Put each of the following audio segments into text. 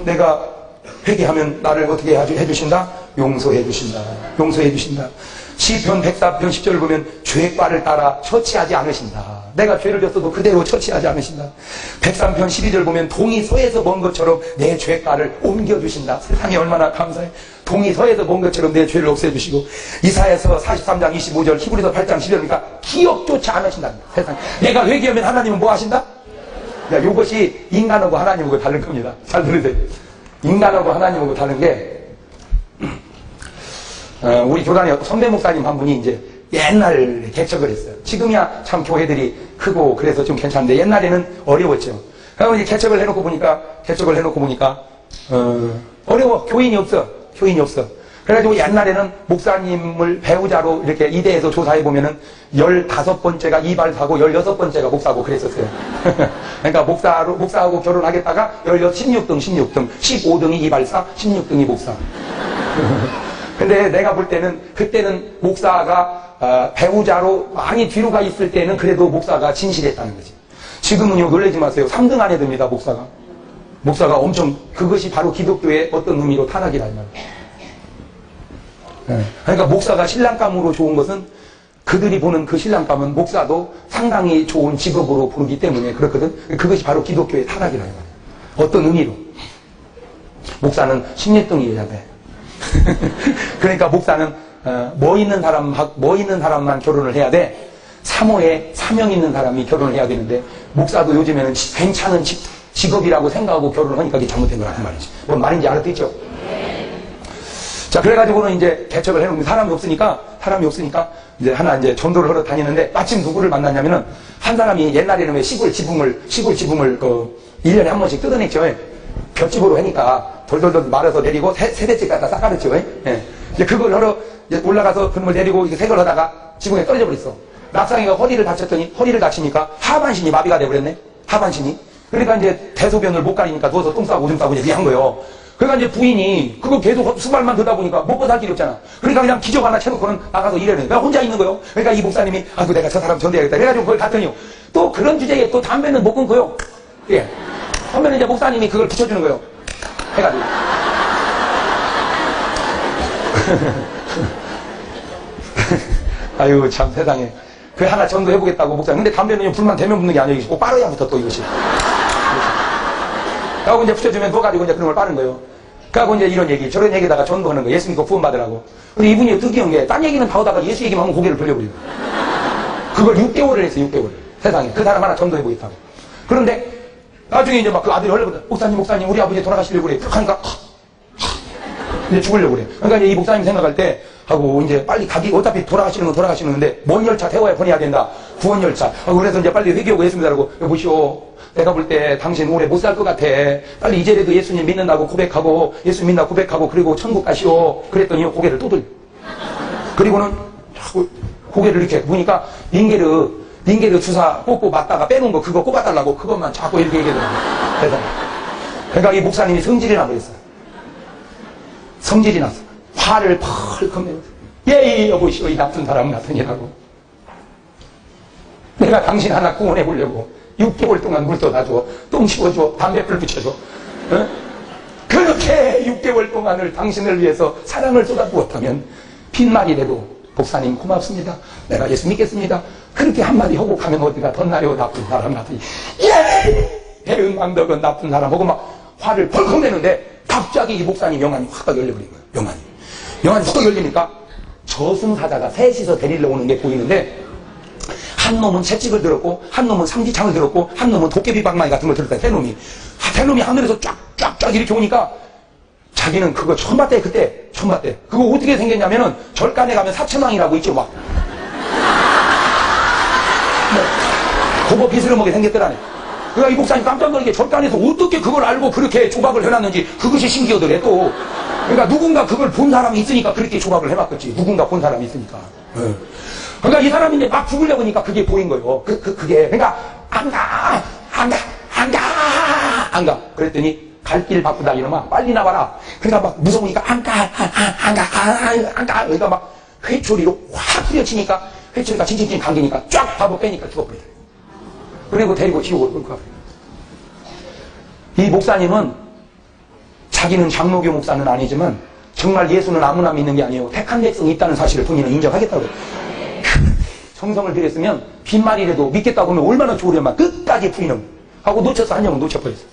내가 회개하면 나를 어떻게 해주신다? 용서해 주신다. 용서해 주신다. 시편 104편 10절을 보면 죄과를 따라 처치하지 않으신다. 내가 죄를 졌어도 그대로 처치하지 않으신다. 103편 12절 보면 동이 서에서 먼 것처럼 내 죄과를 옮겨주신다. 세상에 얼마나 감사해. 동이 서에서 먼 것처럼 내 죄를 없애주시고, 이사야서 43장 25절, 히브리서 8장 10절이니까 기억조차 않으신다. 세상 내가 회개하면 하나님은 뭐 하신다? 야, 이것이 인간하고 하나님하고 다른 겁니다. 잘 들으세요. 인간하고 하나님하고 다른 게, 우리 교단에 선배 목사님 한 분이 이제 옛날 개척을 했어요. 지금이야 참 교회들이 크고 그래서 좀 괜찮은데 옛날에는 어려웠죠. 그러면 이제 개척을 해놓고 보니까, 어려워. 교인이 없어. 그래가지고 옛날에는 목사님을 배우자로 이렇게 이대에서 조사해보면은 15번째가 이발사고 16번째가 목사고 그랬었어요. 그러니까 목사하고 결혼하겠다가 16등, 15등이 이발사, 16등이 목사. 근데 내가 볼 때는, 그때는 목사가, 배우자로 많이 뒤로 가 있을 때는 그래도 목사가 진실했다는 거지. 지금은요, 놀라지 마세요. 3등 안에 듭니다, 목사가. 목사가 엄청, 그것이 바로 기독교의 어떤 의미로 타락이라 이 말이에요. 그러니까 목사가 신랑감으로 좋은 것은 그들이 보는 그 신랑감은 목사도 상당히 좋은 직업으로 보기 때문에 그렇거든. 그것이 바로 기독교의 타락이라 이 말이에요. 어떤 의미로. 목사는 16등이어야 돼. 그러니까 목사는 뭐 있는 사람만 결혼을 해야 돼. 사모에 사명 있는 사람이 결혼을 해야 되는데, 목사도 요즘에는 괜찮은 직업이라고 생각하고 결혼을 하니까 그게 잘못된 거란 말이지. 뭔 말인지 알았겠죠? 자, 그래가지고는 이제 개척을 해놓으면 사람이 없으니까 이제 하나 이제 전도를 하러 다니는데, 마침 누구를 만났냐면은, 한 사람이 옛날에는 왜 시골 지붕을 1년에 한 번씩 뜯어냈죠. 볏집으로 하니까 돌돌돌 말아서 내리고 세대씩 갖다 닦아냈죠. 예. 이제 그걸 하러 이제 올라가서 그놈을 내리고 이렇게 생각을 하다가 지붕에 떨어져 버렸어. 낙상이가 허리를 다치니까 하반신이 마비가 돼버렸네. 하반신이. 그러니까 이제 대소변을 못 가리니까 누워서 똥 싸고 오줌 싸고 이제 한 거예요. 그러니까 이제 부인이 그거 계속 수발만 듣다 보니까 먹고 살 길이 없잖아. 그러니까 그냥 기적 하나 쳐놓고는 나가서 일해야 돼. 내가 혼자 있는 거예요. 그러니까 이 목사님이, 내가 저 사람 전도해야겠다. 그래가지고 그걸 갔더니요. 또 그런 주제에 또 담배는 못 끊고요. 예. 그러면 이제 목사님이 그걸 붙여주는 거예요. 해가지고. 아유, 참 세상에. 그 하나 전도해보겠다고 목사님. 근데 담배는 불만 대면 붙는 게 아니에요. 꼭 빨아야 붙어 또 이것이. 그하고 이제 붙여주면 그거 가지고 이제 그런 걸 빠는 거예요. 그하고 이제 이런 얘기, 저런 얘기다가 전도하는 거. 예수 믿고 구원 받으라고. 근데 이분이 특이한 게, 딴 얘기는 다 하다가 예수 얘기만 하면 고개를 돌려버려요. 그걸 6개월을 했어요, 6개월. 세상에. 그 사람 하나 전도해보겠다고. 그런데, 나중에 이제 막 그 아들이 하려고 그래. 목사님, 우리 아버지 돌아가시려고 그래. 하니까, 이제 죽으려고 그래. 그러니까 이제 이 목사님 생각할 때, 하고 이제 빨리 어차피 돌아가시는 건데, 먼 열차 태워야 보내야 된다. 구원 열차. 그래서 이제 빨리 회개하고 예수님이라고, 여보시오. 내가 볼 때 당신 오래 못 살 것 같아. 빨리 이제라도 예수님 믿는다고 고백하고, 예수 믿는다고 고백하고, 그리고 천국 가시오. 그랬더니 고개를 또 들려. 그리고는 고개를 이렇게 보니까 링게르 주사 꽂고 맞다가 빼놓은 거 그거 꼽아달라고 그것만 자꾸 이렇게 얘기하더라고요. 그러니까 이 목사님이 성질이 나버렸어요. 성질이 났어. 화를 펄컥 내면서, 예, 여보시오, 이 나쁜 사람 같으니라고. 내가 당신 하나 구원해 보려고 6개월 동안 물 떠다줘, 똥 씹어줘, 담배불 붙여줘. 그렇게 6개월 동안을 당신을 위해서 사랑을 쏟아부었다면 빈말이라도, 목사님 고맙습니다. 내가 예수 믿겠습니다. 그렇게 한마디 하고 가면 어디가 덧나요, 나쁜 사람 같으니. 예! 대응망덕은 나쁜 사람 하고 막 화를 벌컥 내는데, 갑자기 이 목사님 영안이 확 열려버린 거예요. 영안이 확 열리니까 저승사자가 셋이서 데리러 오는 게 보이는데, 한 놈은 채찍을 들었고, 한 놈은 삼지창을 들었고, 한 놈은 도깨비 방망이 같은 걸 들었다. 세 놈이 하늘에서 쫙쫙쫙 이렇게 오니까, 자기는 그거 처음 봤대. 그거 어떻게 생겼냐면은, 절간에 가면 사천왕이라고 있죠, 막. 그거 비스름하게 생겼더라네. 그러니까 이 목사님 깜짝 놀란 게, 절간에서 어떻게 그걸 알고 그렇게 조각을 해놨는지 그것이 신기하더래, 또. 그러니까 누군가 그걸 본 사람이 있으니까 그렇게 조각을 해놨겠지. 누군가 본 사람이 있으니까. 그러니까 이 사람이 이제 막 죽으려고 하니까 그게 보인 거예요. 그게. 그러니까, 안 가. 그랬더니, 갈 길 바쁘다 이놈아, 빨리 나와라. 그러니까 막 무서우니까, 안 가. 그러니까 막 회초리로 확 뿌려치니까, 회초리가 징징징 감기니까 쫙 밥을 빼니까 죽어버리더래. 그리고 데리고 지옥으로 끌고 가버려요. 이 목사님은 자기는 장로교 목사는 아니지만 정말 예수는 아무나 믿는 게 아니에요. 택한 백성이 있다는 사실을 본인은 인정하겠다고. 성성을 들였으면 빈말이라도 믿겠다고 하면 얼마나 좋으려면 끝까지 부인을 하고 놓쳐서 한 영은 놓쳐버렸어요.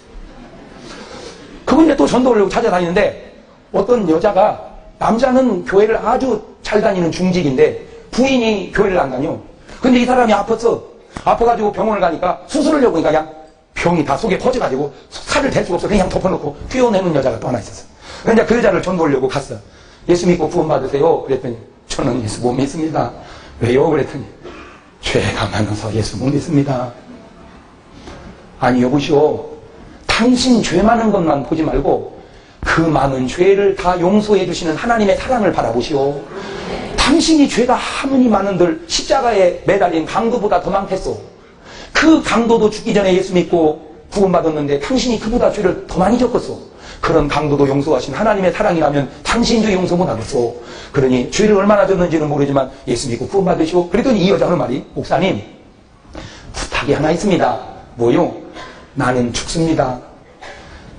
그분이 또 전도를 찾아다니는데 어떤 여자가, 남자는 교회를 아주 잘 다니는 중직인데 부인이 교회를 안 다녀. 근데 이 사람이 아파가지고 병원을 가니까 수술을 하려고 하니까 그냥 병이 다 속에 퍼져가지고 살을 댈 수가 없어. 그냥 덮어놓고 뛰어내는 여자가 또 하나 있었어. 그러니까 그 여자를 전도하려고 갔어. 예수 믿고 구원받으세요. 그랬더니 저는 예수 못 믿습니다. 왜요? 그랬더니 죄가 많아서 예수 못 믿습니다. 아니 여보시오, 당신 죄 많은 것만 보지 말고 그 많은 죄를 다 용서해 주시는 하나님의 사랑을 바라보시오. 당신이 죄가 아무리 많은들 십자가에 매달린 강도보다 더 많겠소. 그 강도도 죽기 전에 예수 믿고 구원받았는데 당신이 그보다 죄를 더 많이 졌겠소. 그런 강도도 용서하신 하나님의 사랑이라면 당신도 용서 못하겠소. 그러니 죄를 얼마나 졌는지는 모르지만 예수 믿고 구원받으시오. 그랬더니 이 여자 하는 말이, 목사님 부탁이 하나 있습니다. 뭐요? 나는 죽습니다.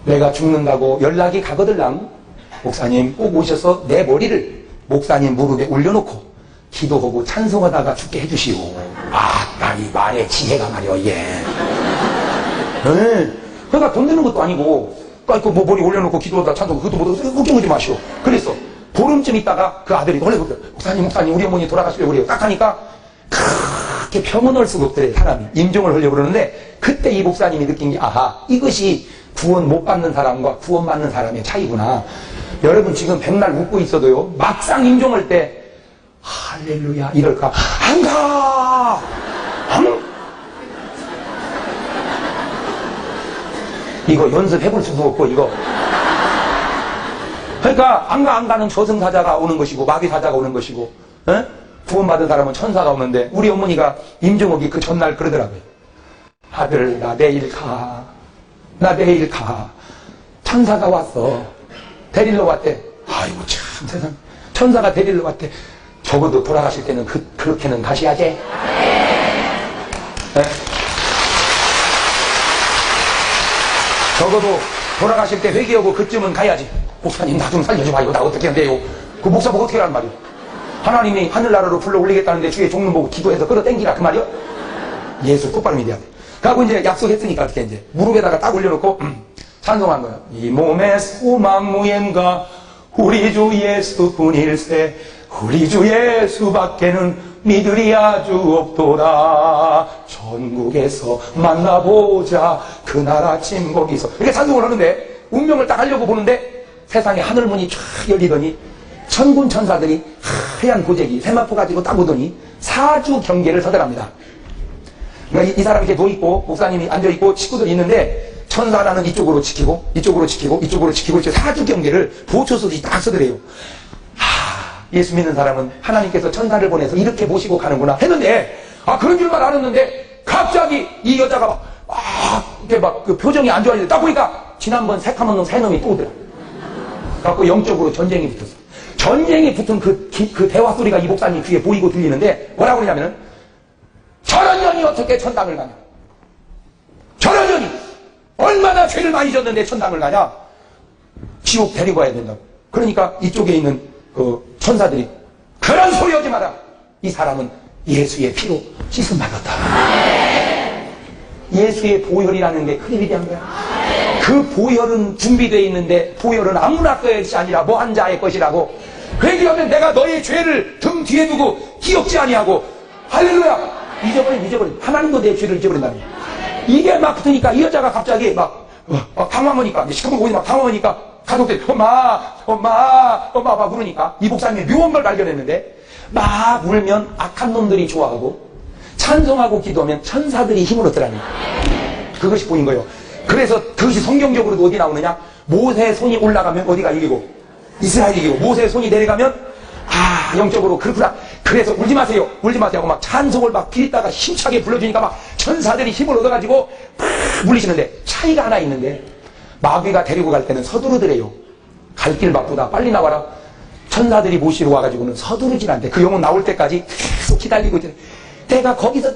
내가 죽는다고 연락이 가거들랑 목사님 꼭 오셔서 내 머리를 목사님 무릎에 올려놓고 기도하고 찬송하다가 죽게 해주시오. 나 이 말의 지혜가 말이여, 예. 네. 그러니까 돈 내는 것도 아니고, 뭐 머리 올려놓고 기도하다 찬송, 그것도 못 걱정하지 마시오. 그랬어. 보름쯤 있다가 그 아들이 놀래거든. 목사님, 우리 어머니 돌아가시려고 그래요. 딱 하니까 그렇게 평온할 수가 없더래, 사람이. 임종을 하려고 그러는데, 그때 이 목사님이 느낀 게, 이것이 구원 못 받는 사람과 구원 받는 사람의 차이구나. 여러분 지금 백날 웃고 있어도요, 막상 임종할 때 할렐루야 이럴까? 안 가! 이거 연습해볼 수도 없고, 이거. 그러니까 안 가는 저승사자가 오는 것이고 마귀사자가 오는 것이고, 구원받은 사람은 천사가 오는데, 우리 어머니가 임종하기 그 전날 그러더라고요. 아들 나 내일 가. 천사가 왔어. 데리러 왔대. 아이고 참 세상. 천사가 데리러 왔대. 적어도 돌아가실 때는 그렇게는 가셔야지. 네? 적어도 돌아가실 때 회개하고 그쯤은 가야지. 목사님 나 좀 살려줘봐요. 나 어떻게 한대요? 그 목사 보고 어떻게 하란 말이요? 하나님이 하늘나라로 불러 올리겠다는데 주의 종로 보고 기도해서 끌어당기라 그 말이요? 예수 똑바로 믿어야 돼. 그하고 이제 약속했으니까 어떻게 이제 무릎에다가 딱 올려놓고 찬송한 거야. 이 몸의 소망 무엔가 우리 주 예수뿐일세. 우리 주 예수밖에는 믿으리 아주 없도다. 전국에서 만나보자 그날 아침 거기서. 이렇게 찬송을 하는데 운명을 딱 하려고 보는데 세상에 하늘문이 쫙 열리더니 천군 천사들이 하얀 고재기 세마포 가지고 딱 오더니 사주 경계를 서들합니다. 그러니까 이 사람이 이렇게 누워있고 목사님이 앉아있고 식구들이 있는데 천사라는 이쪽으로 지키고 이쪽으로 지키고 이쪽으로 지키고 사주 경계를 보초서들이 딱 서더래요. 예수 믿는 사람은 하나님께서 천사를 보내서 이렇게 모시고 가는구나 했는데, 그런 줄만 알았는데 갑자기 이 여자가 이렇게 그 표정이 안 좋아지는데 딱 보니까 지난번 새카만 놈 새 놈이 또 오더라. 그래갖고 영적으로 전쟁이 붙었어. 전쟁이 붙은 그 대화 소리가 이 목사님 귀에 보이고 들리는데 뭐라고 그러냐면은, 저런 년이 어떻게 천당을 가냐? 저런 년이 얼마나 죄를 많이 졌는데 천당을 가냐? 지옥 데리고 가야 된다고. 그러니까 이쪽에 있는 그 천사들이 그런 소리 하지 마라. 이 사람은 예수의 피로 씻음 받았다. 예수의 보혈이라는 게 큰 일이란 거야. 그 보혈은 준비되어 있는데 보혈은 아무나 것이 아니라 뭐 한 자의 것이라고. 그러면 내가 너의 죄를 등 뒤에 두고 기억지 아니하고, 할렐루야, 잊어버린 하나님도 내 죄를 잊어버린다며. 이게 막 붙으니까 이 여자가 갑자기 막 당황하니까, 시커먼 거기 막 당황하니까 가족들이 엄마 막 부르니까 이 목사님이 묘한 걸 발견했는데, 막 울면 악한 놈들이 좋아하고 찬송하고 기도하면 천사들이 힘을 얻더라니. 그것이 보인 거예요. 그래서 그것이 성경적으로도 어디 나오느냐? 모세의 손이 올라가면 어디가 이기고 이스라엘이 이기고, 모세의 손이 내려가면 영적으로 그렇구나. 그래서 울지 마세요 하고 막 찬송을 막 비리다가 힘차게 불러주니까 막 천사들이 힘을 얻어가지고 막 물리시는데, 차이가 하나 있는데, 마귀가 데리고 갈 때는 서두르더래요. 갈 길 바쁘다 빨리 나와라. 천사들이 모시러 와가지고는 서두르질 않대. 그 영혼 나올 때까지 계속 기다리고 있대. 내가 거기서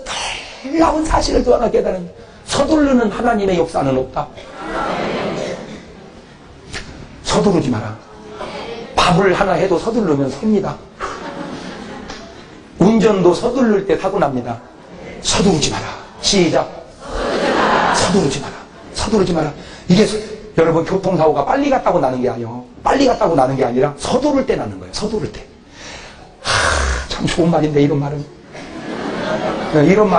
놀라운 사실을 또 하나 깨달은, 서두르는 하나님의 역사는 없다. 서두르지 마라. 밥을 하나 해도 서두르면 섭니다. 운전도 서두를 때 사고 납니다. 서두르지 마라. 시작. 서두르지 마라. 서두르지 마라. 이게 여러분 교통사고가 빨리 갔다고 나는 게 아니에요. 빨리 갔다고 나는 게 아니라 서두를 때 나는 거예요. 서두를 때. 참 좋은 말인데 이런 말은. 이런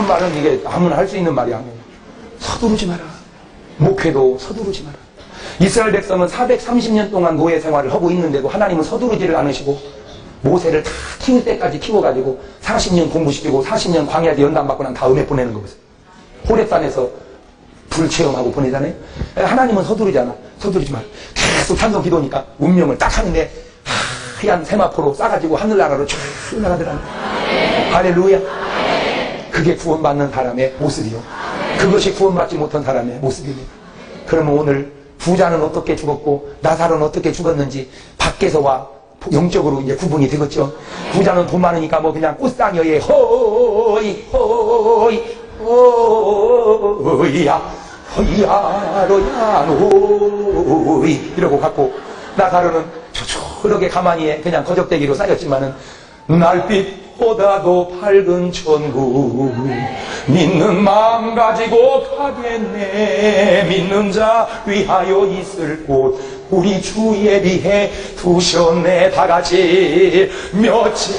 말은 이게 아무나 할 수 있는 말이 아니에요. 서두르지 마라. 목회도 서두르지 마라. 이스라엘 백성은 430년 동안 노예 생활을 하고 있는데도 하나님은 서두르지를 않으시고 모세를 다 키울 때까지 키워가지고 40년 공부시키고 40년 광야에 연단받고 난 다음에 보내는 거 보세요. 호렙산에서 불 체험하고 보내잖아요. 하나님은 서두르지 않아. 서두르지 마. 계속 찬송 기도니까 운명을 딱 하는데 하얀 세마포로 싸가지고 하늘나라로 쭉 나가더라고요. 할렐루야. 그게 구원받는 사람의 모습이요. 그것이 구원받지 못한 사람의 모습입니다. 그러면 오늘 부자는 어떻게 죽었고 나사로는 어떻게 죽었는지 밖에서와 영적으로 이제 구분이 되겠죠. 부자는 돈 많으니까 뭐 그냥 꽃상여에 호이 호이 호이야 호이야로야 호이 이러고 갔고, 나사로는 저렇게 가만히 그냥 거적대기로 쌓였지만은 날빛보다도 밝은 천국 믿는 마음 가지고 가겠네. 믿는 자 위하여 있을 곳 우리 주 예비해 두셨네. 다 같이 며칠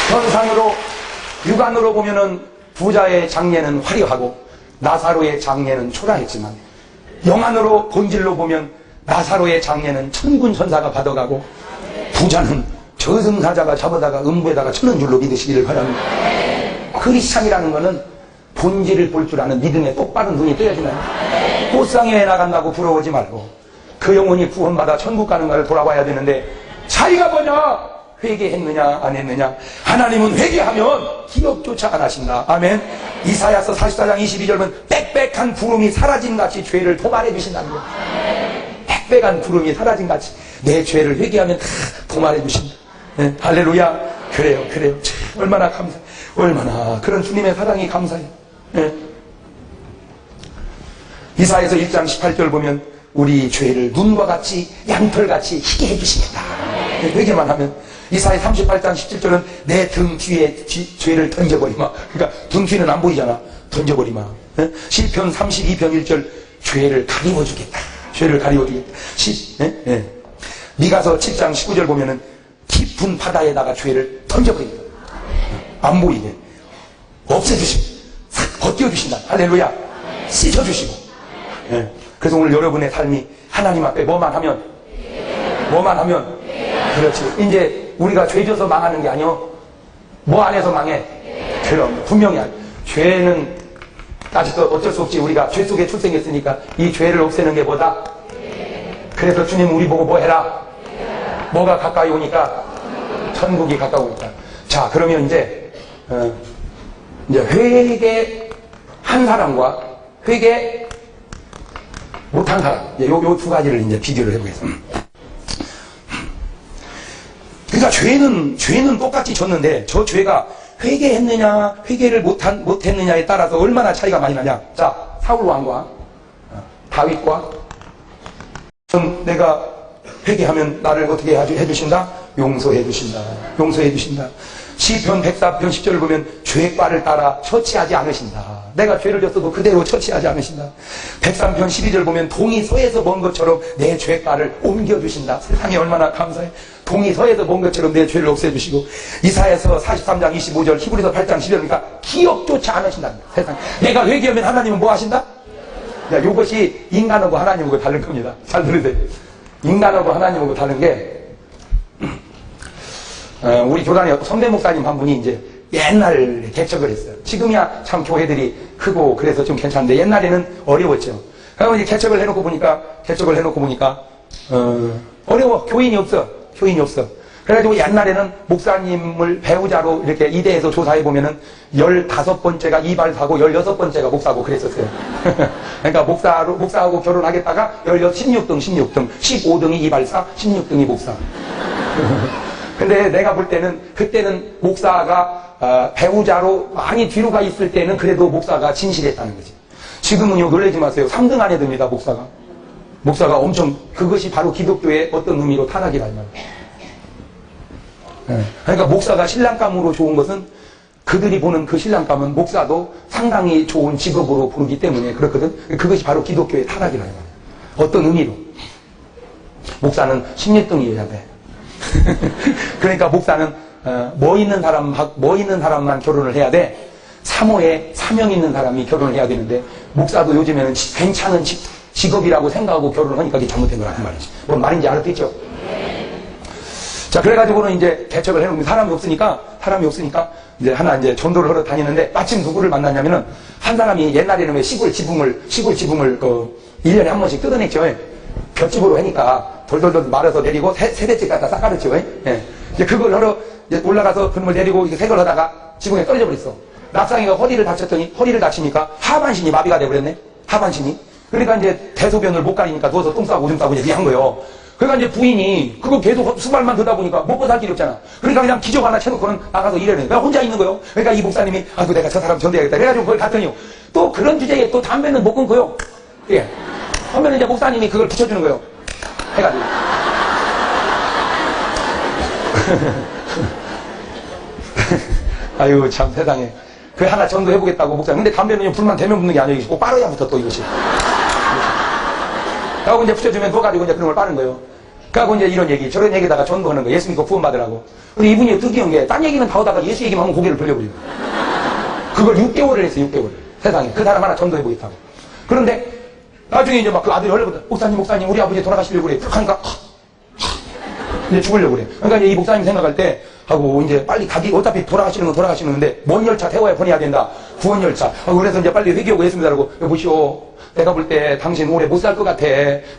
현상으로 육안으로 보면은 부자의 장례는 화려하고 나사로의 장례는 초라했지만 영안으로 본질로 보면 나사로의 장례는 천군 천사가 받아가고 부자는 저승사자가 잡아다가 음부에다가 쳐는 줄로 믿으시기를 바랍니다. 크리스찬이라는 것은 본질을 볼 줄 아는 믿음의 똑바른 눈이 떠야지나요. 꽃상에 나간다고 부러워하지 말고 그 영혼이 구원받아 천국 가는가를 돌아봐야 되는데 차이가 뭐냐? 회개했느냐 안 했느냐. 하나님은 회개하면 기억조차 안 하신다. 아멘. 이사야서 44장 22절은 빽빽한 구름이 사라진같이 죄를 도말해 주신다는 거예요. 빽빽한 구름이 사라진같이 내 죄를 회개하면 다 도말해 주신다. 네, 할렐루야. 그래요. 얼마나 감사해. 얼마나 그런 주님의 사랑이 감사해요. 네. 이사야서 1장 18절 보면 우리 죄를 눈과 같이 양털같이 희게 해주십니다. 네, 회개만 하면. 이사야 38장 17절은 내 등 뒤에 죄를 던져버리마. 그러니까 등 뒤는 안 보이잖아. 던져버리마. 네? 시편 32편 1절 죄를 가리워주겠다. 죄를 가리워주겠다. 미가서 7장 19절 보면은 깊은 바다에다가 죄를 던져버립니다. 안 보이게 없애주시고 벗겨주신다. 할렐루야. 씻어주시고. 네. 그래서 오늘 여러분의 삶이 하나님 앞에 뭐만 하면 그렇지. 이제 우리가 죄 져서 망하는 게 아니요. 뭐 안 해서 망해? 그럼 분명히 죄는 아직도 어쩔 수 없지. 우리가 죄 속에 출생했으니까 이 죄를 없애는 게 뭐다? 그래서 주님 우리 보고 뭐 해라? 뭐가 가까이 오니까? 천국이 가까우니까. 자, 그러면 이제 회개한 사람과 회개 못한 사람, 요 두 가지를 이제 비교를 해보겠습니다. 그러니까 죄는 똑같이 졌는데 저 죄가 회개했느냐 회개를 못했느냐에 따라서 얼마나 차이가 많이 나냐. 자, 사울 왕과 다윗과 내가 회개하면 나를 어떻게 해주신다? 용서해 주신다. 시편 104편 10절을 보면 죄과를 따라 처치하지 않으신다. 내가 죄를 졌어도 그대로 처치하지 않으신다. 103편 12절 보면 동이 서에서 먼 것처럼 내 죄과를 옮겨주신다. 세상이 얼마나 감사해. 동이 서에서 먼 것처럼 내 죄를 없애주시고, 이사야서 43장 25절, 히브리서 8장 10절이니까 기억조차 않으신다. 세상. 내가 회개하면 하나님은 뭐 하신다? 야, 요것이 인간하고 하나님하고 다른 겁니다. 잘 들으세요. 인간하고 하나님하고 다른 게, 우리 교단에 선배 목사님 한 분이 이제 옛날 개척을 했어요. 지금이야 참 교회들이 크고 그래서 좀 괜찮은데 옛날에는 어려웠죠. 그러면 이제 개척을 해놓고 보니까 어려워. 교인이 없어. 그래가지고 옛날에는 목사님을 배우자로 이렇게 이대에서 조사해보면은 15번째가 이발사고 16번째가 목사고 그랬었어요. 그러니까 목사하고 결혼하겠다가 16등, 15등이 이발사, 16등이 목사. 근데 내가 볼 때는 그때는 목사가 배우자로 많이 뒤로 가 있을 때는 그래도 목사가 진실했다는 거지. 지금은요, 놀라지 마세요. 3등 안에 듭니다, 목사가. 목사가 엄청, 그것이 바로 기독교의 어떤 의미로 타락이라 말이에요. 그러니까 목사가 신랑감으로 좋은 것은 그들이 보는 그 신랑감은 목사도 상당히 좋은 직업으로 보기 때문에 그렇거든. 그것이 바로 기독교의 타락이라 말이에요. 어떤 의미로. 목사는 16등이어야 돼. 그러니까 목사는 뭐 있는 사람만 결혼을 해야 돼. 사모에 사명 있는 사람이 결혼을 해야 되는데 목사도 요즘에는 괜찮은 직업이라고 생각하고 결혼을 하니까 그게 잘못된 거란 말이지. 뭔 말인지 알았겠죠? 자, 그래가지고는 이제 개척을 해놓으면 사람이 없으니까 이제 하나 이제 전도를 하러 다니는데 마침 누구를 만났냐면은 한 사람이 옛날에는 왜 시골 지붕을 1년에 한 번씩 뜯어냈죠. 볏집으로 하니까 돌돌돌 말아서 내리고 세대째 갖다 싹가르죠. 예. 이제 그걸 하러 이제 올라가서 그놈을 내리고 이렇게 색을 하다가 지붕에 떨어져 버렸어. 납상이가 허리를 다치니까 하반신이 마비가 돼버렸네. 하반신이. 그러니까 이제 대소변을 못 가리니까 누워서 똥 싸고 오줌 싸고 이제 한 거예요. 그러니까 이제 부인이 그거 계속 수발만 듣다 보니까 먹고 살 길이 없잖아. 그러니까 그냥 기적 하나 쳐놓고는 나가서 일해야 돼. 내가 혼자 있는 거예요. 그러니까 이 목사님이 내가 저 사람 전도해야겠다. 그래가지고 그걸 갔더니요. 또 그런 주제에 또 담배는 못 끊고요. 예. 그러면 이제 목사님이 그걸 붙여주는 거예요. 해가지고. 아유, 참 세상에. 그 하나 전도해보겠다고 목사님. 근데 담배는 불만 대면 붙는 게 아니고 꼭 빨아야 붙어 또 이것이. 그하고 이제 붙여주면 또 가지고 이제 그런 걸 빠른 거예요. 그하고 이제 이런 얘기, 저런 얘기에다가 전도하는 거예요. 예수 믿고 구원받으라고. 근데 이분이 특이한 게, 딴 얘기는 다 하다가 예수 얘기만 하면 고개를 돌려버리고. 그걸 6개월을 했어요, 6개월. 세상에. 그 사람 하나 전도해보겠다고. 그런데, 나중에 이제 막 그 아들이 얼려보다, 목사님, 우리 아버지 돌아가시려고 그래. 하니까, 이제 죽으려고 그래. 그러니까 이제 이 목사님 생각할 때, 하고 이제 빨리 어차피 돌아가시는 건데, 먼 열차 태워야 보내야 된다. 구원열차. 그래서 이제 빨리 회개하고 예수님이라고, 여보시오. 내가 볼 때 당신 오래 못 살 것 같아.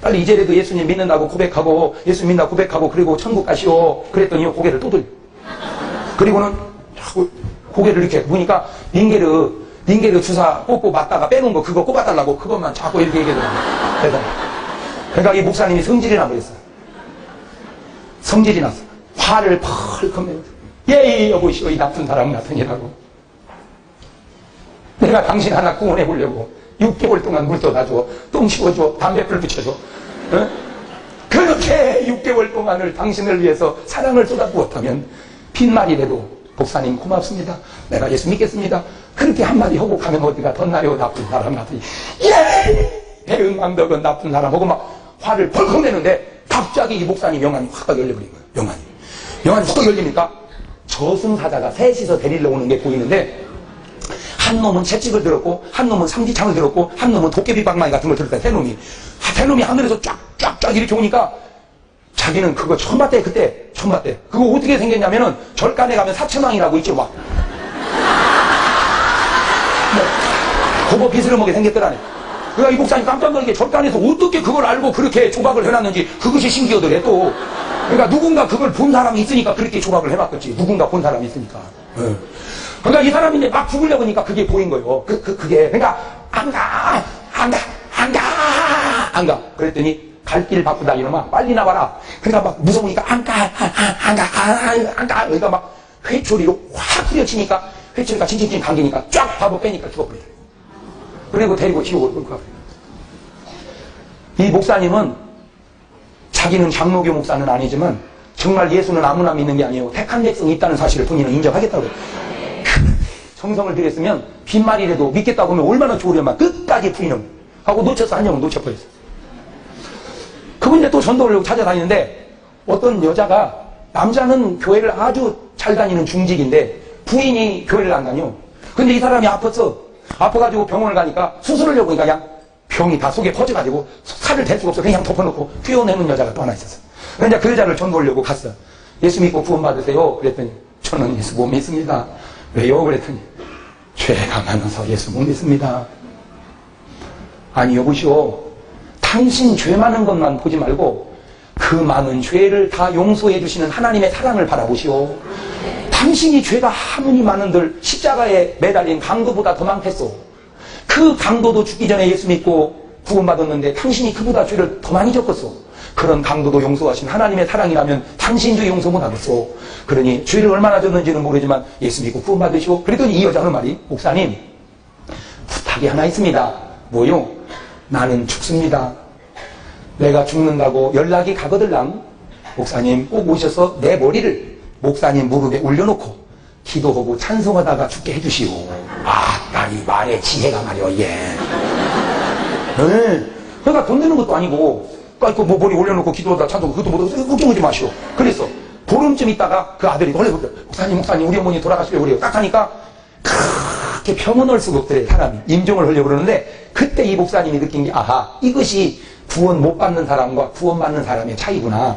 빨리 이제라도 예수님 믿는다고 고백하고 예수 믿나 고백하고 그리고 천국 가시오. 그랬더니 고개를 또 돌려. 그리고는 자꾸 고개를 이렇게 보니까 링게르 주사 꽂고 맞다가 빼놓은 거 그거 꼽아달라고 그것만 자꾸 이렇게 얘기하더라고. 그러니까 이 목사님이 성질이 나버렸어. 성질이 났어. 화를 펄컥 내면서 예 여보시오 이 나쁜 사람 같으니라고. 내가 당신 하나 구원해 보려고 6개월 동안 물 떠다줘, 똥 씌워줘, 담배불 붙여줘. 어? 그렇게 6개월 동안을 당신을 위해서 사랑을 쏟아부었다면 빈말이라도 목사님 고맙습니다. 내가 예수 믿겠습니다. 그렇게 한마디 하고 가면 어디가 덧나요 나쁜 사람 같으니 예! 대응망덕은 나쁜 사람 하고 막 화를 벌컥 내는데 갑자기 이 목사님 명안이 확 열려버린 거예요. 명안이 확 열리니까 저승사자가 셋이서 데리러 오는 게 보이는데 한 놈은 채찍을 들었고 한 놈은 삼지창을 들었고 한 놈은 도깨비 방망이 같은 걸 들었다. 세 놈이 하늘에서 쫙쫙쫙 이렇게 오니까 자기는 그거 처음 봤대. 그거 어떻게 생겼냐면은 절간에 가면 사천왕이라고 있지 막. 그거 비스름하게 생겼더라네. 그러니까 이 목사님 깜짝 놀라게 절간에서 어떻게 그걸 알고 그렇게 조각을 해놨는지 그것이 신기하더래 또. 그러니까 누군가 그걸 본 사람이 있으니까 그렇게 조각을 해놨겠지. 누군가 본 사람이 있으니까. 그러니까 이 사람이 이제 막 죽으려고 하니까 그게 보인 거예요. 그게. 그러니까, 안 가. 그랬더니, 갈 길 바쁘다, 이놈아. 빨리 나와라. 그러니까 막 무서우니까, 안 가. 그러니까 막 회초리로 확 후려치니까, 회초리가 칭칭칭 감기니까 쫙 바보 빼니까 죽어버리더래. 그리고 데리고 지옥으로 끌고 가버려. 이 목사님은 자기는 장로교 목사는 아니지만, 정말 예수는 아무나 믿는 게 아니에요. 택한 백성이 있다는 사실을 본인은 인정하겠다고 그래요. 정성을 들였으면 빈말이라도 믿겠다고 하면 얼마나 좋으려면 끝까지 부인을 하고 놓쳐서 한 영은 놓쳐버렸어. 그분 이제 또 전도를 찾아다니는데 어떤 여자가 남자는 교회를 아주 잘 다니는 중직인데 부인이 교회를 안 다녀. 근데 이 사람이 아파가지고 병원을 가니까 수술을 하려고 하니까 그냥 병이 다 속에 퍼져가지고 살을 댈 수가 없어. 그냥 덮어놓고 튀어내는 여자가 또 하나 있었어. 그러니까 그 여자를 전도하려고 갔어. 예수 믿고 구원받으세요. 그랬더니 저는 예수 못 믿습니다. 왜요? 그랬더니 죄가 많아서 예수 못 믿습니다. 아니 여보시오. 당신 죄 많은 것만 보지 말고 그 그 많은 죄를 다 용서해 주시는 하나님의 사랑을 바라보시오. 당신이 죄가 아무리 많은들 십자가에 매달린 강도보다 더 많겠소. 그 강도도 죽기 전에 예수 믿고 구원받았는데 당신이 그보다 죄를 더 많이 졌겠소. 그런 강도도 용서하신 하나님의 사랑이라면 당신도 용서 못하겠소. 그러니 죄를 얼마나 졌는지는 모르지만 예수 믿고 구원받으시오. 그랬더니 이 여자는 말이, 목사님 부탁이 하나 있습니다. 뭐요? 나는 죽습니다. 내가 죽는다고 연락이 가거들랑 목사님 꼭 오셔서 내 머리를 목사님 무릎에 올려놓고 기도하고 찬송하다가 죽게 해주시오. 나 이 말의 지혜가 말이오. 예. 네. 그러니까 돈 드는 것도 아니고 뭐 머리 올려놓고 기도하다 찬송하고 그것도 못하고 걱정하지 마시오. 그래서 보름쯤 있다가 그 아들이 원래 목사님 우리 어머니 돌아가시려고 그래요. 딱 하니까 그렇게 평온할 수가 없더래. 사람이 임종을 하려고 그러는데 그때 이 목사님이 느낀 게 이것이 구원 못 받는 사람과 구원 받는 사람의 차이구나.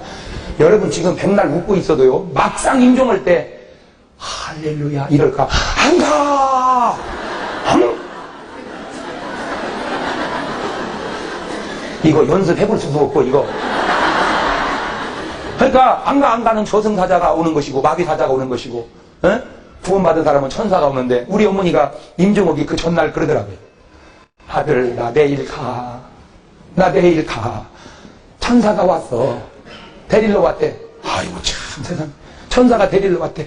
여러분 지금 백날 웃고 있어도요, 막상 임종할 때 할렐루야 이럴까? 안 가! 이거 연습해볼 수도 없고 이거. 그러니까 안 가는 저승사자가 오는 것이고 마귀사자가 오는 것이고, 에? 구원받은 사람은 천사가 오는데 우리 어머니가 임종하기 그 전날 그러더라고요. 아들 나 내일 가. 천사가 왔어. 데리러 왔대. 아이고 참 세상. 천사가 데리러 왔대.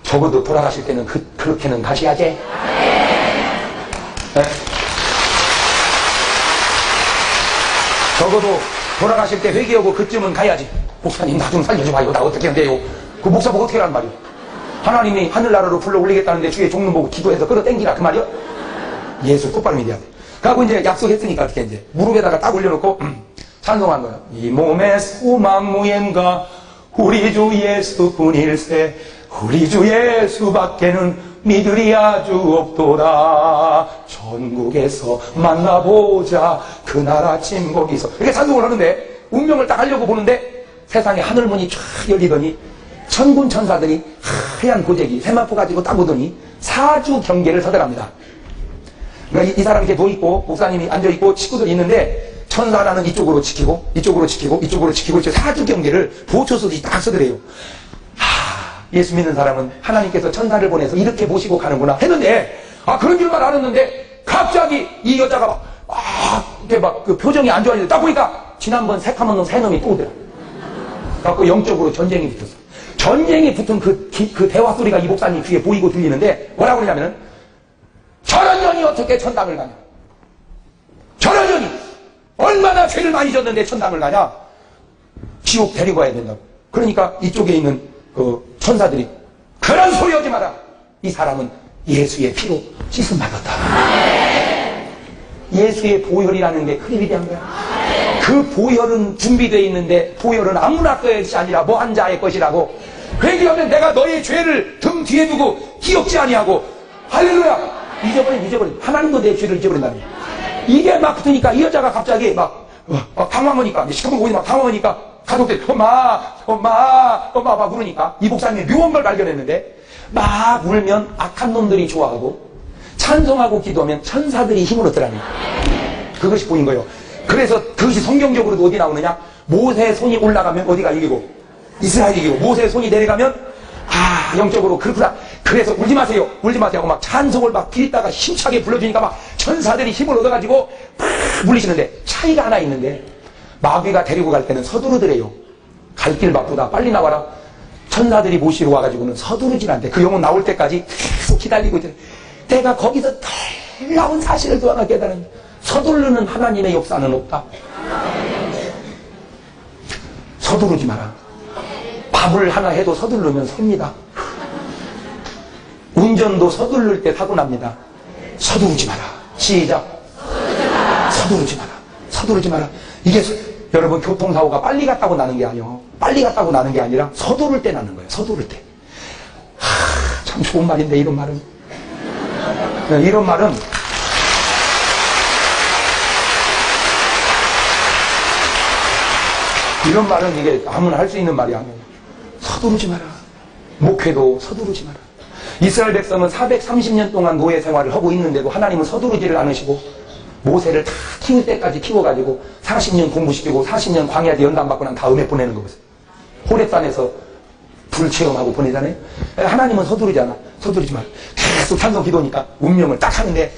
적어도 돌아가실 때는 그렇게는 가셔야지. 네? 적어도 돌아가실 때 회개하고 그쯤은 가야지. 목사님 나 좀 살려줘봐요. 나 어떻게 한대요? 그 목사 보고 어떻게 하란 말이요? 하나님이 하늘나라로 불러 올리겠다는데 주의 종로 보고 기도해서 끌어당기라 그 말이요? 예수 똑바로 믿어야 돼. 그하고 이제 약속했으니까 어떻게 이제 무릎에다가 딱 올려놓고 찬송한 거야. 이 몸의 소망 무엔가 우리 주 예수뿐일세. 우리 주 예수밖에는 믿으리 아주 없도다. 전국에서 만나보자 그날 아침 거기서. 이렇게 찬송을 하는데 운명을 딱 하려고 보는데 세상에 하늘문이 쫙 열리더니 천군 천사들이 하얀 고재기 세마포 가지고 딱 오더니 사주 경계를 서더랍니다. 그러니까 이 사람이 이렇게 누워있고 목사님이 앉아있고 친구들이 있는데 천사 하나는 이쪽으로 지키고 이쪽으로 지키고 이쪽으로 지키고 사주 경계를 보초서들이 딱 서더래요. 예수 믿는 사람은 하나님께서 천사를 보내서 이렇게 모시고 가는구나 했는데 그런 줄만 알았는데 갑자기 이 여자가 이렇게 막 그 표정이 안 좋아지는데 딱 보니까 지난번 새카만 놈 새 놈이 또 오더라. 그래갖고 영적으로 전쟁이 붙었어. 전쟁이 붙은 그 대화 소리가 이 목사님 귀에 보이고 들리는데 뭐라고 그러냐면은 저런 년이 어떻게 천당을 가냐. 저런 년이 얼마나 죄를 많이 졌는데 천당을 가냐. 지옥 데리고 가야 된다고. 그러니까 이쪽에 있는 그 천사들이 그런 소리 하지 마라. 이 사람은 예수의 피로 씻음 받았다. 예수의 보혈이라는 게 그리 위대한 거야. 그 보혈은 준비되어 있는데 보혈은 아무나 써야 할 것이 아니라 뭐 한 자의 것이라고. 회개하면 내가 너의 죄를 등 뒤에 두고 기억지 아니하고. 할렐루야. 잊어버린. 하나님도 내 죄를 잊어버린다니. 이게 막 붙으니까 이 여자가 갑자기 막 당황하니까 시커먼 보이니 막 당황하니까 가족들이 엄마 막 울으니까 이 목사님이 묘한 걸 발견했는데 막 울면 악한 놈들이 좋아하고 찬송하고 기도하면 천사들이 힘을 얻더라고요. 그것이 보인 거예요. 그래서 그것이 성경적으로도 어디 나오느냐. 모세의 손이 올라가면 어디가 이기고 이스라엘이 이기고 모세의 손이 내려가면 영적으로 그렇구나. 그래서 울지 마세요 하고 막 찬송을 막 빌다가 힘차게 불러주니까 막 천사들이 힘을 얻어가지고 막 물리시는데 차이가 하나 있는데 마귀가 데리고 갈 때는 서두르더래요. 갈 길 바쁘다 빨리 나와라. 천사들이 모시러 와가지고는 서두르질 않대. 그 영혼 나올 때까지 계속 기다리고 있대. 내가 거기서 놀라운 사실을 또 하나 깨달은, 서두르는 하나님의 역사는 없다. 서두르지 마라. 밥을 하나 해도 서두르면 섭니다. 운전도 서두를 때 사고 납니다. 서두르지 마라. 시작. 서두르지 마라. 이게 여러분 교통사고가 빨리 갔다고 나는 게 아니요. 빨리 갔다고 나는 게 아니라 서두를 때 나는 거예요. 서두를 때. 참 좋은 말인데 이런 말은. 이런 말은 이게 아무나 할 수 있는 말이 아니에요. 서두르지 마라. 목회도 서두르지 마라. 이스라엘 백성은 430년 동안 노예 생활을 하고 있는데도 하나님은 서두르지를 않으시고 모세를 다 키울 때까지 키워가지고 40년 공부시키고 40년 광야에 연단받고 난 다음에 보내는 거 보세요. 호렙산에서 불 체험하고 보내잖아요. 하나님은 서두르잖아. 서두르지 마. 계속 찬송 기도니까 운명을 딱 하는데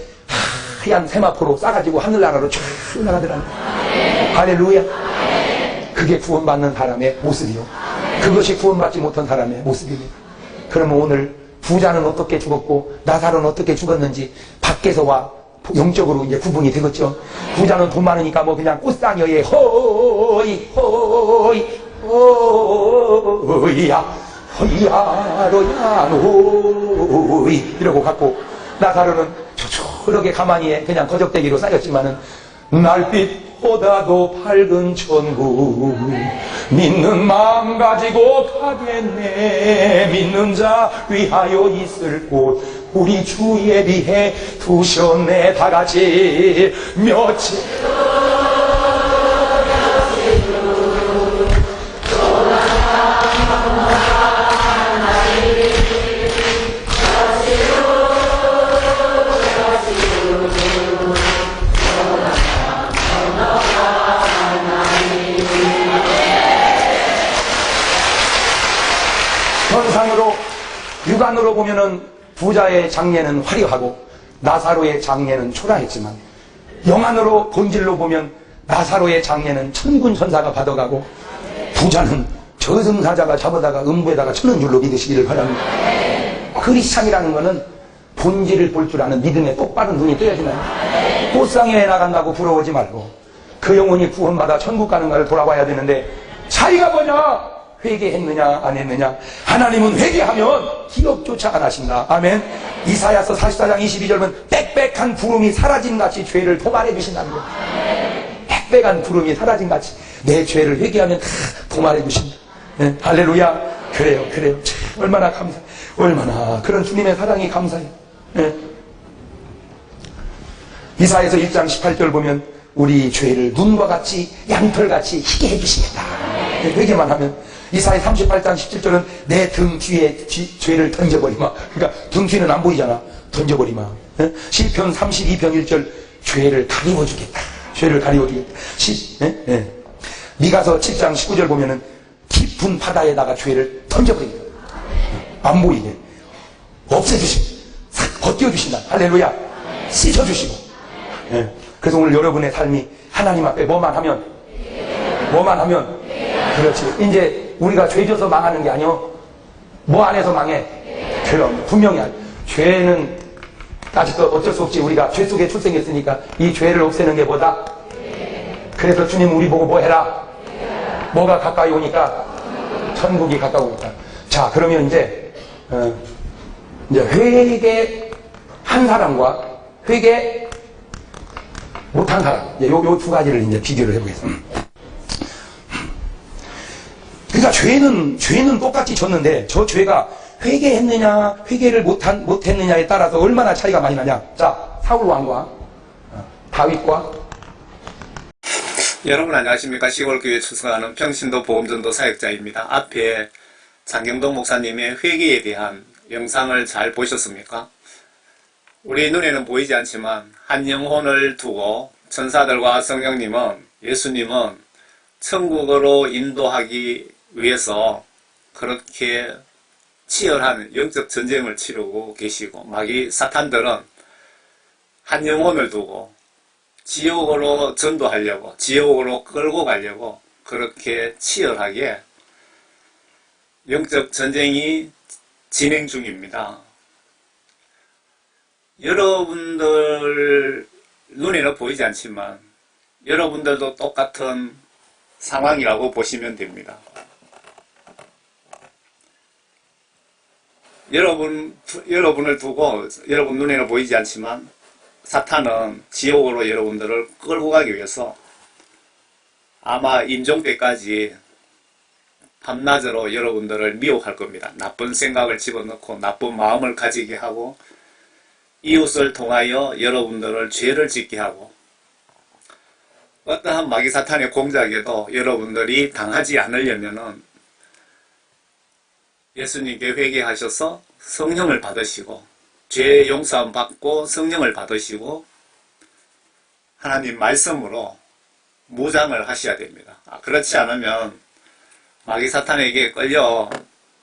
하얀 세마포로 싸가지고 하늘나라로 쭉 나가더라는 거예요. 할렐루야. 그게 구원받는 사람의 모습이요. 그것이 구원받지 못한 사람의 모습입니다. 그러면 오늘 부자는 어떻게 죽었고 나사로는 어떻게 죽었는지 밖에서와 영적으로 이제 구분이 되겠죠. 부자는 돈 많으니까 뭐 그냥 꽃상여에 호이 호이 호이야 호이야로야 호이 이러고 갔고, 나사로는 저렇게 가만히 그냥 거적대기로 쌓였지만은 날빛보다도 밝은 천국 믿는 마음 가지고 가겠네. 믿는 자 위하여 있을 곳 우리 주 예비해 두셨네. 다같이 며칠 현상으로 육안으로 보면은 부자의 장례는 화려하고 나사로의 장례는 초라했지만, 영안으로 본질로 보면 나사로의 장례는 천군 천사가 받아가고 부자는 저승사자가 잡아다가 음부에다가 쳐는 줄로 믿으시기를 바랍니다. 크리스찬이라는 것은 본질을 볼 줄 아는 믿음의 똑바른 눈이 떠야지만, 꽃상에 나간다고 부러워하지 말고 그 영혼이 구원받아 천국 가는가를 돌아봐야 되는데, 차이가 뭐냐? 회개했느냐 안 했느냐. 하나님은 회개하면 기억조차 안 하신다. 아멘. 이사야서 44장 22절은 빽빽한 구름이 사라진같이 죄를 도말해 주신다는 거예요. 빽빽한 구름이 사라진같이 내 죄를 회개하면 다 도말해 주신다. 네, 할렐루야. 그래요. 참, 얼마나 감사해. 얼마나 그런 주님의 사랑이 감사해요. 네. 이사야서 1장 18절 보면 우리 죄를 눈과 같이 양털같이 희게 해주시겠다. 네, 회개만 하면. 이사야 38장 17절은 내 등 뒤에 죄를 던져버리마. 그러니까 등 뒤는 안 보이잖아. 던져버리마. 네? 시편 32편 1절 죄를 가리워주겠다. 죄를 가리워주겠다. 네? 미가서 7장 19절 보면은 깊은 바다에다가 죄를 던져버립니다. 안 보이게 없애주시고 벗겨주신다. 할렐루야. 씻어주시고. 네. 그래서 오늘 여러분의 삶이 하나님 앞에 뭐만 하면 그렇지. 이제 우리가 죄 져서 망하는 게 아니요. 뭐 안 해서 망해? 그럼 분명히 죄는 아직도 어쩔 수 없지. 우리가 죄 속에 출생했으니까 이 죄를 없애는 게 뭐다? 그래서 주님 우리 보고 뭐 해라? 뭐가 가까이 오니까? 천국이 가까이 오니까. 자, 그러면 이제 회개한 사람과 회개 못한 사람, 요 두 가지를 이제 비교를 해보겠습니다. 그러니까 죄는 똑같이 졌는데 저 죄가 회개했느냐 회개를 못했느냐에 따라서 얼마나 차이가 많이 나냐. 자, 사울 왕과 다윗과. 여러분 안녕하십니까. 시골교회 출석하는 평신도 보험전도 사역자입니다. 앞에 장경동 목사님의 회개에 대한 영상을 잘 보셨습니까? 우리 눈에는 보이지 않지만 한 영혼을 두고 천사들과 성령님은, 예수님은 천국으로 인도하기 위해서 그렇게 치열한 영적 전쟁을 치르고 계시고, 마귀 사탄들은 한 영혼을 두고 지옥으로 전도하려고, 지옥으로 끌고 가려고 그렇게 치열하게 영적 전쟁이 진행 중입니다. 여러분들 눈에는 보이지 않지만 여러분들도 똑같은 상황이라고 보시면 됩니다. 여러분을 두고 여러분 눈에는 보이지 않지만 사탄은 지옥으로 여러분들을 끌고 가기 위해서 아마 임종 때까지 밤낮으로 여러분들을 미혹할 겁니다. 나쁜 생각을 집어넣고 나쁜 마음을 가지게 하고 이웃을 통하여 여러분들을 죄를 짓게 하고, 어떠한 마귀 사탄의 공작에도 여러분들이 당하지 않으려면은 예수님께 회개하셔서 성령을 받으시고, 죄 용서함 받고 성령을 받으시고, 하나님 말씀으로 무장을 하셔야 됩니다. 그렇지 않으면 마귀 사탄에게 끌려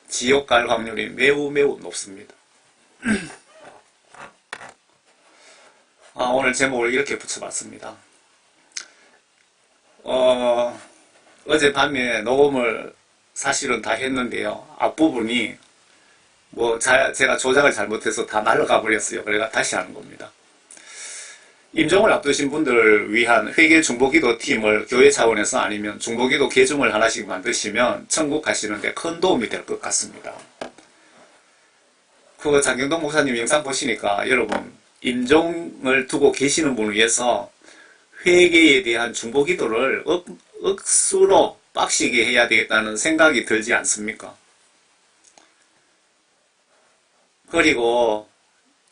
지옥 갈 확률이 매우 높습니다. 오늘 제목을 이렇게 붙여봤습니다. 어젯밤에 녹음을 사실은 다 했는데요. 앞부분이 제가 조작을 잘못해서 다 날아가 버렸어요. 그래서 다시 하는 겁니다. 임종을 앞두신 분들을 위한 회계 중보기도 팀을 교회 차원에서 아니면 중보기도 계중을 하나씩 만드시면 천국 가시는데 큰 도움이 될 것 같습니다. 그 장경동 목사님 영상 보시니까 여러분 임종을 두고 계시는 분을 위해서 회계에 대한 중보기도를 억수로 빡시게 해야 되겠다는 생각이 들지 않습니까? 그리고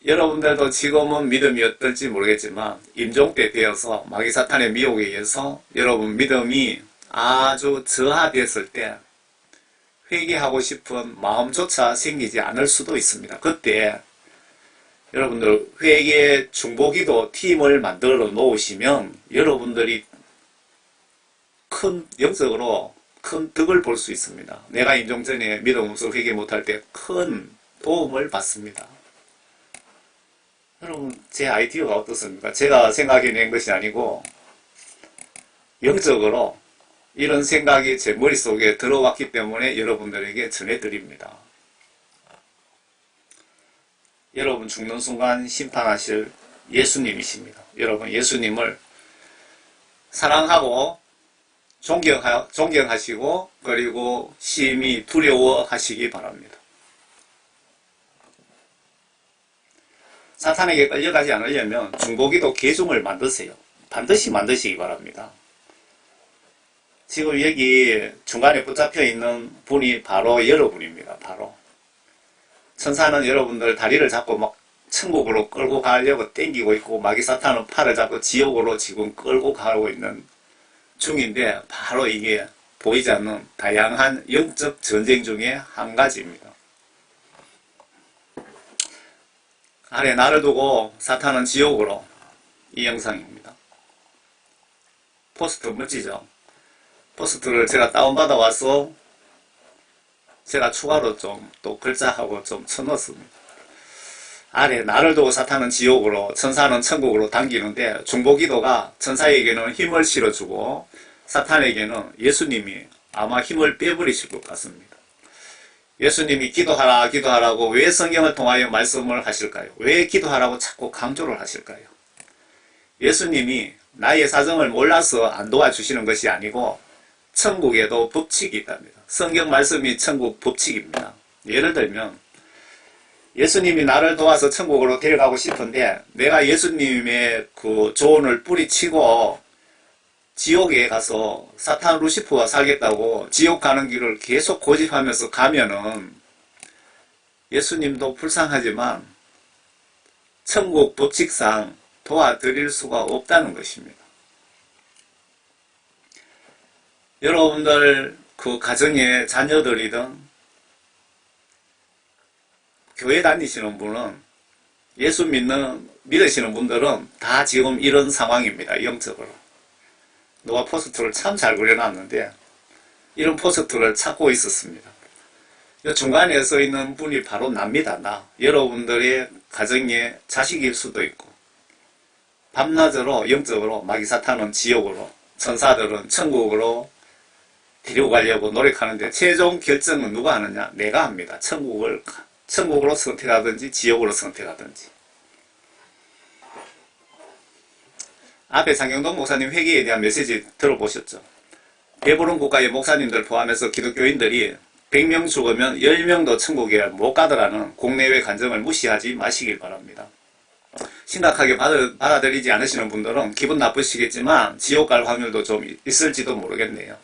여러분들도 지금은 믿음이 어떨지 모르겠지만 임종 때 되어서 마귀사탄의 미혹에 의해서 여러분 믿음이 아주 저하되었을 때 회개하고 싶은 마음조차 생기지 않을 수도 있습니다. 그때 여러분들 회개 중보기도 팀을 만들어 놓으시면 여러분들이 영적으로 큰 덕을 볼 수 있습니다. 내가 임종 전에 믿음 없어 회개 못할 때 큰 도움을 받습니다. 여러분 제 아이디어가 어떻습니까? 제가 생각해낸 것이 아니고 영적으로 이런 생각이 제 머릿속에 들어왔기 때문에 여러분들에게 전해드립니다. 여러분 죽는 순간 심판하실 예수님이십니다. 여러분 예수님을 사랑하고 존경하시고 그리고 심히 두려워하시기 바랍니다. 사탄에게 끌려가지 않으려면 중보기도 계중을 만드세요. 반드시 만드시기 바랍니다. 지금 여기 중간에 붙잡혀 있는 분이 바로 여러분입니다. 바로 천사는 여러분들 다리를 잡고 막 천국으로 끌고 가려고 땡기고 있고 마귀 사탄은 팔을 잡고 지옥으로 지금 끌고 가고 있는 중인데 바로 이게 보이지 않는 다양한 영적 전쟁 중에 한 가지입니다. 아래 나를 두고 사탄은 지옥으로, 이 영상입니다. 포스트 멋지죠? 포스트를 제가 다운받아 와서 제가 추가로 좀 또 글자하고 좀 쳐넣었습니다. 아래 나를 두고 사탄은 지옥으로 천사는 천국으로 당기는데 중보기도가 천사에게는 힘을 실어주고 사탄에게는 예수님이 아마 힘을 빼버리실 것 같습니다. 예수님이 기도하라고 왜 성경을 통하여 말씀을 하실까요? 왜 기도하라고 자꾸 강조를 하실까요? 예수님이 나의 사정을 몰라서 안 도와주시는 것이 아니고 천국에도 법칙이 있답니다. 성경 말씀이 천국 법칙입니다. 예를 들면 예수님이 나를 도와서 천국으로 데려가고 싶은데 내가 예수님의 그 조언을 뿌리치고 지옥에 가서 사탄 루시퍼가 살겠다고 지옥 가는 길을 계속 고집하면서 가면은 예수님도 불쌍하지만 천국 법칙상 도와드릴 수가 없다는 것입니다. 여러분들 그 가정의 자녀들이든 교회 다니시는 분은 예수 믿으시는 분들은 다 지금 이런 상황입니다. 영적으로. 누가 포스터를 참 잘 그려놨는데 이런 포스터를 찾고 있었습니다. 중간에 서 있는 분이 바로 납니다. 나. 여러분들의 가정의 자식일 수도 있고 밤낮으로 영적으로 마귀사탄은 지옥으로 천사들은 천국으로 데리고 가려고 노력하는데 최종 결정은 누가 하느냐? 내가 합니다. 천국으로 선택하든지 지옥으로 선택하든지. 앞에 장경동 목사님 회개에 대한 메시지 들어보셨죠? 배부른 국가의 목사님들 포함해서 기독교인들이 100명 죽으면 10명도 천국에 못 가더라는 국내외 간증을 무시하지 마시길 바랍니다. 심각하게 받아들이지 않으시는 분들은 기분 나쁘시겠지만 지옥 갈 확률도 좀 있을지도 모르겠네요.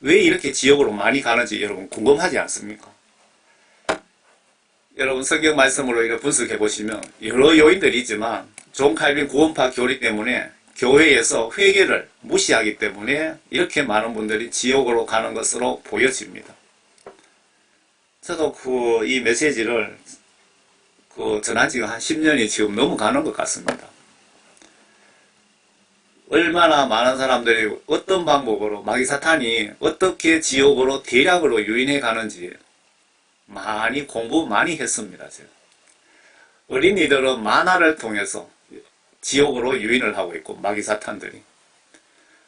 왜 이렇게 지옥으로 많이 가는지 여러분 궁금하지 않습니까? 여러분 성경 말씀으로 이렇게 분석해 보시면 여러 요인들이 있지만 존 칼빈 구원파 교리 때문에 교회에서 회개를 무시하기 때문에 이렇게 많은 분들이 지옥으로 가는 것으로 보여집니다. 저도 이 메시지를 전한 지가 한 10년이 지금 넘어가는 것 같습니다. 얼마나 많은 사람들이 어떤 방법으로 마귀사탄이 어떻게 지옥으로 대략으로 유인해 가는지 많이 공부 많이 했습니다. 제가. 어린이들은 만화를 통해서 지옥으로 유인을 하고 있고 마귀사탄들이,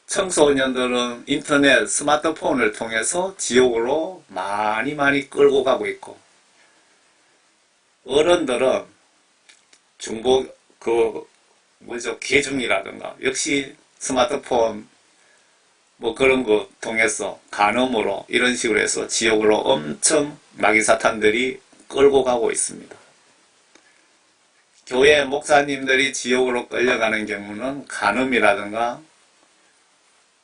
청소년들은 인터넷 스마트폰을 통해서 지옥으로 많이 끌고 가고 있고, 어른들은 중복 계중이라든가 역시 스마트폰 뭐 그런 거 통해서 간음으로 이런 식으로 해서 지옥으로 엄청 마귀사탄들이 끌고 가고 있습니다. 교회 목사님들이 지옥으로 끌려가는 경우는 간음이라든가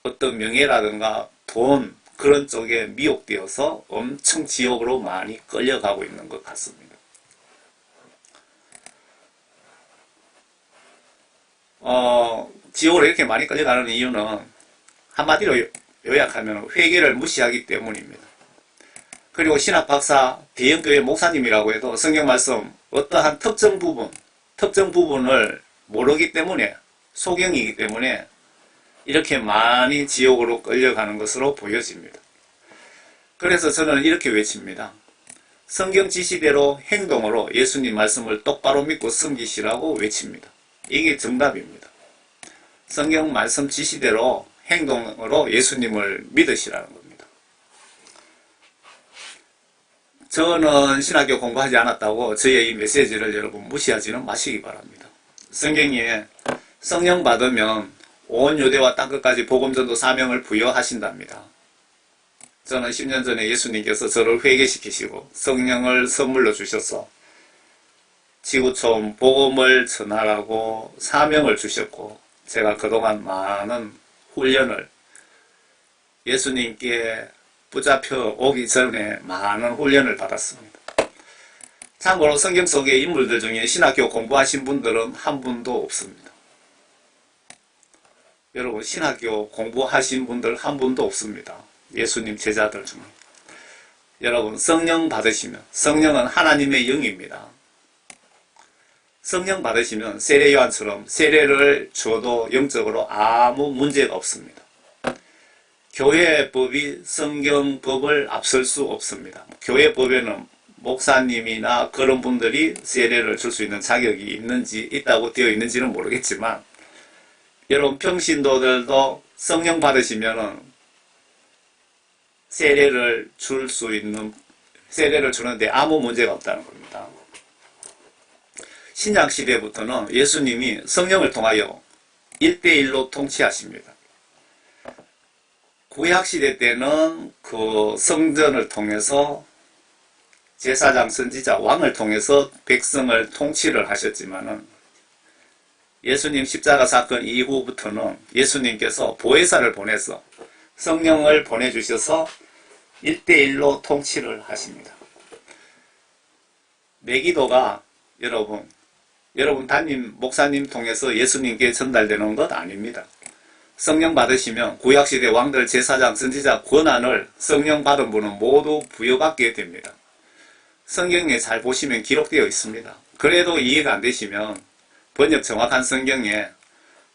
어떤 명예라든가 돈 그런 쪽에 미혹되어서 엄청 지옥으로 많이 끌려가고 있는 것 같습니다. 지옥으로 이렇게 많이 끌려가는 이유는 한마디로 요약하면 회개를 무시하기 때문입니다. 그리고 신학 박사, 대형교회 목사님이라고 해도 성경 말씀 어떠한 특정 부분을 모르기 때문에, 소경이기 때문에 이렇게 많이 지옥으로 끌려가는 것으로 보여집니다. 그래서 저는 이렇게 외칩니다. 성경 지시대로 행동으로 예수님 말씀을 똑바로 믿고 섬기시라고 외칩니다. 이게 정답입니다. 성경 말씀 지시대로 행동으로 예수님을 믿으시라는 겁니다. 저는 신학교 공부하지 않았다고 저의 이 메시지를 여러분 무시하지는 마시기 바랍니다. 성경에 성령 받으면 온 유대와 땅끝까지 복음전도 사명을 부여하신답니다. 저는 10년 전에 예수님께서 저를 회개시키시고 성령을 선물로 주셔서 지구촌 복음을 전하라고 사명을 주셨고, 제가 그동안 많은 훈련을, 예수님께 붙잡혀 오기 전에 많은 훈련을 받았습니다. 참고로 성경 속의 인물들 중에 신학교 공부하신 분들은 한 분도 없습니다. 여러분, 신학교 공부하신 분들 한 분도 없습니다. 예수님 제자들 중에. 여러분, 성령 받으시면, 성령은 하나님의 영입니다. 성령 받으시면 세례 요한처럼 세례를 줘도 영적으로 아무 문제가 없습니다. 교회법이 성경법을 앞설 수 없습니다. 교회법에는 목사님이나 그런 분들이 세례를 줄 수 있는 자격이 있다고 되어 있는지는 모르겠지만, 여러분 평신도들도 성령 받으시면은 세례를 주는데 아무 문제가 없다는 겁니다. 신약시대부터는 예수님이 성령을 통하여 1대1로 통치하십니다. 구약시대 때는 그 성전을 통해서 제사장, 선지자, 왕을 통해서 백성을 통치를 하셨지만은, 예수님 십자가 사건 이후부터는 예수님께서 보혜사를 보내서 성령을 보내주셔서 1대1로 통치를 하십니다. 내기도가 여러분 담임 목사님 통해서 예수님께 전달되는 것 아닙니다. 성령 받으시면 구약시대 왕들, 제사장, 선지자 권한을 성령 받은 분은 모두 부여받게 됩니다. 성경에 잘 보시면 기록되어 있습니다. 그래도 이해가 안 되시면 번역 정확한 성경에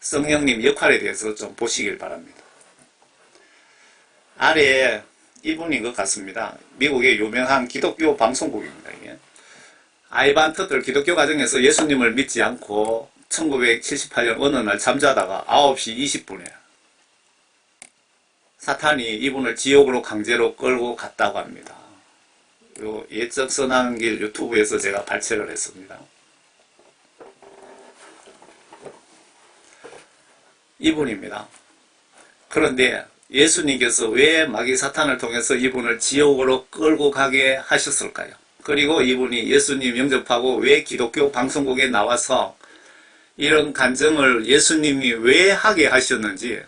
성령님 역할에 대해서 좀 보시길 바랍니다. 아래에 이분인 것 같습니다. 미국의 유명한 기독교 방송국입니다. 이게. 아이반 터틀 기독교 가정에서 예수님을 믿지 않고 1978년 어느 날 잠자다가 9시 20분에 사탄이 이분을 지옥으로 강제로 끌고 갔다고 합니다. 요 예적 선한길 유튜브에서 제가 발췌를 했습니다. 이분입니다. 그런데 예수님께서 왜 마귀 사탄을 통해서 이분을 지옥으로 끌고 가게 하셨을까요? 그리고 이분이 예수님 영접하고 왜 기독교 방송국에 나와서 이런 간증을 예수님이 왜 하게 하셨는지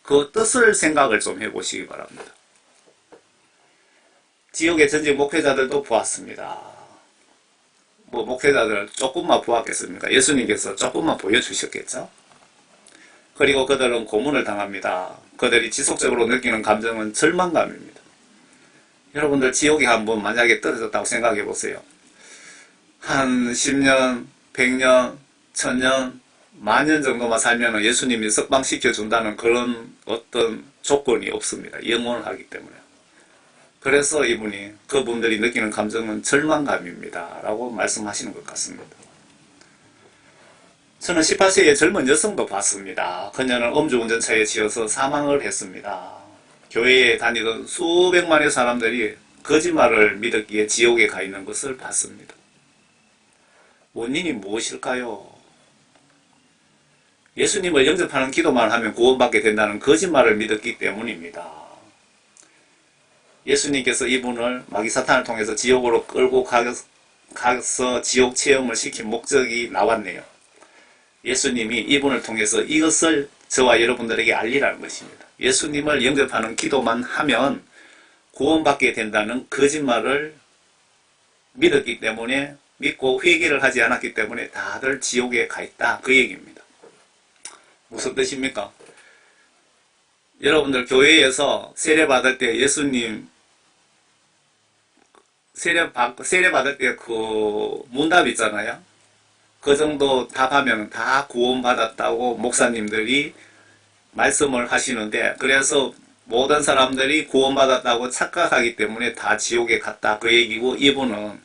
그 뜻을 생각을 좀 해보시기 바랍니다. 지옥의 전직 목회자들도 보았습니다. 뭐 목회자들 조금만 보았겠습니까? 예수님께서 조금만 보여주셨겠죠? 그리고 그들은 고문을 당합니다. 그들이 지속적으로 느끼는 감정은 절망감입니다. 여러분들 지옥에 한번 만약에 떨어졌다고 생각해 보세요. 한 10년, 100년, 1000년, 만년 정도만 살면 예수님이 석방시켜준다는 그런 어떤 조건이 없습니다. 영원하기 때문에. 그래서 이분이 그분들이 느끼는 감정은 절망감입니다. 라고 말씀하시는 것 같습니다. 저는 18세의 젊은 여성도 봤습니다. 그녀는 음주운전차에 치여서 사망을 했습니다. 교회에 다니던 수백만의 사람들이 거짓말을 믿었기에 지옥에 가 있는 것을 봤습니다. 원인이 무엇일까요? 예수님을 영접하는 기도만 하면 구원받게 된다는 거짓말을 믿었기 때문입니다. 예수님께서 이분을 마귀 사탄을 통해서 지옥으로 끌고 가서 지옥 체험을 시킨 목적이 나왔네요. 예수님이 이분을 통해서 이것을 저와 여러분들에게 알리라는 것입니다. 예수님을 영접하는 기도만 하면 구원받게 된다는 거짓말을 믿었기 때문에, 믿고 회개를 하지 않았기 때문에 다들 지옥에 가 있다, 그 얘기입니다. 무슨 뜻입니까? 여러분들 교회에서 세례 받을 때 예수님 세례 받을 때 그 문답 있잖아요. 그 정도 답하면 다 구원받았다고 목사님들이 말씀을 하시는데, 그래서 모든 사람들이 구원받았다고 착각하기 때문에 다 지옥에 갔다, 그 얘기고, 이분은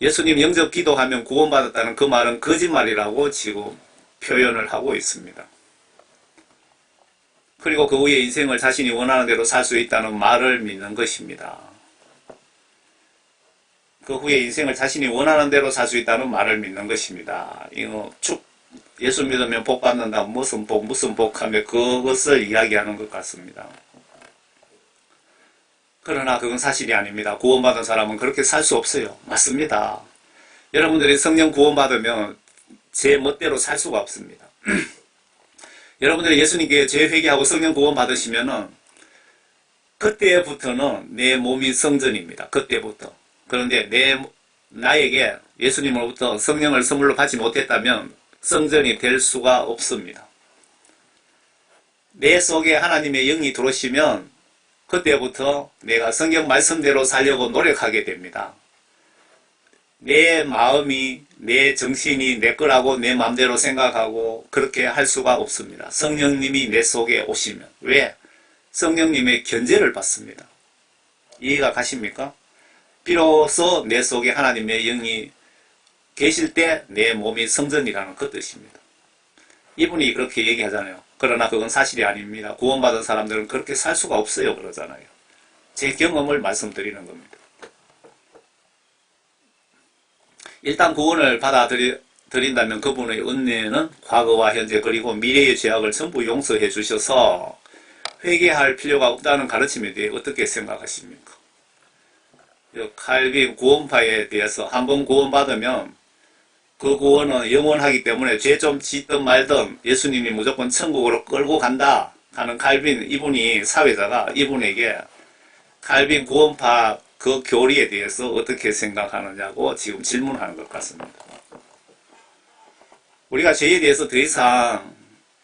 예수님 영접 기도하면 구원받았다는 그 말은 거짓말이라고 지금 표현을 하고 있습니다. 그리고 그 후에 인생을 자신이 원하는 대로 살 수 있다는 말을 믿는 것입니다. 그 후에 인생을 자신이 원하는 대로 살 수 있다는 말을 믿는 것입니다. 이거 예수 믿으면 복 받는다, 무슨 복 하며 그것을 이야기하는 것 같습니다. 그러나 그건 사실이 아닙니다. 구원받은 사람은 그렇게 살 수 없어요. 맞습니다. 여러분들이 성령 구원받으면 제 멋대로 살 수가 없습니다. 여러분들이 예수님께 죄 회개하고 성령 구원받으시면은 그때부터는 내 몸이 성전입니다. 그때부터. 그런데 나에게 예수님으로부터 성령을 선물로 받지 못했다면 성전이 될 수가 없습니다. 내 속에 하나님의 영이 들어오시면 그때부터 내가 성경 말씀대로 살려고 노력하게 됩니다. 내 마음이, 내 정신이 내 거라고 내 마음대로 생각하고 그렇게 할 수가 없습니다. 성령님이 내 속에 오시면. 왜? 성령님의 견제를 받습니다. 이해가 가십니까? 비로소 내 속에 하나님의 영이 계실 때 내 몸이 성전이라는 그 뜻입니다. 이분이 그렇게 얘기하잖아요. 그러나 그건 사실이 아닙니다. 구원받은 사람들은 그렇게 살 수가 없어요, 그러잖아요. 제 경험을 말씀드리는 겁니다. 일단 구원을 받아들인다면 그분의 은혜는 과거와 현재 그리고 미래의 죄악을 전부 용서해 주셔서 회개할 필요가 없다는 가르침에 대해 어떻게 생각하십니까? 칼빈 구원파에 대해서 한번 구원받으면 그 구원은 영원하기 때문에 죄 좀 짓든 말든 예수님이 무조건 천국으로 끌고 간다 하는 칼빈, 이분이 사회자가 이분에게 칼빈 구원파 그 교리에 대해서 어떻게 생각하느냐고 지금 질문하는 것 같습니다. 우리가 죄에 대해서 더 이상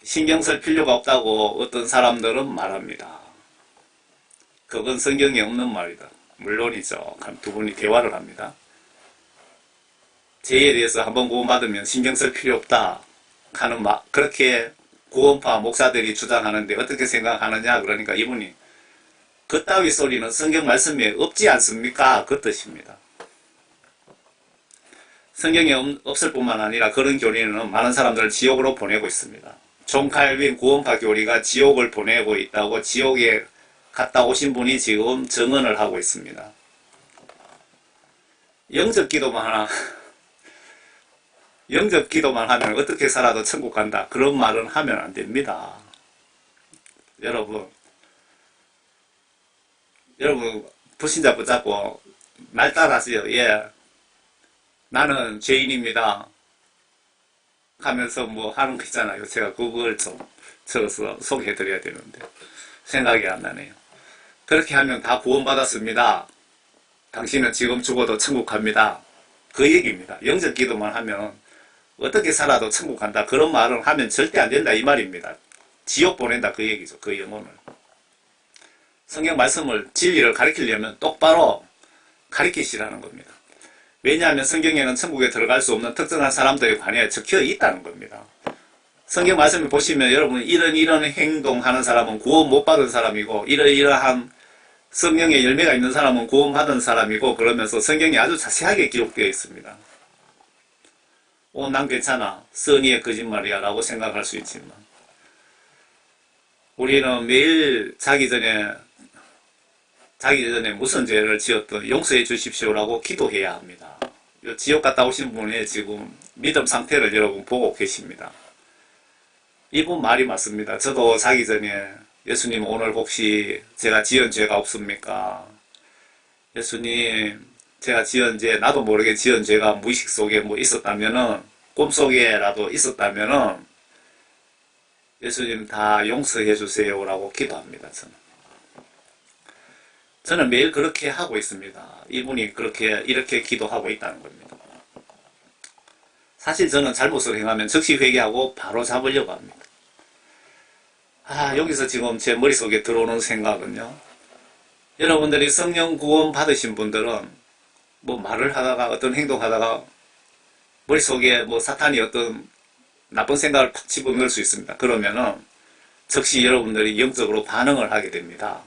신경 쓸 필요가 없다고 어떤 사람들은 말합니다. 그건 성경에 없는 말이다. 물론이죠. 두 분이 대화를 합니다. 죄에 대해서 한번 구원받으면 신경 쓸 필요 없다 하는 그렇게 구원파 목사들이 주장하는데 어떻게 생각하느냐, 그러니까 이분이 그따위 소리는 성경 말씀에 없지 않습니까? 그 뜻입니다. 성경에 없을 뿐만 아니라 그런 교리는 많은 사람들을 지옥으로 보내고 있습니다. 존 칼빈 구원파 교리가 지옥을 보내고 있다고 지옥에 갔다 오신 분이 지금 증언을 하고 있습니다. 영접 기도만 하면 어떻게 살아도 천국 간다, 그런 말은 하면 안 됩니다. 여러분 불신자 붙잡고 말 따라하세요. 예, 나는 죄인입니다 하면서 뭐 하는 거 있잖아요. 제가 그걸 좀 적어서 소개해 드려야 되는데 생각이 안 나네요. 그렇게 하면 다 구원받았습니다, 당신은 지금 죽어도 천국 갑니다, 그 얘기입니다. 영접 기도만 하면 어떻게 살아도 천국 간다, 그런 말을 하면 절대 안 된다, 이 말입니다. 지옥 보낸다, 그 얘기죠. 그 영혼을. 성경 말씀을, 진리를 가르치려면 똑바로 가르치시라는 겁니다. 왜냐하면 성경에는 천국에 들어갈 수 없는 특정한 사람들에 관해 적혀 있다는 겁니다. 성경 말씀을 보시면 여러분 이런 행동하는 사람은 구원 못 받은 사람이고 이러이러한 성령의 열매가 있는 사람은 구원 받은 사람이고 그러면서 성경이 아주 자세하게 기록되어 있습니다. 난 괜찮아. 선의의 거짓말이야 라고 생각할 수 있지만 우리는 매일 자기 전에 무슨 죄를 지었든 용서해 주십시오라고 기도해야 합니다. 지옥 갔다 오신 분의 지금 믿음 상태를 여러분 보고 계십니다. 이분 말이 맞습니다. 저도 자기 전에 예수님 오늘 혹시 제가 지은 죄가 없습니까? 예수님 제가 지은 죄 나도 모르게 지은 죄가 무의식 속에 뭐 있었다면은 꿈속에라도 있었다면은 예수님 다 용서해 주세요 라고 기도합니다. 저는 매일 그렇게 하고 있습니다. 이분이 이렇게 기도하고 있다는 겁니다. 사실 저는 잘못을 행하면 즉시 회개하고 바로 잡으려고 합니다. 여기서 지금 제 머릿속에 들어오는 생각은요. 여러분들이 성령 구원 받으신 분들은 뭐 말을 하다가 어떤 행동하다가 머릿속에 뭐 사탄이 어떤 나쁜 생각을 팍 집어넣을 수 있습니다. 그러면은 즉시 여러분들이 영적으로 반응을 하게 됩니다.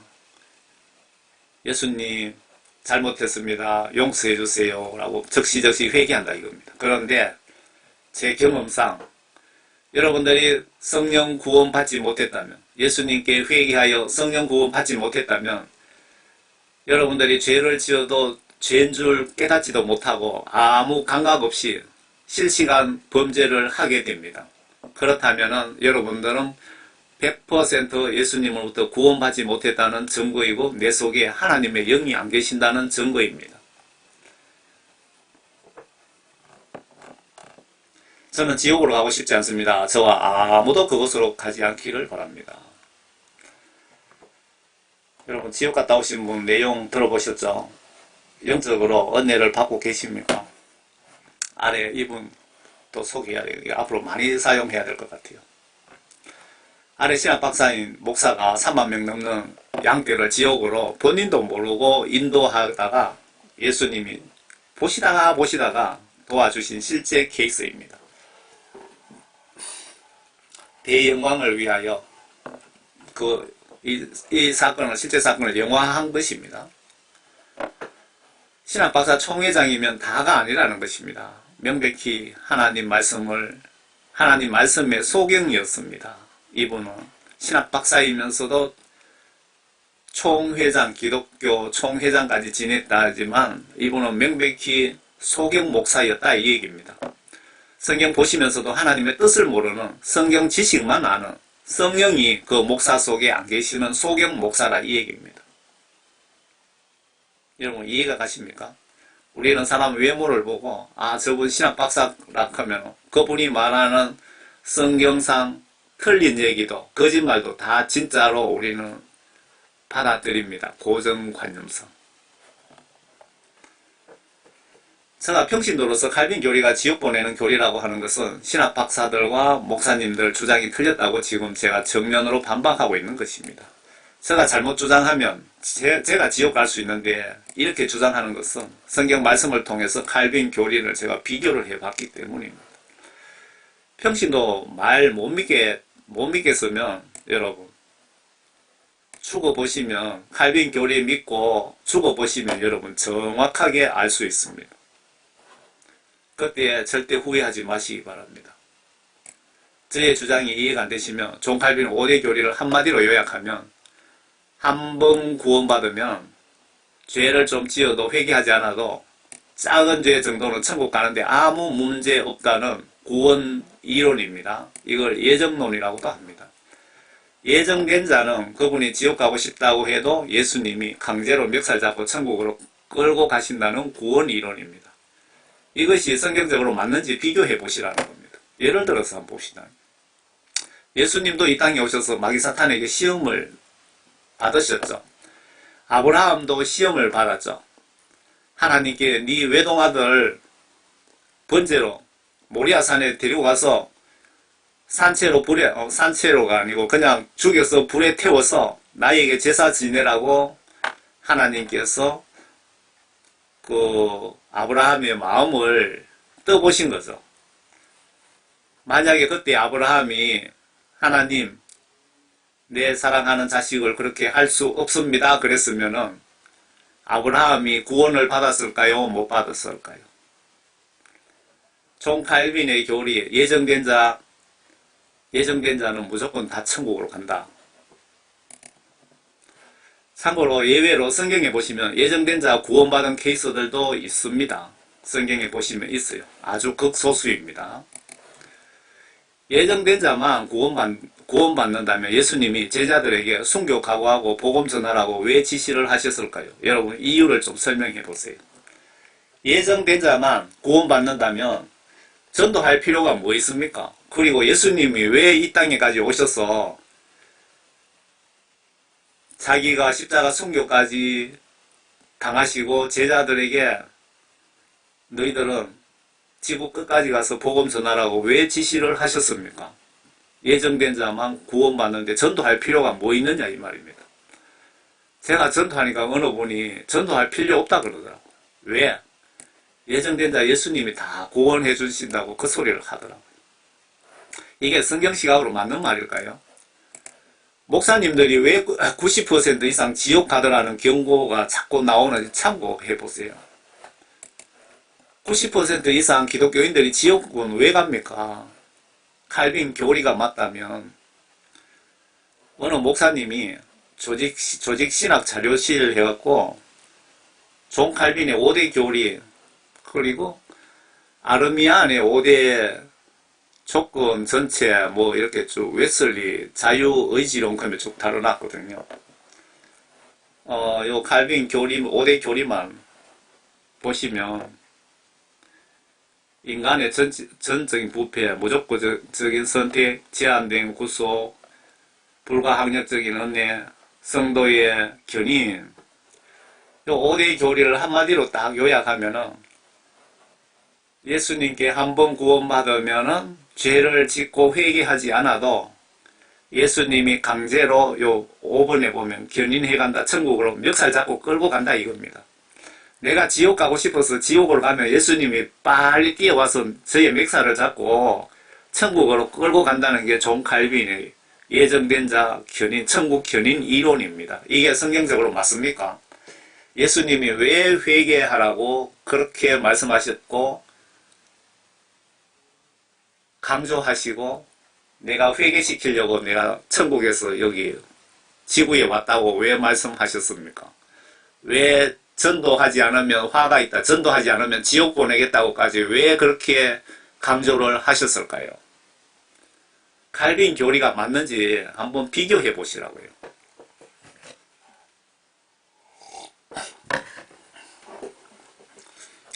예수님 잘못했습니다. 용서해 주세요 라고 즉시 회개한다 이겁니다. 그런데 제 경험상 여러분들이 성령 구원 받지 못했다면 예수님께 회개하여 성령 구원 받지 못했다면 여러분들이 죄를 지어도 죄인 줄 깨닫지도 못하고 아무 감각 없이 실시간 범죄를 하게 됩니다. 그렇다면 여러분들은 100% 예수님으로부터 구원받지 못했다는 증거이고 내 속에 하나님의 영이 안 계신다는 증거입니다. 저는 지옥으로 가고 싶지 않습니다. 저와 아무도 그곳으로 가지 않기를 바랍니다. 여러분 지옥 갔다 오신 분 내용 들어보셨죠? 영적으로 은혜를 받고 계십니까? 아래 이분 또 소개해야 돼요. 앞으로 많이 사용해야 될 것 같아요. 아래 신학 박사인 목사가 3만 명 넘는 양떼를 지옥으로 본인도 모르고 인도하다가 예수님이 보시다가 도와주신 실제 케이스입니다. 대영광을 위하여 이 사건을 실제 사건을 영화한 것입니다. 신학 박사 총회장이면 다가 아니라는 것입니다. 명백히 하나님 말씀의 소경이었습니다. 이분은 신학 박사이면서도 총회장, 기독교 총회장까지 지냈다지만 이분은 명백히 소경 목사였다 이 얘기입니다. 성경 보시면서도 하나님의 뜻을 모르는 성경 지식만 아는 성령이 그 목사 속에 안 계시는 소경 목사라 이 얘기입니다. 여러분 이해가 가십니까? 우리는 사람 외모를 보고 저분 신학 박사라 하면 그분이 말하는 성경상 틀린 얘기도 거짓말도 다 진짜로 우리는 받아들입니다. 고정관념상. 제가 평신도로서 칼빈 교리가 지옥 보내는 교리라고 하는 것은 신학 박사들과 목사님들 주장이 틀렸다고 지금 제가 정면으로 반박하고 있는 것입니다. 제가 잘못 주장하면 제가 지옥 갈 수 있는데 이렇게 주장하는 것은 성경 말씀을 통해서 칼빈 교리를 제가 비교를 해봤기 때문입니다. 평신도 말 못 믿겠으면 여러분 죽어보시면 칼빈 교리 믿고 죽어보시면 여러분 정확하게 알 수 있습니다. 그때 절대 후회하지 마시기 바랍니다. 저의 주장이 이해가 안 되시면 존 칼빈 5대 교리를 한마디로 요약하면 한 번 구원받으면 죄를 좀 지어도 회개하지 않아도 작은 죄 정도는 천국 가는데 아무 문제 없다는 구원 이론입니다. 이걸 예정론이라고도 합니다. 예정된 자는 그분이 지옥 가고 싶다고 해도 예수님이 강제로 멱살 잡고 천국으로 끌고 가신다는 구원 이론입니다. 이것이 성경적으로 맞는지 비교해 보시라는 겁니다. 예를 들어서 한번 봅시다. 예수님도 이 땅에 오셔서 마귀 사탄에게 시험을 받으셨죠. 아브라함도 시험을 받았죠. 하나님께 네 외동아들 번제로 모리아산에 데리고 가서 산채로가 아니고 그냥 죽여서 불에 태워서 나에게 제사 지내라고 하나님께서 아브라함의 마음을 떠보신 거죠. 만약에 그때 아브라함이 하나님, 내 사랑하는 자식을 그렇게 할 수 없습니다 그랬으면은 아브라함이 구원을 받았을까요? 못 받았을까요? 존 칼빈의 교리, 예정된 자는 무조건 다 천국으로 간다. 참고로 예외로 성경에 보시면 예정된 자 구원받은 케이스들도 있습니다. 성경에 보시면 있어요. 아주 극소수입니다. 예정된 자만 구원받는다면 예수님이 제자들에게 순교 각오하고 복음 전하라고 왜 지시를 하셨을까요? 여러분 이유를 좀 설명해 보세요. 예정된 자만 구원받는다면 전도할 필요가 뭐 있습니까? 그리고 예수님이 왜 이 땅에까지 오셔서 자기가 십자가 순교까지 당하시고 제자들에게 너희들은 지구 끝까지 가서 복음 전하라고 왜 지시를 하셨습니까? 예정된 자만 구원받는데 전도할 필요가 뭐 있느냐 이 말입니다. 제가 전도하니까 어느 분이 전도할 필요 없다 그러더라고요. 왜? 예정된 자 예수님이 다 구원해 주신다고 그 소리를 하더라고요. 이게 성경 시각으로 맞는 말일까요? 목사님들이 왜 90% 이상 지옥 가더라는 경고가 자꾸 나오는지 참고해 보세요. 90% 이상 기독교인들이 지옥은 왜 갑니까? 칼빈 교리가 맞다면 어느 목사님이 조직신학 자료실 해갖고 존 칼빈의 5대 교리 그리고 아르미안의 5대 조건 전체 뭐 이렇게 쭉 웨슬리 자유의지론 그러면 쭉 다뤄놨거든요. 요 칼빈 교리 5대 교리만 보시면 인간의 전적인 부패, 무조건적인 선택, 제한된 구속, 불가항력적인 은혜, 성도의 견인 요 5대 교리를 한마디로 딱 요약하면은 예수님께 한 번 구원받으면은 죄를 짓고 회개하지 않아도 예수님이 강제로 요 5번에 보면 견인해 간다. 천국으로 멱살 잡고 끌고 간다 이겁니다. 내가 지옥 가고 싶어서 지옥으로 가면 예수님이 빨리 뛰어와서 저의 멱살을 잡고 천국으로 끌고 간다는 게 존 칼빈의 예정된 자 견인, 천국 견인 이론입니다. 이게 성경적으로 맞습니까? 예수님이 왜 회개하라고 그렇게 말씀하셨고 강조하시고 내가 회개시키려고 내가 천국에서 여기 지구에 왔다고 왜 말씀하셨습니까? 왜 전도하지 않으면 화가 있다. 전도하지 않으면 지옥 보내겠다고까지 왜 그렇게 강조를 하셨을까요? 칼빈 교리가 맞는지 한번 비교해 보시라고요.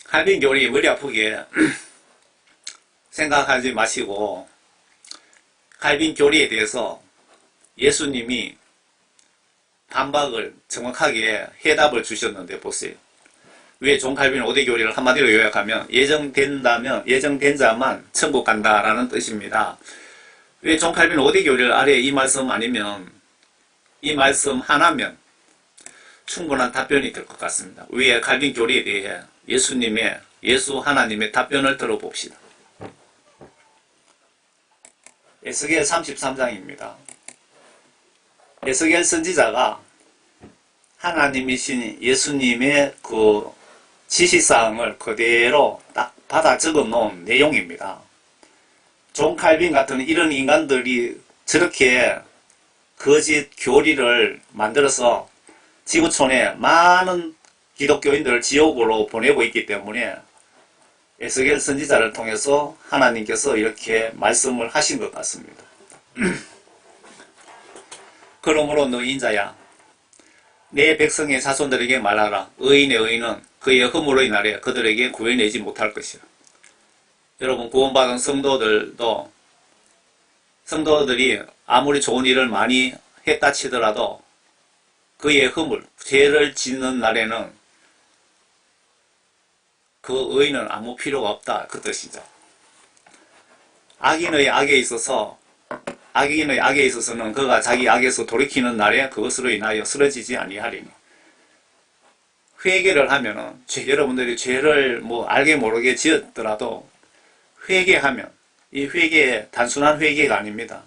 칼빈 교리 머리 아프게 생각하지 마시고 칼빈 교리에 대해서 예수님이 반박을 정확하게 해답을 주셨는데 보세요. 왜 존 칼빈 5대 교리를 한마디로 요약하면 예정된 자만 천국 간다라는 뜻입니다. 왜 존 칼빈 5대 교리를 아래 이 말씀 아니면 이 말씀 하나면 충분한 답변이 될 것 같습니다. 왜 칼빈 교리에 대해 예수 하나님의 답변을 들어봅시다. 에스겔 33장입니다. 에스겔 선지자가 하나님이신 예수님의 그 지시사항을 그대로 딱 받아 적어 놓은 내용입니다. 존 칼빈 같은 이런 인간들이 저렇게 거짓 교리를 만들어서 지구촌에 많은 기독교인들을 지옥으로 보내고 있기 때문에 에스겔 선지자를 통해서 하나님께서 이렇게 말씀을 하신 것 같습니다. 그러므로 너 인자야 내 백성의 자손들에게 말하라. 의인의 의인은 그의 허물의 날에 그들에게 구해내지 못할 것이라. 여러분 구원받은 성도들이 아무리 좋은 일을 많이 했다 치더라도 그의 허물, 죄를 짓는 날에는 그 의인은 아무 필요가 없다 그 뜻이죠. 악인의 악에 있어서는 그가 자기 악에서 돌이키는 날에 그것으로 인하여 쓰러지지 아니하리니 회개를 하면은 여러분들이 죄를 뭐 알게 모르게 지었더라도 회개하면 이 회개 단순한 회개가 아닙니다.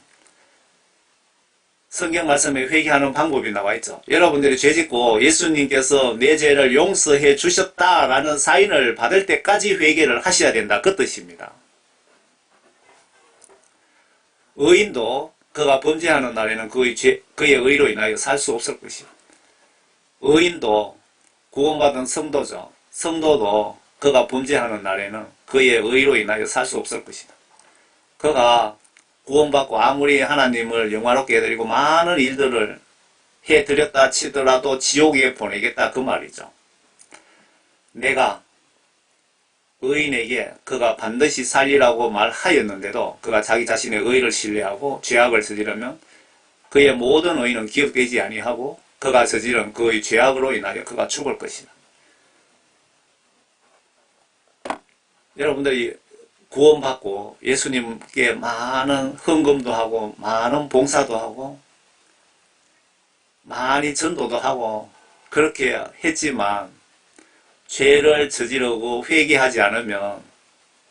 성경 말씀에 회개하는 방법이 나와 있죠. 여러분들이 죄 짓고 예수님께서 내 죄를 용서해 주셨다라는 사인을 받을 때까지 회개를 하셔야 된다. 그 뜻입니다. 의인도 그가 범죄하는 날에는 그의 의로 인하여 살 수 없을 것이요. 의인도 구원받은 성도죠. 성도도 그가 범죄하는 날에는 그의 의로 인하여 살 수 없을 것이다. 그가 구원받고 아무리 하나님을 영화롭게 해드리고 많은 일들을 해드렸다 치더라도 지옥에 보내겠다 그 말이죠. 내가 의인에게 그가 반드시 살리라고 말하였는데도 그가 자기 자신의 의를 신뢰하고 죄악을 저지르면 그의 모든 의는 기억되지 아니하고 그가 저지른 그의 죄악으로 인하여 그가 죽을 것이다. 여러분들이 구원받고 예수님께 많은 헌금도 하고 많은 봉사도 하고 많이 전도도 하고 그렇게 했지만 죄를 저지르고 회개하지 않으면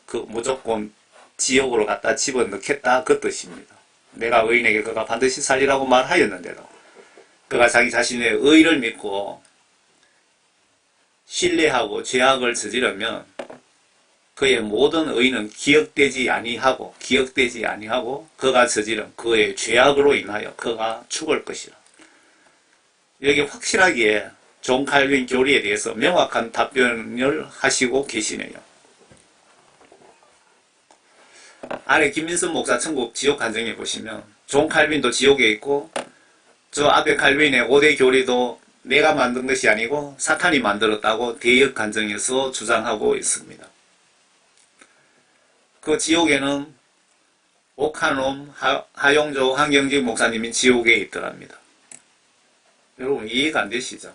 그 무조건 지옥으로 갖다 집어넣겠다 그 뜻입니다. 내가 의인에게 그가 반드시 살리라고 말하였는데도 그가 자기 자신의 의를 믿고 신뢰하고 죄악을 저지르면 그의 모든 의는 기억되지 아니하고 그가 저지른 그의 죄악으로 인하여 그가 죽을 것이라. 여기 확실하게 존 칼빈 교리에 대해서 명확한 답변을 하시고 계시네요. 아래 김민선 목사 천국 지옥 간증에 보시면 존 칼빈도 지옥에 있고 저 앞에 칼빈의 5대 교리도 내가 만든 것이 아니고 사탄이 만들었다고 대역 간증에서 주장하고 있습니다. 그 지옥에는 오카놈 하용조 한경직 목사님이 지옥에 있더랍니다. 여러분 이해가 안 되시죠?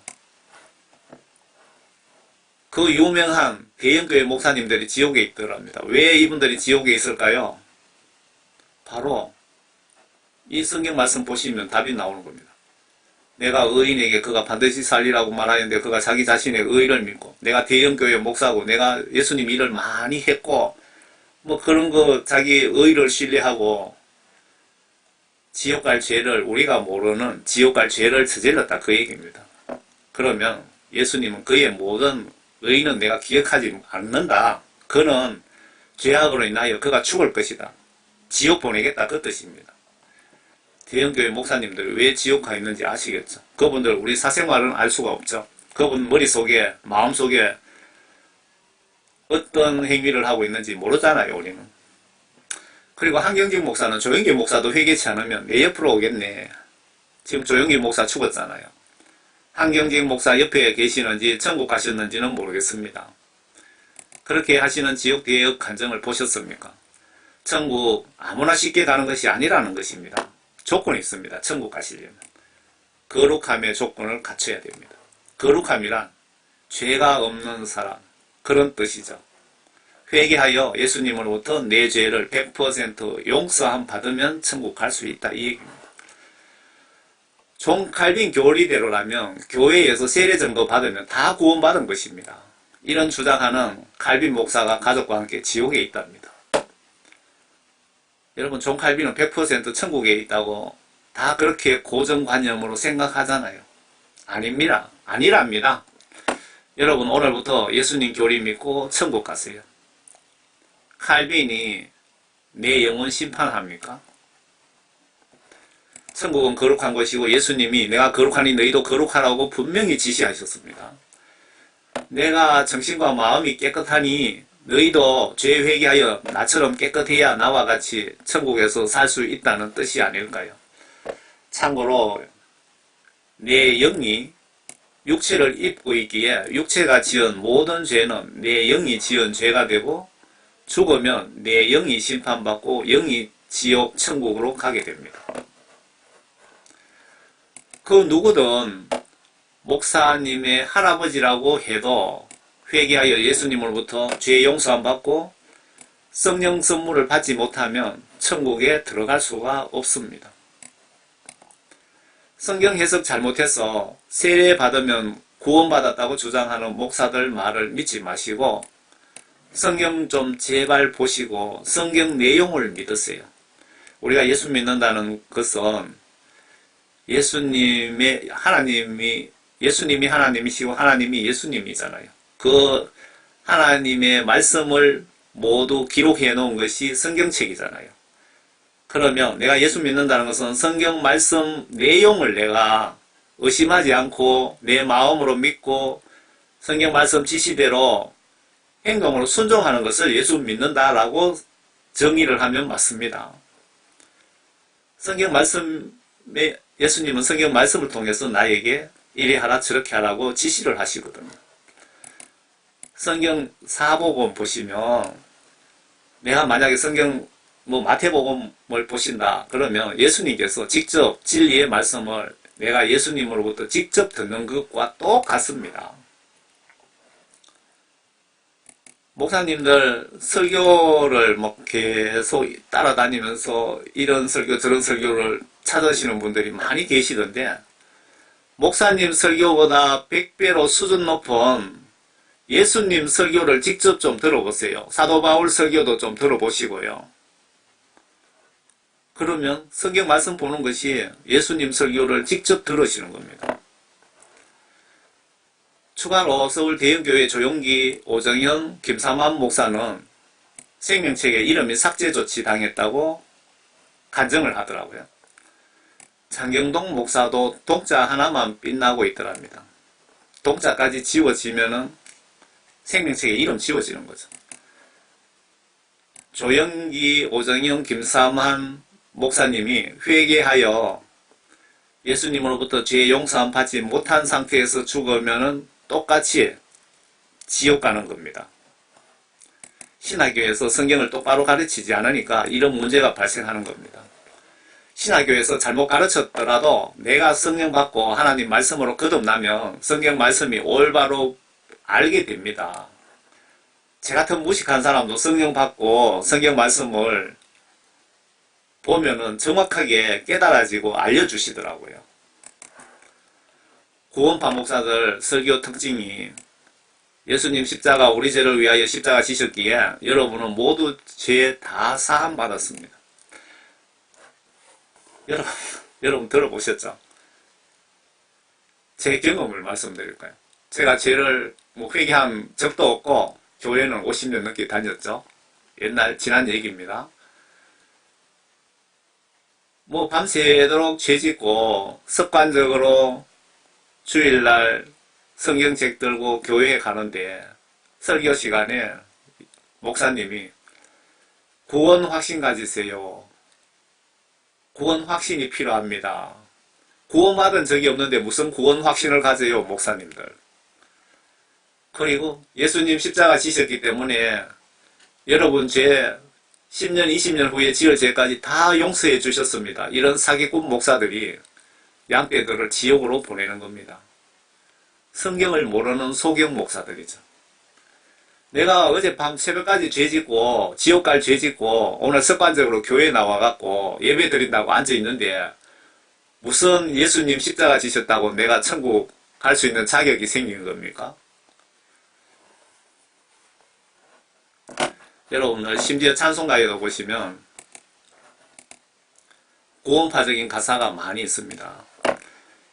그 유명한 대형교회 목사님들이 지옥에 있더랍니다. 왜 이분들이 지옥에 있을까요? 바로 이 성경 말씀 보시면 답이 나오는 겁니다. 내가 의인에게 그가 반드시 살리라고 말하는데 그가 자기 자신의 의를 믿고 내가 대형교회 목사고 내가 예수님 일을 많이 했고 뭐 그런 거 자기 의를 신뢰하고 지옥 갈 죄를 우리가 모르는 지옥 갈 죄를 저질렀다 그 얘기입니다. 그러면 예수님은 그의 모든 의는 내가 기억하지 않는다. 그는 죄악으로 인하여 그가 죽을 것이다. 지옥 보내겠다 그 뜻입니다. 대형교회 목사님들이 왜 지옥 가 있는지 아시겠죠? 그분들 우리 사생활은 알 수가 없죠. 그분 머릿속에 마음속에 어떤 행위를 하고 있는지 모르잖아요 우리는. 그리고 한경직 목사는 조영기 목사도 회개치 않으면 내 옆으로 오겠네. 지금 조영기 목사 죽었잖아요. 한경직 목사 옆에 계시는지 천국 가셨는지는 모르겠습니다. 그렇게 하시는 지옥 대역 간증을 보셨습니까? 천국 아무나 쉽게 가는 것이 아니라는 것입니다. 조건이 있습니다. 천국 가시려면. 거룩함의 조건을 갖춰야 됩니다. 거룩함이란 죄가 없는 사람 그런 뜻이죠. 회개하여 예수님으로부터 내 죄를 100% 용서함 받으면 천국 갈 수 있다 이 얘기입니다. 존 칼빈 교리대로라면 교회에서 세례 점거 받으면 다 구원받은 것입니다. 이런 주장하는 칼빈 목사가 가족과 함께 지옥에 있답니다. 여러분 존 칼빈은 100% 천국에 있다고 다 그렇게 고정관념으로 생각하잖아요. 아닙니다. 아니랍니다. 여러분 오늘부터 예수님 교리 믿고 천국 가세요. 칼빈이 내 영혼 심판합니까? 천국은 거룩한 것이고 예수님이 내가 거룩하니 너희도 거룩하라고 분명히 지시하셨습니다. 내가 정신과 마음이 깨끗하니 너희도 죄 회개하여 나처럼 깨끗해야 나와 같이 천국에서 살 수 있다는 뜻이 아닐까요? 참고로 내 영이 육체를 입고 있기에 육체가 지은 모든 죄는 내 영이 지은 죄가 되고 죽으면 내 영이 심판받고 영이 지옥 천국으로 가게 됩니다. 그 누구든 목사님의 할아버지라고 해도 회개하여 예수님으로부터 죄 용서함 받고 성령 선물을 받지 못하면 천국에 들어갈 수가 없습니다. 성경 해석 잘못해서 세례 받으면 구원받았다고 주장하는 목사들 말을 믿지 마시고 성경 좀 제발 보시고 성경 내용을 믿으세요. 우리가 예수 믿는다는 것은 예수님이 하나님이시고 하나님이 예수님이잖아요. 그 하나님의 말씀을 모두 기록해 놓은 것이 성경책이잖아요. 그러면 내가 예수 믿는다는 것은 성경 말씀 내용을 내가 의심하지 않고 내 마음으로 믿고 성경 말씀 지시대로 행동으로 순종하는 것을 예수 믿는다라고 정의를 하면 맞습니다. 성경 말씀에 예수님은 성경 말씀을 통해서 나에게 이리 하라 저렇게 하라고 지시를 하시거든요. 성경 사복음 보시면 내가 만약에 성경 마태복음을 보신다 그러면 예수님께서 직접 진리의 말씀을 내가 예수님으로부터 직접 듣는 것과 똑같습니다. 목사님들 설교를 계속 따라다니면서 이런 설교 저런 설교를 찾으시는 분들이 많이 계시던데 목사님 설교보다 100배로 수준 높은 예수님 설교를 직접 좀 들어보세요. 사도 바울 설교도 좀 들어보시고요. 그러면 성경 말씀 보는 것이 예수님 설교를 직접 들으시는 겁니다. 추가로 서울 대형교회 조용기, 오정현, 김삼환 목사는 생명책에 이름이 삭제 조치 당했다고 간증을 하더라고요. 장경동 목사도 독자 하나만 빛나고 있더랍니다. 독자까지 지워지면은 생명책에 이름 지워지는 거죠. 조영기, 오정현, 김삼환 목사님이 회개하여 예수님으로부터 죄 용서함 받지 못한 상태에서 죽으면은 똑같이 지옥 가는 겁니다. 신학교에서 성경을 똑바로 가르치지 않으니까 이런 문제가 발생하는 겁니다. 신학교에서 잘못 가르쳤더라도 내가 성령 받고 하나님 말씀으로 거듭나면 성경 말씀이 올바로 알게 됩니다. 제 같은 무식한 사람도 성령 받고 성경 말씀을 보면은 정확하게 깨달아지고 알려주시더라고요. 구원파 목사들 설교 특징이 예수님 십자가 우리 죄를 위하여 십자가 지셨기에 여러분은 모두 죄 다 사함 받았습니다. 여러분 들어보셨죠? 제 경험을 말씀드릴까요? 제가 죄를 회개한 적도 없고 교회는 50년 넘게 다녔죠. 지난 얘기입니다. 밤새도록 죄 짓고 습관적으로 주일날 성경책 들고 교회에 가는데 설교 시간에 목사님이 구원 확신 가지세요. 구원 확신이 필요합니다. 구원받은 적이 없는데 무슨 구원 확신을 가져요, 목사님들. 그리고 예수님 십자가 지셨기 때문에 여러분 죄 10년, 20년 후에 지을 죄까지 다 용서해 주셨습니다. 이런 사기꾼 목사들이 양떼들을 지옥으로 보내는 겁니다. 성경을 모르는 소경 목사들이죠. 내가 어젯밤 새벽까지 죄짓고 지옥 갈 죄짓고 오늘 습관적으로 교회에 나와갖고 예배 드린다고 앉아있는데 무슨 예수님 십자가 지셨다고 내가 천국 갈 수 있는 자격이 생긴 겁니까? 여러분들 심지어 찬송가에도 보시면 구원파적인 가사가 많이 있습니다.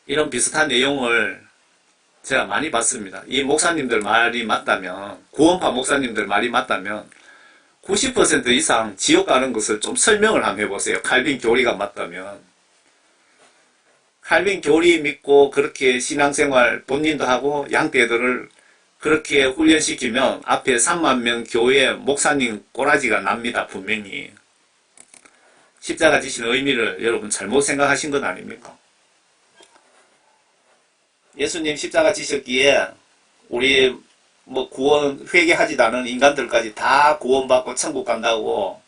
이런 비슷한 내용을 제가 많이 봤습니다. 이 목사님들 말이 맞다면, 구원파 목사님들 말이 맞다면 90% 이상 지옥 가는 것을 좀 설명을 한번 해보세요. 칼빈 교리가 맞다면. 칼빈 교리 믿고 그렇게 신앙생활 본인도 하고 양떼들을 그렇게 훈련시키면 앞에 3만 명 교회 목사님 꼬라지가 납니다. 분명히. 십자가 지신 의미를 여러분 잘못 생각하신 건 아닙니까? 예수님 십자가 지셨기에 우리 구원 회개하지도 않은 인간들까지 다 구원받고 천국 간다고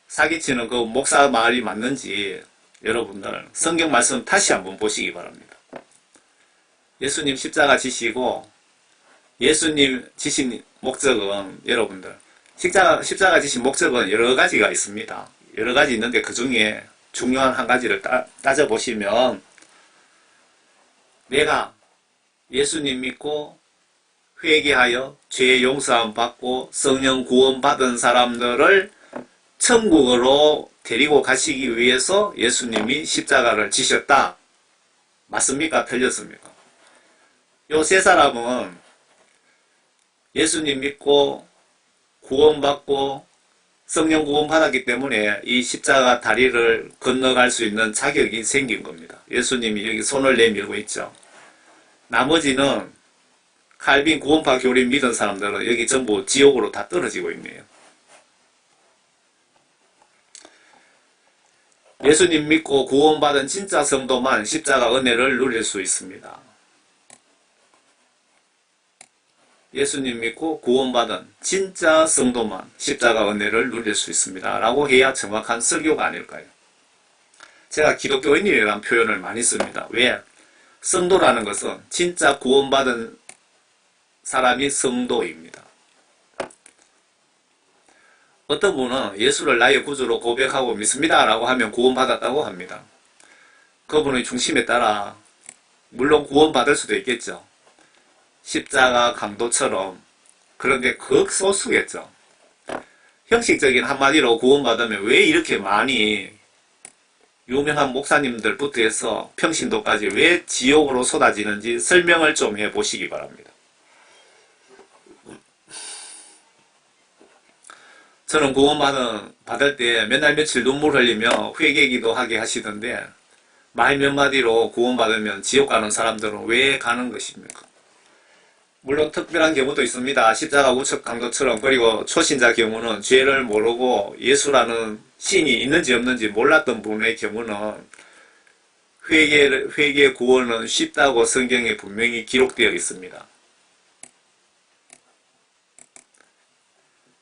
사기치는 그 목사 말이 맞는지 여러분들 성경 말씀 다시 한번 보시기 바랍니다. 예수님 십자가 지시고 예수님 지신 목적은 여러분들 십자가 지신 목적은 여러 가지가 있습니다. 여러 가지 있는데 그 중에 중요한 한 가지를 따져보시면 내가 예수님 믿고 회개하여 죄 용서함 받고 성령 구원 받은 사람들을 천국으로 데리고 가시기 위해서 예수님이 십자가를 지셨다. 맞습니까? 틀렸습니까? 요 세 사람은 예수님 믿고 구원받고 성령 구원 받았기 때문에 이 십자가 다리를 건너갈 수 있는 자격이 생긴 겁니다. 예수님이 여기 손을 내밀고 있죠. 나머지는 칼빈 구원파 교리 믿은 사람들은 여기 전부 지옥으로 다 떨어지고 있네요. 예수님 믿고 구원받은 진짜 성도만 십자가 은혜를 누릴 수 있습니다. 예수님 믿고 구원받은 진짜 성도만 십자가 은혜를 누릴 수 있습니다. 라고 해야 정확한 설교가 아닐까요? 제가 기독교인이라는 표현을 많이 씁니다. 왜? 성도라는 것은 진짜 구원받은 사람이 성도입니다. 어떤 분은 예수를 나의 구주로 고백하고 믿습니다 라고 하면 구원받았다고 합니다. 그분의 중심에 따라 물론 구원받을 수도 있겠죠. 십자가 강도처럼. 그런데 극소수겠죠. 형식적인 한마디로 구원받으면 왜 이렇게 많이 유명한 목사님들부터 해서 평신도까지 왜 지옥으로 쏟아지는지 설명을 좀 해보시기 바랍니다. 저는 구원받을 때 맨날 며칠 눈물 흘리며 회개기도 하게 하시던데 말 몇 마디로 구원받으면 지옥 가는 사람들은 왜 가는 것입니까? 물론 특별한 경우도 있습니다. 십자가 우측 강도처럼. 그리고 초신자 경우는 죄를 모르고 예수라는 신이 있는지 없는지 몰랐던 분의 경우는 회개 구원은 쉽다고 성경에 분명히 기록되어 있습니다.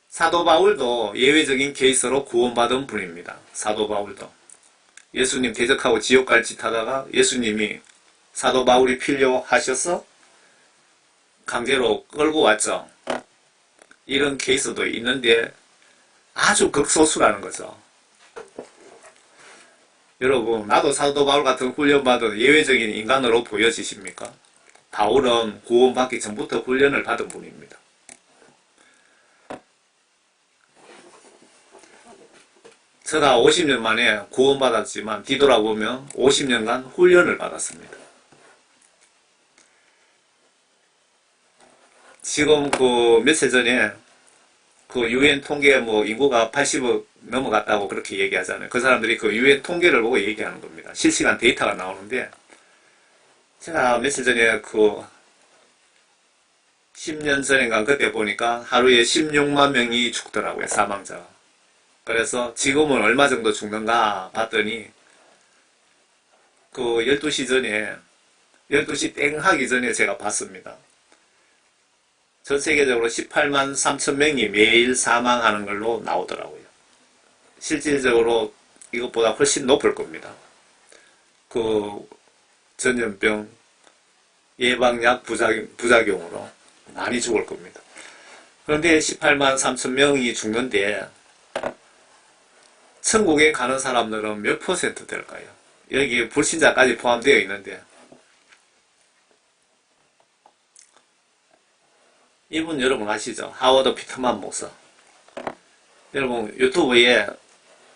사도 바울도 예외적인 케이스로 구원받은 분입니다. 사도 바울도. 예수님 대적하고 지옥 갈 짓 하다가 예수님이 사도 바울이 필요하셔서 강제로 끌고 왔죠. 이런 케이스도 있는데 아주 극소수라는 거죠. 여러분, 나도 사도 바울 같은 훈련받은 예외적인 인간으로 보여지십니까? 바울은 구원받기 전부터 훈련을 받은 분입니다. 제가 50년 만에 구원받았지만 뒤돌아보면 50년간 훈련을 받았습니다. 지금 며칠 전에 유엔 통계 인구가 80억 넘어갔다고 그렇게 얘기하잖아요. 그 사람들이 유엔 통계를 보고 얘기하는 겁니다. 실시간 데이터가 나오는데 제가 며칠 전에 10년 전인가 그때 보니까 하루에 16만 명이 죽더라고요. 사망자가. 그래서 지금은 얼마 정도 죽는가 봤더니 12시 전에 12시 땡 하기 전에 제가 봤습니다. 전 세계적으로 18만 3천 명이 매일 사망하는 걸로 나오더라고요. 실질적으로 이것보다 훨씬 높을 겁니다. 전염병 예방약 부작용으로 많이 죽을 겁니다. 그런데 18만 3천 명이 죽는데 천국에 가는 사람들은 몇 퍼센트 될까요? 여기 불신자까지 포함되어 있는데 이분 여러분 아시죠? 하워드 피트만 목사. 여러분 유튜브에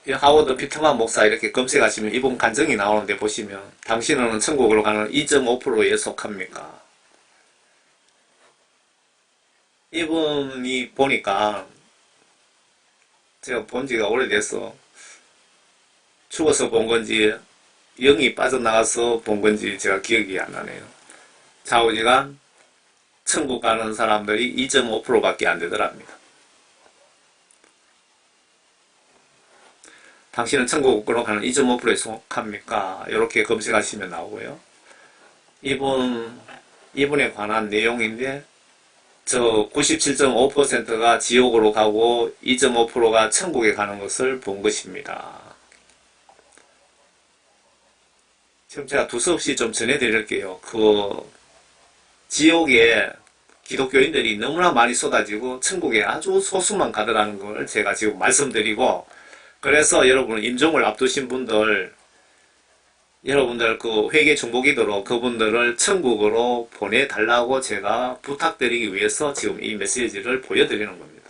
하워드 피트만 목사 이렇게 검색하시면 이분 간증이 나오는데 보시면 당신은 천국으로 가는 2.5%에 속합니까? 이분이 보니까 제가 본 지가 오래돼서 죽어서 본 건지 영이 빠져나가서 본 건지 제가 기억이 안 나네요. 좌우지간 천국 가는 사람들이 2.5%밖에 안 되더랍니다. 당신은 천국으로 가는 2.5%에 속합니까? 이렇게 검색하시면 나오고요. 이분에 관한 내용인데 저 97.5%가 지옥으로 가고 2.5%가 천국에 가는 것을 본 것입니다. 지금 제가 두서없이 좀 전해드릴게요. 지옥에 기독교인들이 너무나 많이 쏟아지고 천국에 아주 소수만 가더라는 걸 제가 지금 말씀드리고, 그래서 여러분 임종을 앞두신 분들 여러분들 그 회개 중보기도로 그분들을 천국으로 보내달라고 제가 부탁드리기 위해서 지금 이 메시지를 보여드리는 겁니다.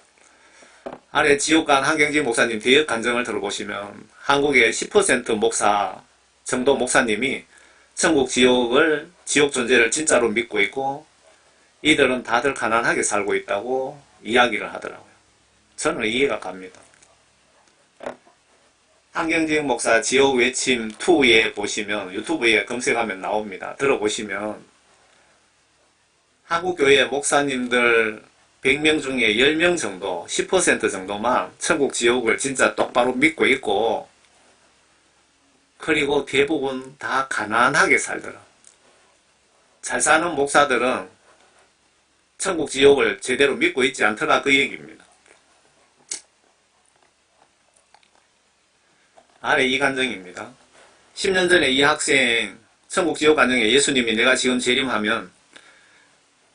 아래 지옥간 한경진 목사님 대역 간증을 들어보시면 한국의 10% 목사 정도 목사님이 천국 지옥 존재를 진짜로 믿고 있고 이들은 다들 가난하게 살고 있다고 이야기를 하더라고요. 저는 이해가 갑니다. 한경진 목사 지옥 외침 2에 보시면 유튜브에 검색하면 나옵니다. 들어보시면 한국교회 목사님들 100명 중에 10명 정도 10% 정도만 천국 지옥을 진짜 똑바로 믿고 있고 그리고 대부분 다 가난하게 살더라. 잘 사는 목사들은 천국 지옥을 제대로 믿고 있지 않더라 그 얘기입니다. 아래 이 간증입니다. 10년 전에 이 학생 천국 지옥 간증에 예수님이 내가 지금 재림하면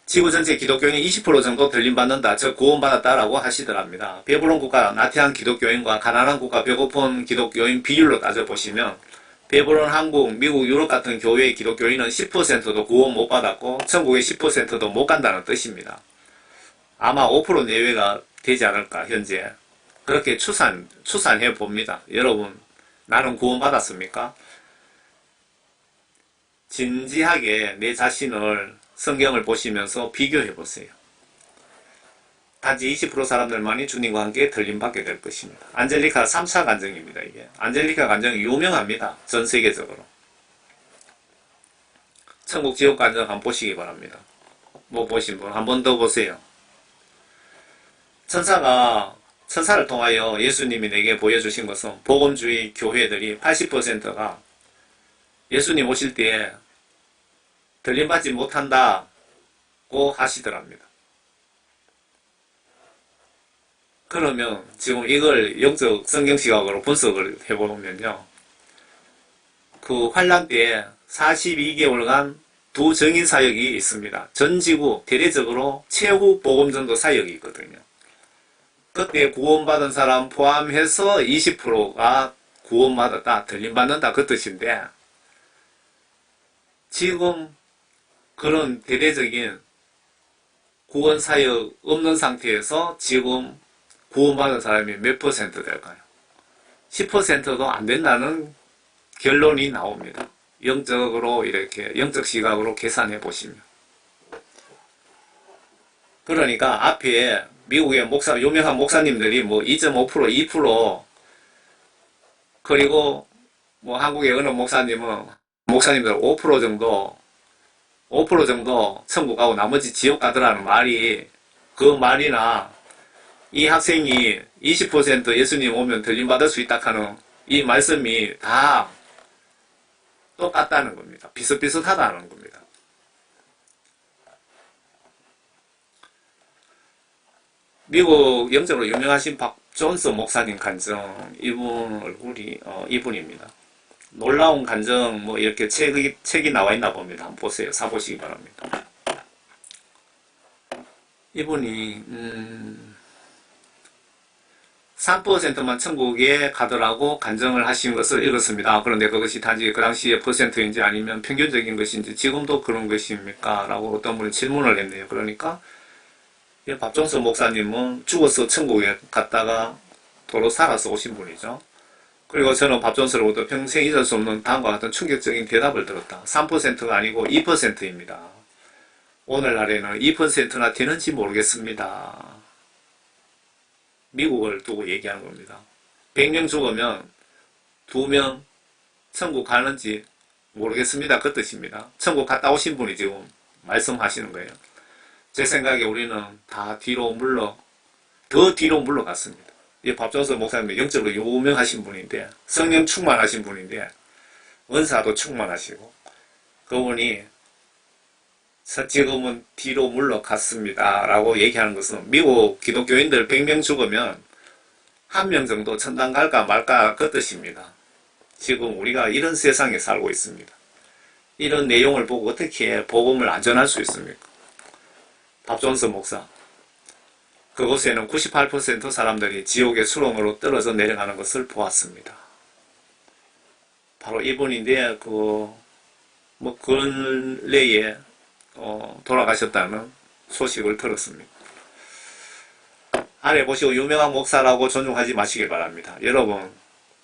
지구 전체 기독교인이 20% 정도 들림받는다. 저 구원받았다라고 하시더랍니다. 배부른 국가 나태한 기독교인과 가난한 국가 배고픈 기독교인 비율로 따져보시면 배부른 한국, 미국, 유럽 같은 교회의 기독교인은 10%도 구원 못 받았고 천국의 10%도 못 간다는 뜻입니다. 아마 5% 내외가 되지 않을까 현재 그렇게 추산해 봅니다. 여러분 나는 구원 받았습니까? 진지하게 내 자신을 성경을 보시면서 비교해 보세요. 단지 20% 사람들만이 주님과 함께 들림받게 될 것입니다. 안젤리카 3차 간증입니다. 이게 안젤리카 간증이 유명합니다. 전 세계적으로. 천국 지옥 간증 한번 보시기 바랍니다. 못 보신 분 한 번 더 보세요. 천사를 통하여 예수님이 내게 보여주신 것은 복음주의 교회들이 80%가 예수님 오실 때에 들림받지 못한다고 하시더랍니다. 그러면 지금 이걸 영적 성경시각으로 분석을 해보면요. 그 환란 때에 42개월간 두 정인 사역이 있습니다. 전 지구 대대적으로 최후 복음전도 사역이 있거든요. 그때 구원받은 사람 포함해서 20%가 구원받았다, 들림받는다 그 뜻인데 지금 그런 대대적인 구원사역 없는 상태에서 지금 구원받은 사람이 몇 퍼센트 될까요? 10%도 안 된다는 결론이 나옵니다. 영적으로 이렇게 영적 시각으로 계산해 보시면. 그러니까 앞에 미국의 유명한 목사님들이 뭐 2.5%, 2% 그리고 뭐 한국의 어느 목사님들 5% 정도 천국 가고 나머지 지옥 가더라는 말이 그 말이나 이 학생이 20% 예수님 오면 들림받을 수 있다 하는 이 말씀이 다 똑같다는 겁니다. 비슷비슷하다는 겁니다. 미국 영적으로 유명하신 박존스 목사님 간증 이분 얼굴이 이분입니다. 놀라운 간증 뭐 이렇게 책이 나와 있나 봅니다. 한번 보세요. 사보시기 바랍니다. 이분이 3%만 천국에 가더라고 간증을 하신 것을 읽었습니다. 그런데 그것이 단지 그 당시의 퍼센트인지 아니면 평균적인 것인지 지금도 그런 것입니까? 라고 어떤 분이 질문을 했네요. 그러니까 박종석 목사님은 죽어서 천국에 갔다가 도로 살아서 오신 분이죠. 그리고 저는 박종석으로부터 평생 잊을 수 없는 다음과 같은 충격적인 대답을 들었다. 3%가 아니고 2%입니다. 오늘날에는 2%나 되는지 모르겠습니다. 미국을 두고 얘기하는 겁니다. 100명 죽으면 2명 천국 가는지 모르겠습니다. 그 뜻입니다. 천국 갔다 오신 분이 지금 말씀하시는 거예요. 제 생각에 우리는 다 더 뒤로 물러갔습니다. 이 박종석 목사님은 영적으로 유명하신 분인데, 성령 충만하신 분인데, 은사도 충만하시고, 그분이 지금은 뒤로 물러갔습니다. 라고 얘기하는 것은 미국 기독교인들 100명 죽으면 1명 정도 천당 갈까 말까 그 뜻입니다. 지금 우리가 이런 세상에 살고 있습니다. 이런 내용을 보고 어떻게 복음을 안전할 수 있습니까? 박존스 목사. 그곳에는 98% 사람들이 지옥의 수렁으로 떨어져 내려가는 것을 보았습니다. 바로 이분인데, 뭐, 근래에, 돌아가셨다는 소식을 들었습니다. 아래 보시고 유명한 목사라고 존중하지 마시길 바랍니다. 여러분,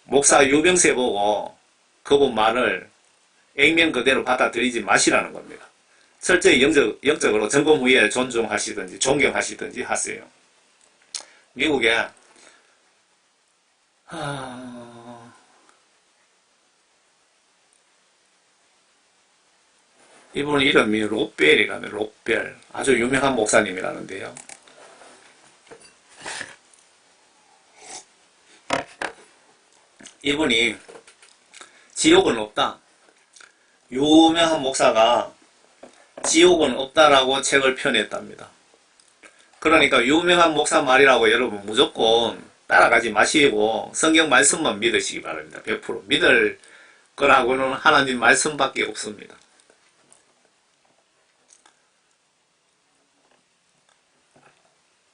목사 유병세 보고 그분 말을 액면 그대로 받아들이지 마시라는 겁니다. 철저히 영적으로 점검 후에 존중하시든지 존경하시든지 하세요. 미국에 이분 이름이 롯벨이라는 롯벨, 아주 유명한 목사님이라는데요. 이분이 지옥은 없다, 유명한 목사가 지옥은 없다라고 책을 펴냈답니다. 그러니까 유명한 목사 말이라고 여러분 무조건 따라가지 마시고 성경 말씀만 믿으시기 바랍니다. 100% 믿을 거라고는 하나님 말씀밖에 없습니다.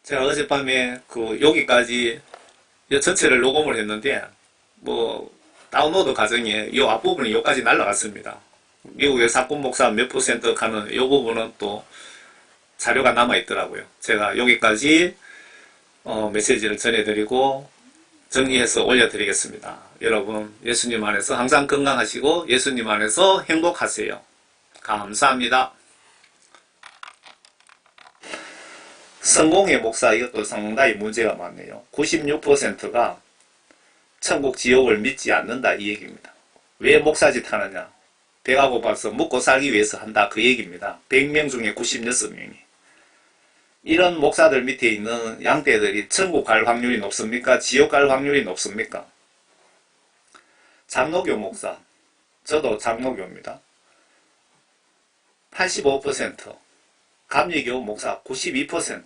제가 어젯밤에 여기까지 전체를 녹음을 했는데 뭐 다운로드 과정에 이 앞부분이 여기까지 날라갔습니다. 미국의 사건 목사 몇 % 가는 이 부분은 또 자료가 남아있더라고요. 제가 여기까지 메시지를 전해드리고 정리해서 올려드리겠습니다. 여러분, 예수님 안에서 항상 건강하시고 예수님 안에서 행복하세요. 감사합니다. 성공의 목사, 이것도 상당히 문제가 많네요. 96%가 천국 지옥을 믿지 않는다, 이 얘기입니다. 왜 목사짓 하느냐? 배가 고파서 먹고 살기 위해서 한다, 그 얘기입니다. 100명 중에 96명이. 이런 목사들 밑에 있는 양떼들이 천국 갈 확률이 높습니까? 지옥 갈 확률이 높습니까? 장로교 목사, 저도 장로교입니다. 85%, 감리교 목사 92%,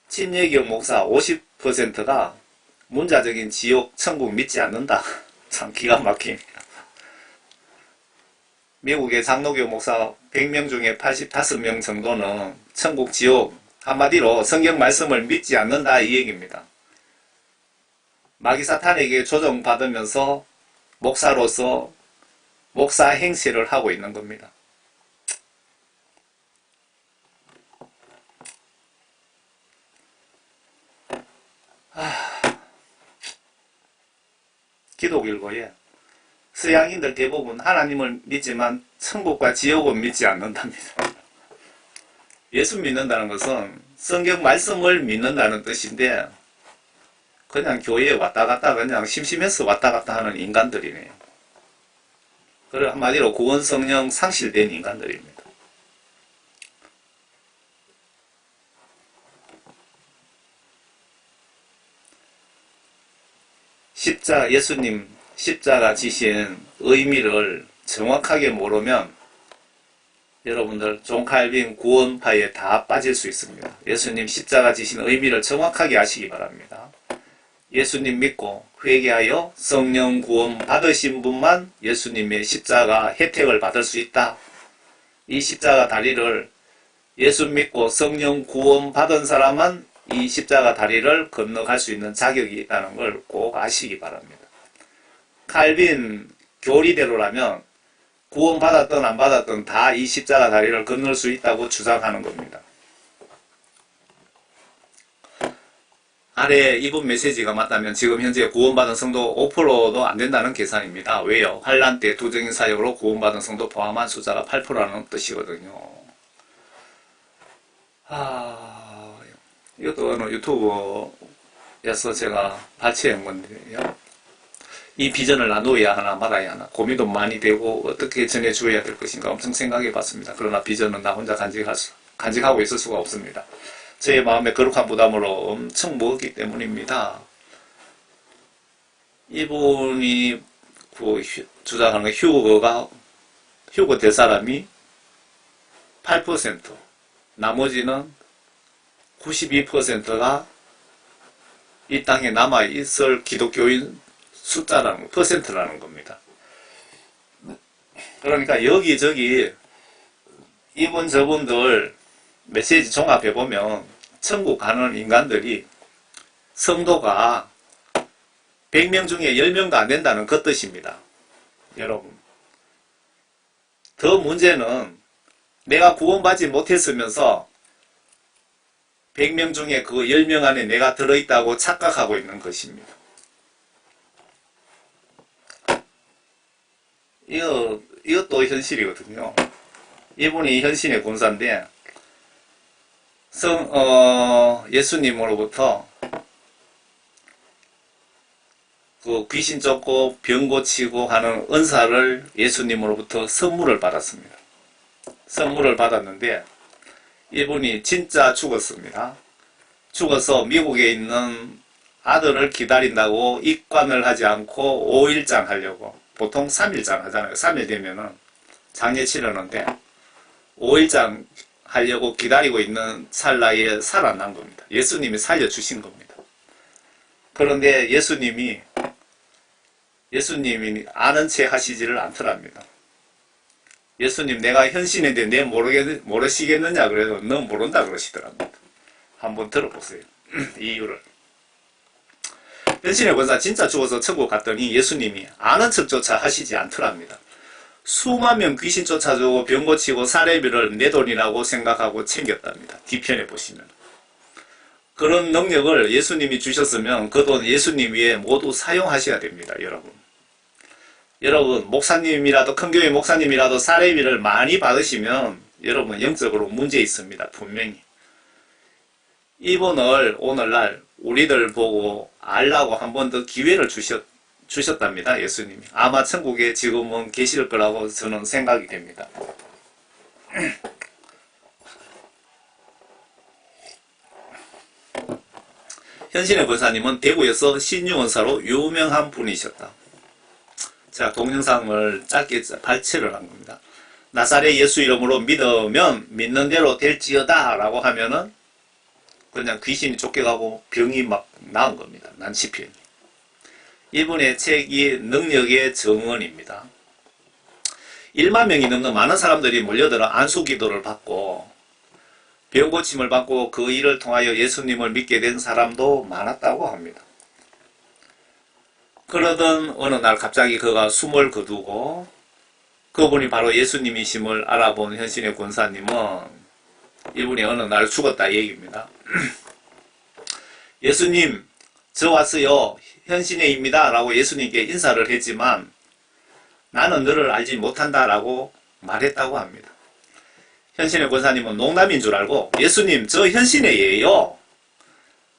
침례교 목사 50%가 문자적인 지옥, 천국 믿지 않는다. 참 기가 막힙니다. 미국의 장로교 목사 100명 중에 85명 정도는 천국, 지옥, 한마디로 성경 말씀을 믿지 않는다, 이 얘기입니다. 마귀 사탄에게 조정받으면서 목사로서 목사 행세를 하고 있는 겁니다. 기독일보에 서양인들 대부분 하나님을 믿지만 천국과 지옥은 믿지 않는답니다. 예수 믿는다는 것은 성경 말씀을 믿는다는 뜻인데 그냥 교회에 왔다 갔다 그냥 심심해서 왔다 갔다 하는 인간들이네요. 그래 한마디로 구원 성령 상실된 인간들입니다. 예수님 십자가 지신 의미를 정확하게 모르면 여러분들 존 칼빈 구원파에 다 빠질 수 있습니다. 예수님 십자가 지신 의미를 정확하게 아시기 바랍니다. 예수님 믿고 회개하여 성령 구원 받으신 분만 예수님의 십자가 혜택을 받을 수 있다. 이 십자가 다리를 예수 믿고 성령 구원 받은 사람만 이 십자가 다리를 건너갈 수 있는 자격이 있다는 걸 꼭 아시기 바랍니다. 칼빈 교리대로라면 구원 받았든 안 받았든 다 이 십자가 다리를 건널 수 있다고 주장하는 겁니다. 아래 이분 메시지가 맞다면 지금 현재 구원받은 성도 5%도 안 된다는 계산입니다. 왜요? 환란 때 두정인 사역으로 구원받은 성도 포함한 숫자가 8%라는 뜻이거든요. 이것도 유튜브에서 제가 발췌한 건데요. 이 비전을 나누어야 하나 말아야 하나 고민도 많이 되고 어떻게 전해주어야 될 것인가 엄청 생각해 봤습니다. 그러나 비전은 나 혼자 간직하고 있을 수가 없습니다. 제 마음에 거룩한 부담으로 엄청 무겁기 때문입니다. 이분이 주장하는 휴거 될 사람이 8%, 나머지는 92%가 이 땅에 남아있을 기독교인 숫자라는 퍼센트라는 겁니다. 그러니까 여기저기 이분 저분들 메시지 종합해보면 천국 가는 인간들이 성도가 100명 중에 10명도 안 된다는 그 뜻입니다. 여러분. 더 문제는 내가 구원받지 못했으면서 100명 중에 그 10명 안에 내가 들어있다고 착각하고 있는 것입니다. 이것도 현실이거든요. 이분이 현신의 군사인데, 예수님으로부터 그 귀신 쫓고 병 고치고 하는 은사를 예수님으로부터 선물을 받았습니다. 선물을 받았는데, 이분이 진짜 죽었습니다. 죽어서 미국에 있는 아들을 기다린다고 입관을 하지 않고 5일장 하려고, 보통 3일장 하잖아요. 3일 되면은 장례 치르는데 5일장 하려고 기다리고 있는 찰나에 살아난 겁니다. 예수님이 살려주신 겁니다. 그런데 예수님이 아는 체 하시지를 않더랍니다. 예수님, 내가 현신인데 내 모르시겠느냐 그래도 너 모른다 그러시더랍니다. 한번 들어보세요. 이유를. 현신의 권사 진짜 죽어서 천국 갔더니 예수님이 아는 척조차 하시지 않더랍니다. 수만 명 귀신 쫓아주고 병 고치고 사례비를 내 돈이라고 생각하고 챙겼답니다. 뒤편에 보시면. 그런 능력을 예수님이 주셨으면 그 돈 예수님 위에 모두 사용하셔야 됩니다. 여러분 목사님이라도 큰 교회 목사님이라도 사례비를 많이 받으시면 여러분 영적으로 문제 있습니다. 분명히. 이분을 오늘날 우리들 보고 알라고 한 번 더 기회를 주셨답니다. 예수님이. 아마 천국에 지금은 계실 거라고 저는 생각이 됩니다. 현신의 권사님은 대구에서 신유원사로 유명한 분이셨다. 제가 동영상을 짧게 발췌를 한 겁니다. 나사렛 예수 이름으로 믿으면 믿는 대로 될지어다 라고 하면은 그냥 귀신이 쫓겨가고 병이 막 나은 겁니다. 난치병이. 이분의 책이 능력의 정언입니다. 1만 명이 넘는 많은 사람들이 몰려들어 안수기도를 받고 병고침을 받고 그 일을 통하여 예수님을 믿게 된 사람도 많았다고 합니다. 그러던 어느 날 갑자기 그가 숨을 거두고 그분이 바로 예수님이심을 알아본 현신의 권사님은 이분이 어느 날 죽었다 얘기입니다. 예수님, 저 왔어요. 현신의입니다. 라고 예수님께 인사를 했지만 나는 너를 알지 못한다 라고 말했다고 합니다. 현신의 권사님은 농담인 줄 알고 예수님, 저 현신의예요.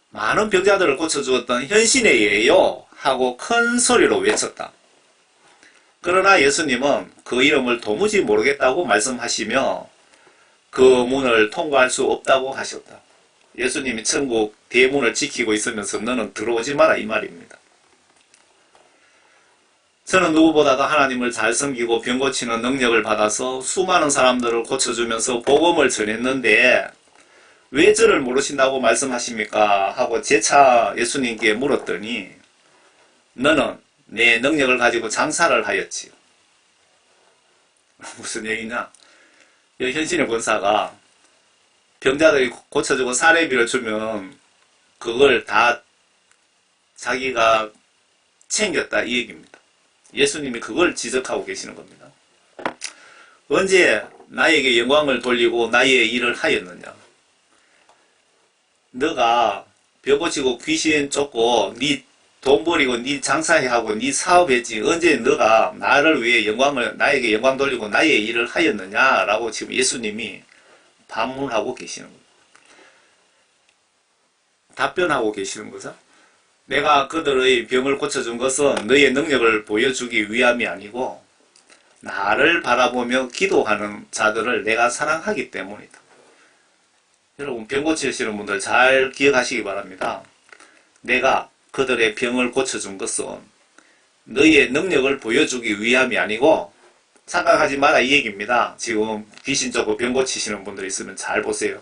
많은 병자들을 고쳐주었던 현신의예요. 하고 큰 소리로 외쳤다. 그러나 예수님은 그 이름을 도무지 모르겠다고 말씀하시며 그 문을 통과할 수 없다고 하셨다. 예수님이 천국 대문을 지키고 있으면서 너는 들어오지 마라 이 말입니다. 저는 누구보다도 하나님을 잘 섬기고 병 고치는 능력을 받아서 수많은 사람들을 고쳐주면서 복음을 전했는데 왜 저를 모르신다고 말씀하십니까? 하고 재차 예수님께 물었더니 너는 내 능력을 가지고 장사를 하였지요. 무슨 얘기냐? 현신의 권사가 병자들이 고쳐주고 사례비를 주면 그걸 다 자기가 챙겼다 이 얘기입니다. 예수님이 그걸 지적하고 계시는 겁니다. 언제 나에게 영광을 돌리고 나의 일을 하였느냐? 너가 병 고치고 귀신 쫓고 네 돈 버리고 네 장사해 하고 네 사업했지 언제 너가 나를 위해 나에게 영광 돌리고 나의 일을 하였느냐라고 지금 예수님이 반문하고 계시는 거예요. 답변하고 계시는 거죠. 내가 그들의 병을 고쳐준 것은 너의 능력을 보여주기 위함이 아니고 나를 바라보며 기도하는 자들을 내가 사랑하기 때문이다. 여러분 병 고치시는 분들 잘 기억하시기 바랍니다. 내가 그들의 병을 고쳐준 것은 너의 능력을 보여주기 위함이 아니고 착각하지 마라 이 얘기입니다. 지금 귀신 쫓고 병 고치시는 분들 있으면 잘 보세요.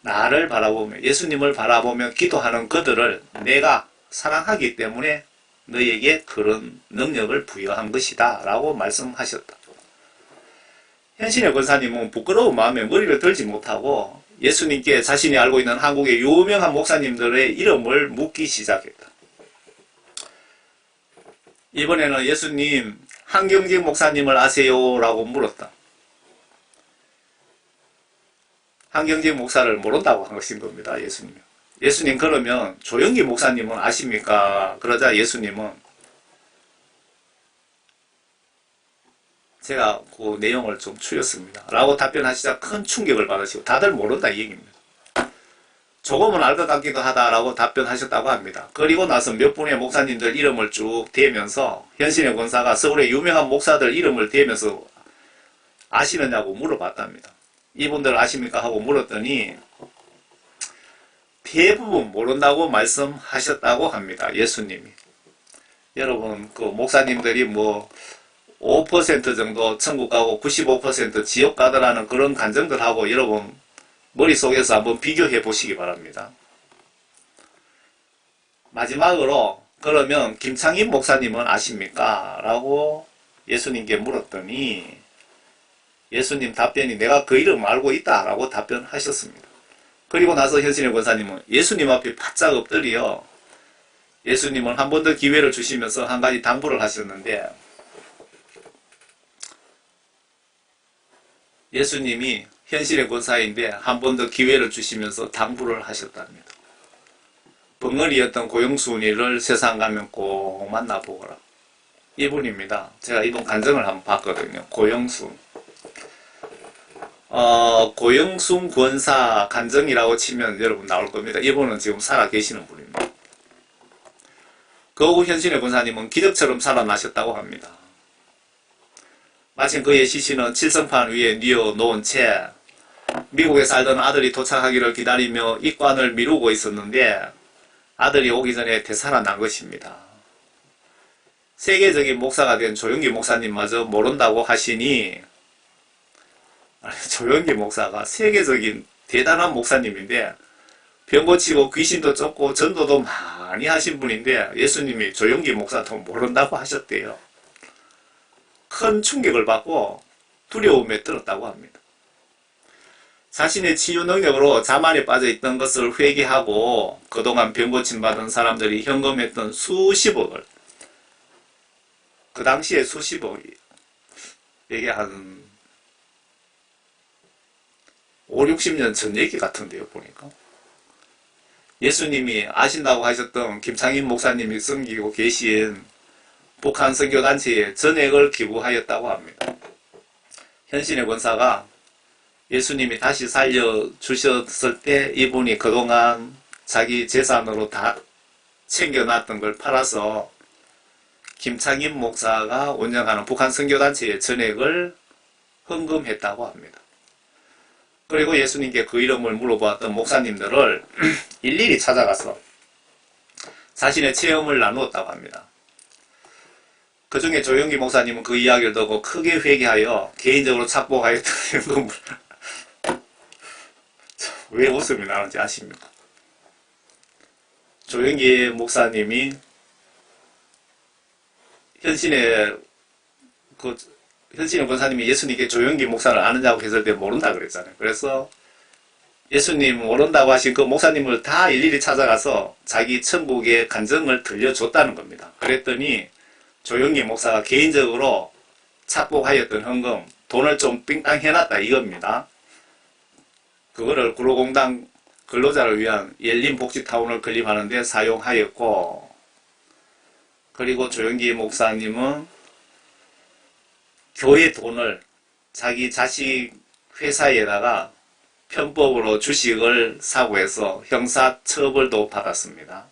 나를 바라보며 예수님을 바라보며 기도하는 그들을 내가 사랑하기 때문에 너에게 그런 능력을 부여한 것이다 라고 말씀하셨다. 현신의 권사님은 부끄러운 마음에 머리를 들지 못하고 예수님께 자신이 알고 있는 한국의 유명한 목사님들의 이름을 묻기 시작했다. 이번에는 예수님 한경직 목사님을 아세요? 라고 물었다. 한경직 목사를 모른다고 한 것인 겁니다. 예수님. 예수님 그러면 조영기 목사님은 아십니까? 그러자 예수님은 제가 그 내용을 좀 추렸습니다. 라고 답변하시자 큰 충격을 받으시고 다들 모른다 이 얘기입니다. 조금은 알 것 같기도 하다라고 답변하셨다고 합니다. 그리고 나서 몇 분의 목사님들 이름을 쭉 대면서 현신의 권사가 서울의 유명한 목사들 이름을 대면서 아시느냐고 물어봤답니다. 이분들 아십니까? 하고 물었더니 대부분 모른다고 말씀하셨다고 합니다. 예수님이. 여러분 그 목사님들이 뭐 5% 정도 천국 가고 95% 지옥 가더라는 그런 간증들하고 여러분 머릿속에서 한번 비교해 보시기 바랍니다. 마지막으로 그러면 김창인 목사님은 아십니까? 라고 예수님께 물었더니 예수님 답변이 내가 그 이름 알고 있다 라고 답변하셨습니다. 그리고 나서 현신의 권사님은 예수님 앞에 바짝 엎드려 예수님은 한 번 더 기회를 주시면서 한 가지 당부를 하셨는데 예수님이 현실의 권사인데 한 번 더 기회를 주시면서 당부를 하셨답니다. 벙어리였던 고영순이를 세상 가면 꼭 만나보거라. 이분입니다. 제가 이분 간증을 한번 봤거든요. 고영순. 고영순 권사 간증이라고 치면 여러분 나올 겁니다. 이분은 지금 살아 계시는 분입니다. 그 후 현신의 권사님은 기적처럼 살아나셨다고 합니다. 마침 그의 시신은 칠성판 위에 뉘어 놓은 채 미국에 살던 아들이 도착하기를 기다리며 입관을 미루고 있었는데 아들이 오기 전에 되살아난 것입니다. 세계적인 목사가 된 조영기 목사님마저 모른다고 하시니 조영기 목사가 세계적인 대단한 목사님인데 병 고치고 귀신도 쫓고 전도도 많이 하신 분인데 예수님이 조영기 목사도 모른다고 하셨대요. 큰 충격을 받고 두려움에 들었다고 합니다. 자신의 치유 능력으로 자만에 빠져있던 것을 회개하고 그동안 병 고침받은 사람들이 현금했던 수십억을 그 당시에 수십억이 이게 한 5, 60년 전 얘기 같은데요 보니까 예수님이 아신다고 하셨던 김창인 목사님이 섬기고 계신 북한 선교단체에 전액을 기부하였다고 합니다. 현신의 권사가 예수님이 다시 살려주셨을 때 이분이 그동안 자기 재산으로 다 챙겨놨던 걸 팔아서 김창인 목사가 운영하는 북한 선교단체에 전액을 헌금했다고 합니다. 그리고 예수님께 그 이름을 물어보았던 목사님들을 일일이 찾아가서 자신의 체험을 나누었다고 합니다. 그 중에 조영기 목사님은 그 이야기를 듣고 크게 회개하여 개인적으로 착복하였던 현금을 왜 웃음이 나는지 아십니까? 조영기 목사님이 현신의 권사님이 예수님께 조영기 목사를 아느냐고 했을 때 모른다 그랬잖아요. 그래서 예수님 모른다고 하신 그 목사님을 다 일일이 찾아가서 자기 천국의 간증을 들려줬다는 겁니다. 그랬더니 조영기 목사가 개인적으로 착복하였던 헌금, 돈을 좀 삥땅 해놨다 이겁니다. 그거를 구로공단 근로자를 위한 열린복지타운을 건립하는 데 사용하였고, 그리고 조영기 목사님은 교회 돈을 자기 자식 회사에다가 편법으로 주식을 사고 해서 형사처벌도 받았습니다.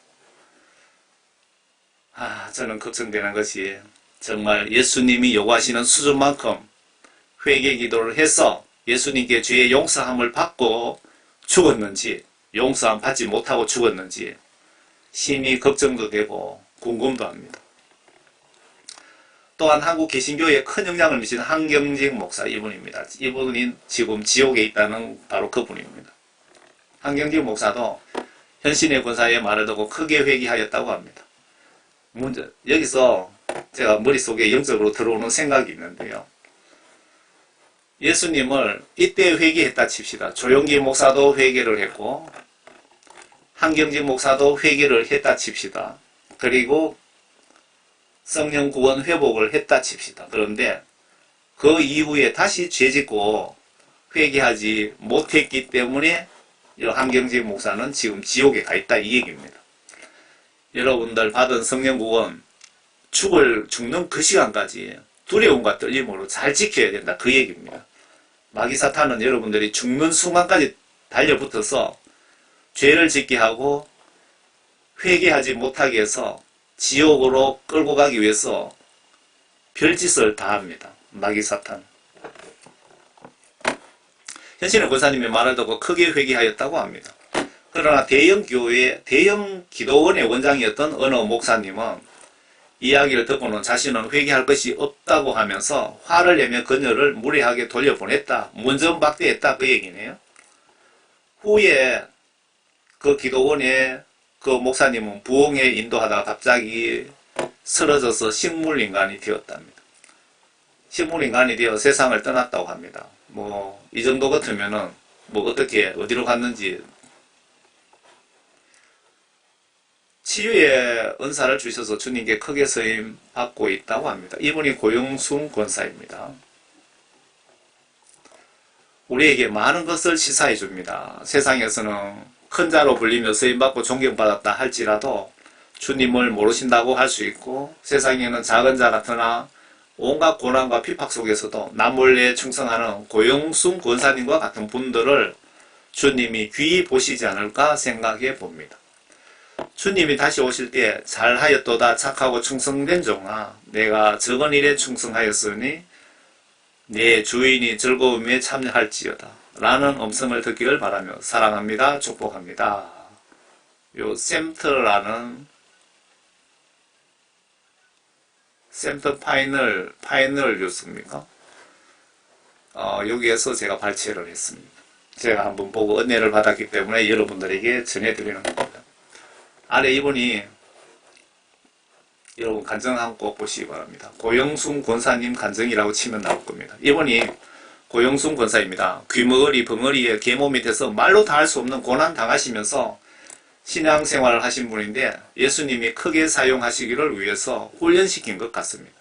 저는 걱정되는 것이 정말 예수님이 요구하시는 수준만큼 회개 기도를 해서 예수님께 죄의 용서함을 받고 죽었는지 용서함 받지 못하고 죽었는지 심히 걱정도 되고 궁금도 합니다. 또한 한국 개신교에 큰 영향을 미친 한경직 목사 이분입니다. 이분이 지금 지옥에 있다는 바로 그분입니다. 한경직 목사도 현신의 권사의 말을 듣고 크게 회개하였다고 합니다. 여기서 제가 머릿속에 영적으로 들어오는 생각이 있는데요. 예수님을 이때 회개했다 칩시다. 조영기 목사도 회개를 했고 한경직 목사도 회개를 했다 칩시다. 그리고 성령 구원 회복을 했다 칩시다. 그런데 그 이후에 다시 죄짓고 회개하지 못했기 때문에 한경직 목사는 지금 지옥에 가 있다 이 얘기입니다. 여러분들 받은 성령 구원 죽는 그 시간까지 두려움과 떨림으로 잘 지켜야 된다 그 얘기입니다. 마귀 사탄은 여러분들이 죽는 순간까지 달려붙어서 죄를 짓게 하고 회개하지 못하게 해서 지옥으로 끌고 가기 위해서 별짓을 다 합니다. 마귀 사탄. 현신의 권사님의 말을 듣고 크게 회개하였다고 합니다. 그러나 대형 교회, 대형 기도원의 원장이었던 어느 목사님은 이야기를 듣고는 자신은 회개할 것이 없다고 하면서 화를 내며 그녀를 무례하게 돌려보냈다. 문전박대했다 그 얘기네요. 후에 그 기도원의 그 목사님은 부흥에 인도하다가 갑자기 쓰러져서 식물인간이 되었답니다. 식물인간이 되어 세상을 떠났다고 합니다. 뭐 이 정도 같으면은 뭐 어떻게 어디로 갔는지 치유의 은사를 주셔서 주님께 크게 쓰임 받고 있다고 합니다. 이분이 고영순 권사입니다. 우리에게 많은 것을 시사해 줍니다. 세상에서는 큰 자로 불리며 쓰임받고 존경받았다 할지라도 주님을 모르신다고 할 수 있고, 세상에는 작은 자 같으나 온갖 고난과 핍박 속에서도 남몰래 충성하는 고영순 권사님과 같은 분들을 주님이 귀히 보시지 않을까 생각해 봅니다. 주님이 다시 오실 때 잘하였도다 착하고 충성된 종아, 내가 적은 일에 충성하였으니 내 주인이 즐거움에 참여할지어다 라는 음성을 듣기를 바라며 사랑합니다. 축복합니다. 요 샘터라는 샘터 파이널 뉴스입니까? 여기에서 제가 발췌를 했습니다. 제가 한번 보고 은혜를 받았기 때문에 여러분들에게 전해드리는 겁니다. 아래 이분이 여러분 간증 한번 꼭 보시기 바랍니다. 고영순 권사님 간증이라고 치면 나올 겁니다. 이분이 고영순 권사입니다. 귀머거리 벙어리에 계모 밑에서 말로 다 할 수 없는 고난 당하시면서 신앙생활을 하신 분인데 예수님이 크게 사용하시기를 위해서 훈련시킨 것 같습니다.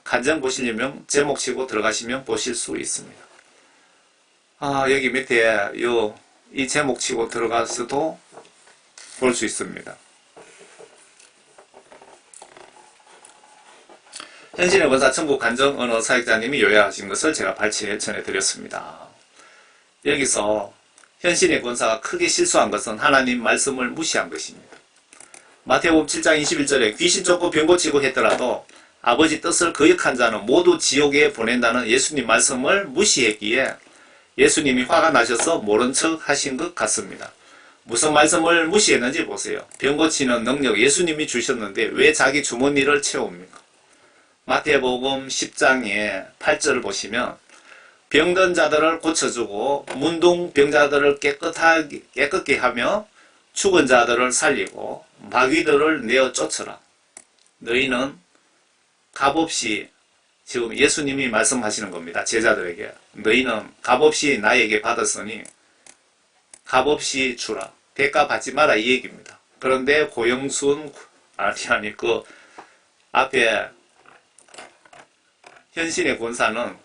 간증 보시려면 제목 치고 들어가시면 보실 수 있습니다. 여기 밑에 이 제목 치고 들어가서도 볼 수 있습니다. 현신의 권사 천국 간증 언어 사역자님이 요약하신 것을 제가 발췌해 전해드렸습니다. 여기서 현신의 권사가 크게 실수한 것은 하나님 말씀을 무시한 것입니다. 마태복음 7장 21절에 귀신 쫓고 병 고치고 했더라도 아버지 뜻을 거역한 자는 모두 지옥에 보낸다는 예수님 말씀을 무시했기에 예수님이 화가 나셔서 모른 척 하신 것 같습니다. 무슨 말씀을 무시했는지 보세요. 병 고치는 능력 예수님이 주셨는데 왜 자기 주머니를 채웁니까? 마태복음 10장에 8절을 보시면 병든 자들을 고쳐주고 문둥병자들을 깨끗게 하며 죽은 자들을 살리고 마귀들을 내어 쫓으라. 너희는 값없이, 지금 예수님이 말씀하시는 겁니다. 제자들에게. 너희는 값없이 나에게 받았으니 값없이 주라. 대가 받지 마라 이 얘기입니다. 그런데 고영순 그 앞에 현신의 권사는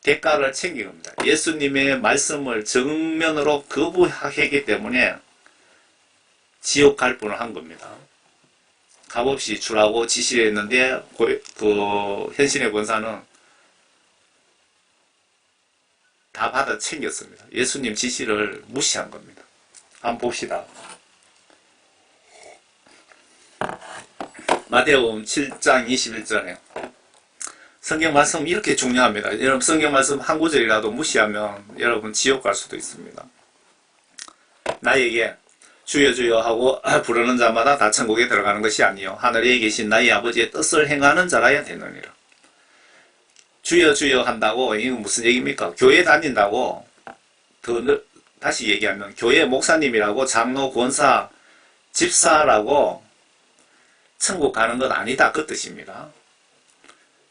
대가를 챙긴 겁니다. 예수님의 말씀을 정면으로 거부하기 때문에 지옥 갈 뻔을 한 겁니다. 값없이 주라고 지시를 했는데 그 현신의 권사는 다 받아 챙겼습니다. 예수님 지시를 무시한 겁니다. 한번 봅시다. 마태복음 7장 21절에 성경 말씀 이렇게 중요합니다. 여러분 성경 말씀 한 구절이라도 무시하면 여러분 지옥 갈 수도 있습니다. 나에게 주여 주여 하고 부르는 자마다 다 천국에 들어가는 것이 아니요 하늘에 계신 나의 아버지의 뜻을 행하는 자라야 되느니라. 주여 주여 한다고 이건 무슨 얘기입니까? 교회 다닌다고 다시 얘기하면 교회 목사님이라고 장로 권사 집사라고 천국 가는 건 아니다 그 뜻입니다.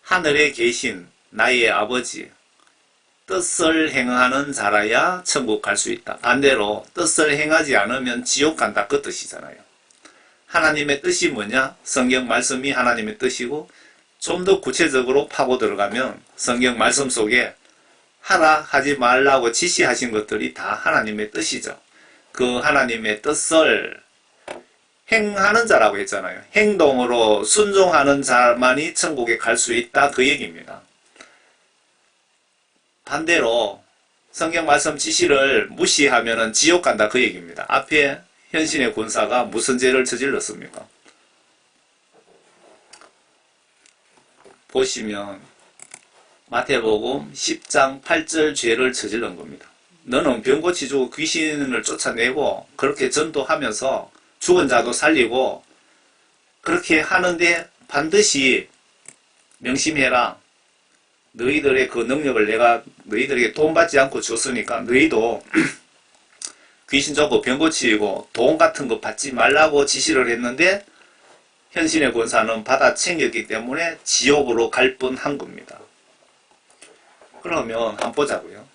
하늘에 계신 나의 아버지 뜻을 행하는 자라야 천국 갈 수 있다. 반대로 뜻을 행하지 않으면 지옥 간다 그 뜻이잖아요. 하나님의 뜻이 뭐냐? 성경 말씀이 하나님의 뜻이고, 좀 더 구체적으로 파고 들어가면 성경 말씀 속에 하라 하지 말라고 지시하신 것들이 다 하나님의 뜻이죠. 그 하나님의 뜻을 행하는 자라고 했잖아요. 행동으로 순종하는 자만이 천국에 갈 수 있다, 그 얘기입니다. 반대로 성경 말씀 지시를 무시하면 지옥 간다, 그 얘기입니다. 앞에 현신의 군사가 무슨 죄를 저질렀습니까? 보시면 마태복음 10장 8절 죄를 저질른 겁니다. 너는 병 고치주고 귀신을 쫓아내고 그렇게 전도하면서 죽은 자도 살리고 그렇게 하는데 반드시 명심해라. 너희들의 그 능력을 내가 너희들에게 돈 받지 않고 줬으니까 너희도 귀신 쫓고 병 고치고 돈 같은 거 받지 말라고 지시를 했는데 현신의 권사는 받아 챙겼기 때문에 지옥으로 갈 뻔한 겁니다. 그러면 한번 보자고요.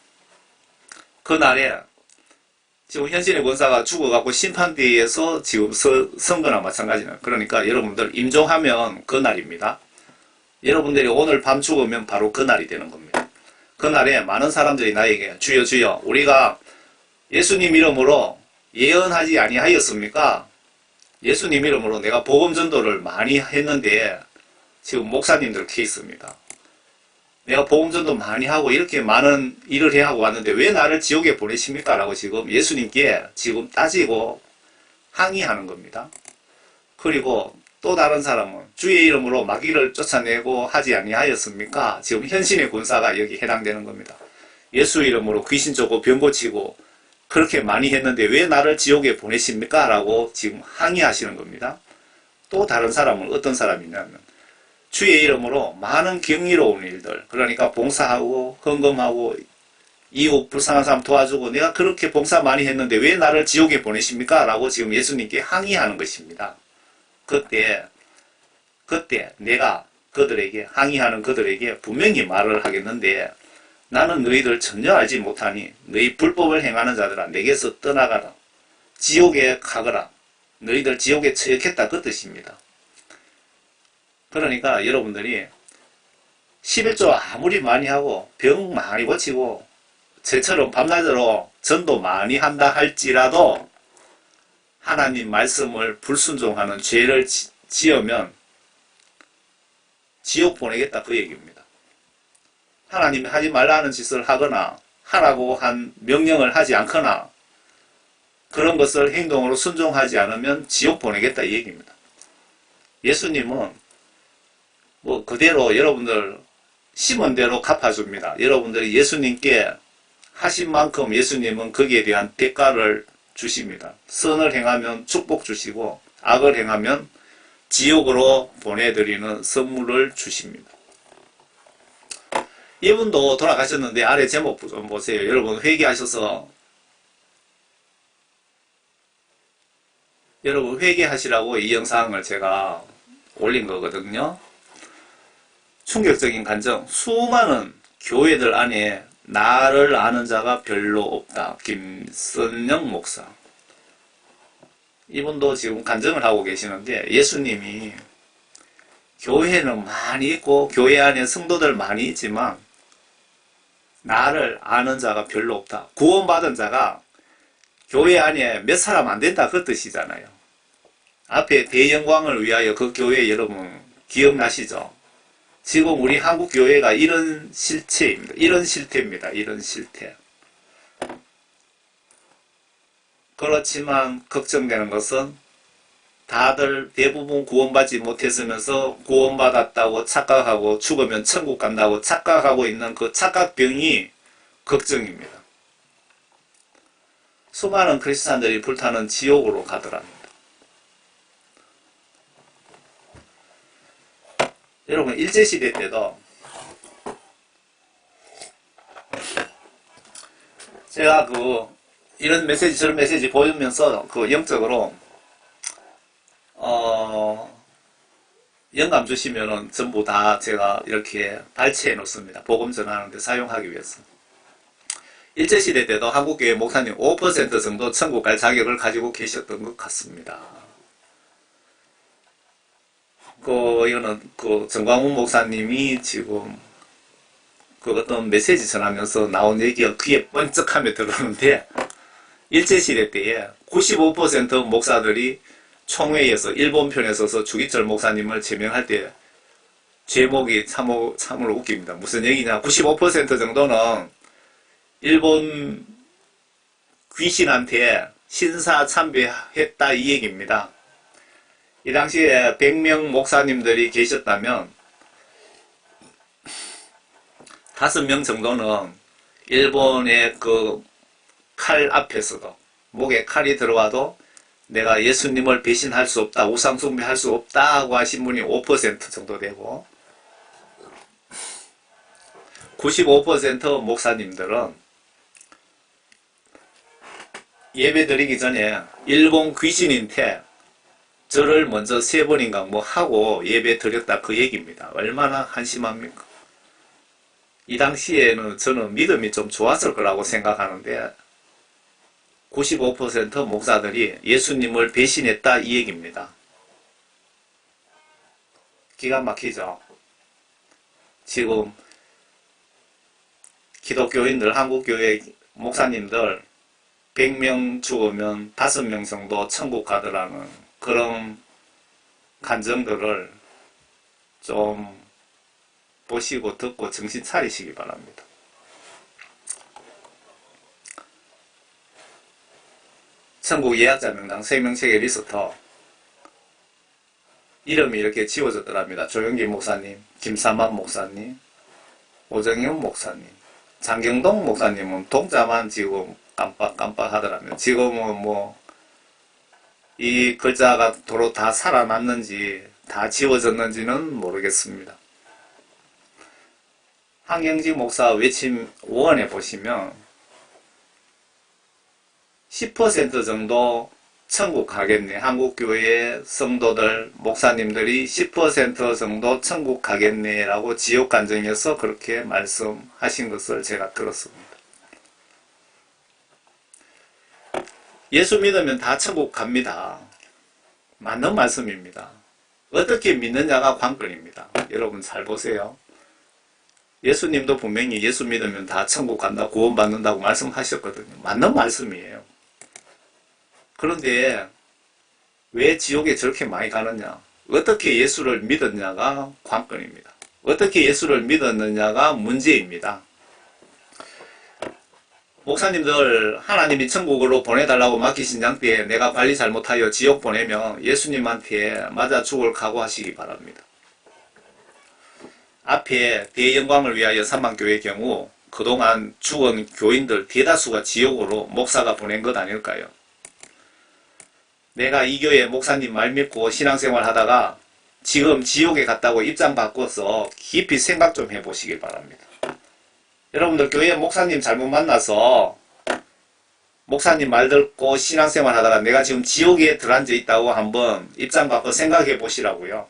그날에 지금 현신의 권사가 죽어가고 심판대에서 지금 선 거나 마찬가지는, 그러니까 여러분들 임종하면 그날입니다. 여러분들이 오늘 밤 죽으면 바로 그날이 되는 겁니다. 그날에 많은 사람들이 나에게 주여 주여 우리가 예수님 이름으로 예언하지 아니하였습니까? 예수님 이름으로 내가 복음 전도를 많이 했는데 지금 목사님들 케이스입니다. 내가 복음 전도 많이 하고 이렇게 많은 일을 해하고 왔는데 왜 나를 지옥에 보내십니까? 라고 지금 예수님께 지금 따지고 항의하는 겁니다. 그리고 또 다른 사람은 주의 이름으로 마귀를 쫓아내고 하지 아니하였습니까? 지금 현신의 군사가 여기 해당되는 겁니다. 예수 이름으로 귀신 쫓고 병 고치고 그렇게 많이 했는데 왜 나를 지옥에 보내십니까? 라고 지금 항의하시는 겁니다. 또 다른 사람은 어떤 사람이냐면 주의 이름으로 많은 경이로운 일들, 그러니까 봉사하고 헌금하고 이웃 불쌍한 사람 도와주고 내가 그렇게 봉사 많이 했는데 왜 나를 지옥에 보내십니까? 라고 지금 예수님께 항의하는 것입니다. 그때 내가 그들에게 항의하는 그들에게 분명히 말을 하겠는데 나는 너희들 전혀 알지 못하니 너희 불법을 행하는 자들아 내게서 떠나가라. 지옥에 가거라. 너희들 지옥에 처했겠다, 그 뜻입니다. 그러니까 여러분들이 11조 아무리 많이 하고 병 많이 고치고 저처럼 밤낮으로 전도 많이 한다 할지라도 하나님 말씀을 불순종하는 죄를 지으면 지옥 보내겠다, 그 얘기입니다. 하나님이 하지 말라는 짓을 하거나 하라고 한 명령을 하지 않거나 그런 것을 행동으로 순종하지 않으면 지옥 보내겠다, 이 얘기입니다. 예수님은 뭐 그대로 여러분들 심은 대로 갚아줍니다. 여러분들이 예수님께 하신 만큼 예수님은 거기에 대한 대가를 주십니다. 선을 행하면 축복 주시고 악을 행하면 지옥으로 보내드리는 선물을 주십니다. 이분도 돌아가셨는데 아래 제목 좀 보세요. 여러분 회개하셔서 여러분 회개하시라고 이 영상을 제가 올린 거거든요. 충격적인 간증. 수많은 교회들 안에 나를 아는 자가 별로 없다. 김선영 목사. 이분도 지금 간증을 하고 계시는데 예수님이 교회는 많이 있고 교회 안에 성도들 많이 있지만 나를 아는 자가 별로 없다. 구원받은 자가 교회 안에 몇 사람 안 된다, 그 뜻이잖아요. 앞에 대영광을 위하여 그 교회 여러분 기억나시죠? 지금 우리 한국 교회가 이런 실체입니다. 이런 실태입니다. 이런 실태. 그렇지만 걱정되는 것은 다들 대부분 구원받지 못했으면서 구원받았다고 착각하고 죽으면 천국 간다고 착각하고 있는 그 착각병이 걱정입니다. 수많은 크리스찬들이 불타는 지옥으로 가더랍니다. 여러분 일제시대 때도 제가 이런 메시지 저런 메시지 보면서 영적으로 영감 주시면은 전부 다 제가 이렇게 발췌해 놓습니다. 복음 전하는데 사용하기 위해서. 일제시대 때도 한국교회 목사님 5% 정도 천국 갈 자격을 가지고 계셨던 것 같습니다. 이거는 정광훈 목사님이 지금 어떤 메시지 전하면서 나온 얘기가 귀에 번쩍하며 들어오는데, 일제시대 때에 95% 목사들이 총회에서 일본 편에 서서 주기철 목사님을 제명할 때 제목이 참으로 웃깁니다. 무슨 얘기냐? 95% 정도는 일본 귀신한테 신사참배했다 이 얘기입니다. 이 당시에 100명 목사님들이 계셨다면 5명 정도는 일본의 칼 앞에서도 목에 칼이 들어와도 내가 예수님을 배신할 수 없다, 우상숭배할 수 없다고 하신 분이 5% 정도 되고, 95% 목사님들은 예배 드리기 전에 일본 귀신한테 절을 먼저 3번인가 뭐 하고 예배 드렸다 그 얘기입니다. 얼마나 한심합니까? 이 당시에는 저는 믿음이 좀 좋았을 거라고 생각하는데 95% 목사들이 예수님을 배신했다 이 얘기입니다. 기가 막히죠. 지금 기독교인들, 한국교회 목사님들 100명 죽으면 5명 정도 천국 가더라는 그런 간증들을 좀 보시고 듣고 정신 차리시기 바랍니다. 천국 예약자 명당 생명체계 리스트 이름이 이렇게 지워졌더랍니다. 조영기 목사님, 김사만 목사님, 오정현 목사님, 장경동 목사님은 동자만 지금 깜빡깜빡 하더라면 지금은 뭐 이 글자가 도로 다 살아났는지 다 지워졌는지는 모르겠습니다. 한경직 목사 외침 원에 보시면 10% 정도 천국 가겠네. 한국교회 성도들, 목사님들이 10% 정도 천국 가겠네 라고 지옥 간증에서 그렇게 말씀하신 것을 제가 들었습니다. 예수 믿으면 다 천국 갑니다. 맞는 말씀입니다. 어떻게 믿느냐가 관건입니다. 여러분 잘 보세요. 예수님도 분명히 예수 믿으면 다 천국 간다, 구원받는다고 말씀하셨거든요. 맞는 말씀이에요. 그런데 왜 지옥에 저렇게 많이 가느냐? 어떻게 예수를 믿었냐가 관건입니다. 어떻게 예수를 믿었느냐가 문제입니다. 목사님들 하나님이 천국으로 보내달라고 맡기신 장때에 내가 관리 잘못하여 지옥 보내면 예수님한테 맞아 죽을 각오하시기 바랍니다. 앞에 대영광을 위하여 삼방교회의 경우 그동안 죽은 교인들 대다수가 지옥으로 목사가 보낸 것 아닐까요? 내가 이 교회 목사님 말 믿고 신앙생활 하다가 지금 지옥에 갔다고 입장 바꿔서 깊이 생각 좀 해보시길 바랍니다. 여러분들 교회 목사님 잘못 만나서 목사님 말 듣고 신앙생활 하다가 내가 지금 지옥에 들어앉아 있다고 한번 입장 바꿔 생각해 보시라고요.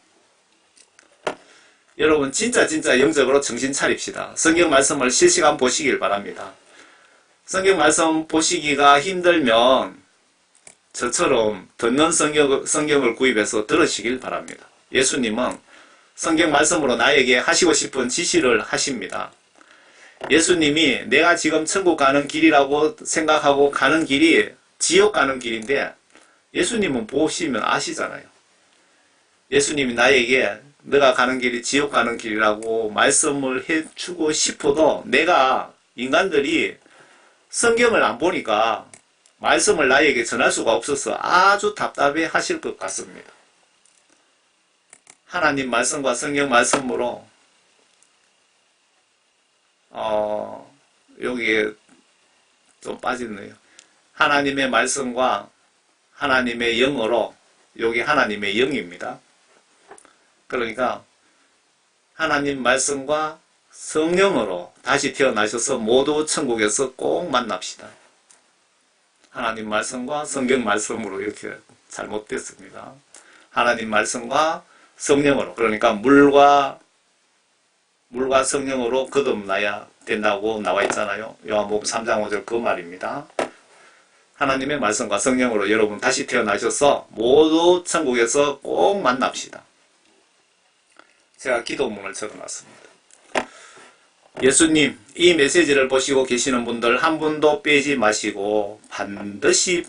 여러분 진짜 영적으로 정신 차립시다. 성경 말씀을 실시간 보시길 바랍니다. 성경 말씀 보시기가 힘들면 저처럼 듣는 성경을 구입해서 들으시길 바랍니다. 예수님은 성경 말씀으로 나에게 하시고 싶은 지시를 하십니다. 예수님이 내가 지금 천국 가는 길이라고 생각하고 가는 길이 지옥 가는 길인데 예수님은 보시면 아시잖아요. 예수님이 나에게 너가 가는 길이 지옥 가는 길이라고 말씀을 해주고 싶어도 내가 인간들이 성경을 안 보니까 말씀을 나에게 전할 수가 없어서 아주 답답해 하실 것 같습니다. 하나님 말씀과 성경 말씀으로 여기에 좀 빠졌네요. 하나님의 말씀과 하나님의 영어로 여기 하나님의 영입니다. 그러니까 하나님 말씀과 성령으로 다시 태어나셔서 모두 천국에서 꼭 만납시다. 하나님 말씀과 성경 말씀으로 이렇게 잘못됐습니다. 하나님 말씀과 성령으로, 그러니까 물과 성령으로 거듭나야 된다고 나와 있잖아요. 요한복음 3장 5절 그 말입니다. 하나님의 말씀과 성령으로 여러분 다시 태어나셔서 모두 천국에서 꼭 만납시다. 제가 기도문을 적어놨습니다. 예수님, 이 메시지를 보시고 계시는 분들 한 분도 빼지 마시고 반드시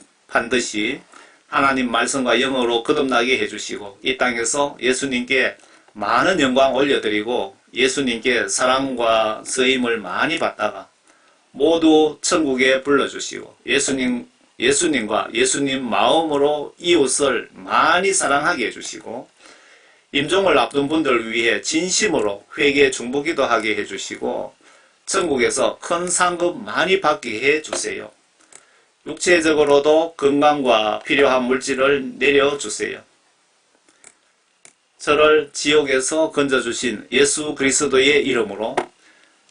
하나님 말씀과 영으로 거듭나게 해주시고 이 땅에서 예수님께 많은 영광 올려드리고 예수님께 사랑과 쓰임을 많이 받다가 모두 천국에 불러주시고 예수님과 예수님 마음으로 이웃을 많이 사랑하게 해주시고 임종을 앞둔 분들을 위해 진심으로 회개 중보기도 하게 해주시고 천국에서 큰 상급 많이 받게 해주세요. 육체적으로도 건강과 필요한 물질을 내려주세요. 저를 지옥에서 건져주신 예수 그리스도의 이름으로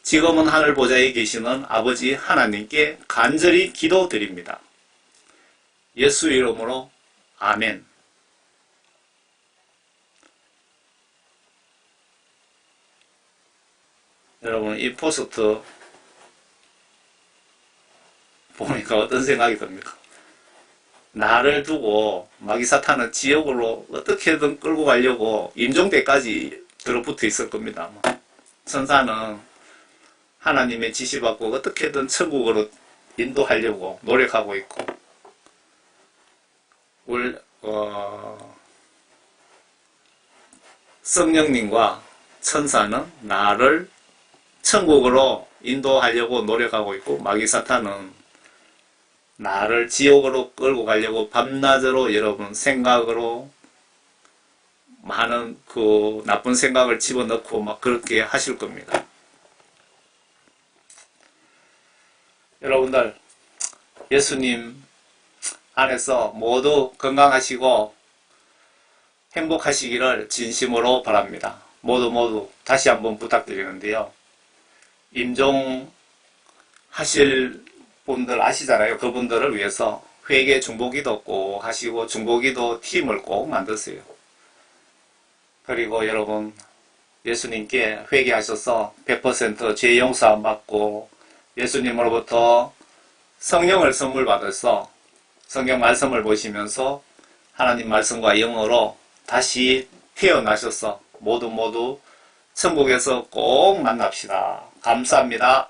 지금은 하늘 보좌에 계시는 아버지 하나님께 간절히 기도드립니다. 예수 이름으로 아멘. 여러분, 이 포스트 보니까 어떤 생각이 듭니까? 나를 두고 마귀사탄은 지옥으로 어떻게든 끌고 가려고 임종대까지 들어붙어 있을 겁니다. 천사는 하나님의 지시받고 어떻게든 천국으로 인도하려고 노력하고 있고 성령님과 천사는 나를 천국으로 인도하려고 노력하고 있고 마귀사탄은 나를 지옥으로 끌고 가려고 밤낮으로 여러분 생각으로 많은 그 나쁜 생각을 집어넣고 막 그렇게 하실 겁니다. 여러분들 예수님 안에서 모두 건강하시고 행복하시기를 진심으로 바랍니다. 모두 다시 한번 부탁드리는데요. 임종 하실 분들 아시잖아요. 그분들을 위해서 회개 중보기도 꼭 하시고 중보기도 팀을 꼭 만드세요. 그리고 여러분 예수님께 회개하셔서 100% 죄 용서 받고 예수님으로부터 성령을 선물 받아서 성경 말씀을 보시면서 하나님 말씀과 영어로 다시 태어나셔서 모두 천국에서 꼭 만납시다. 감사합니다.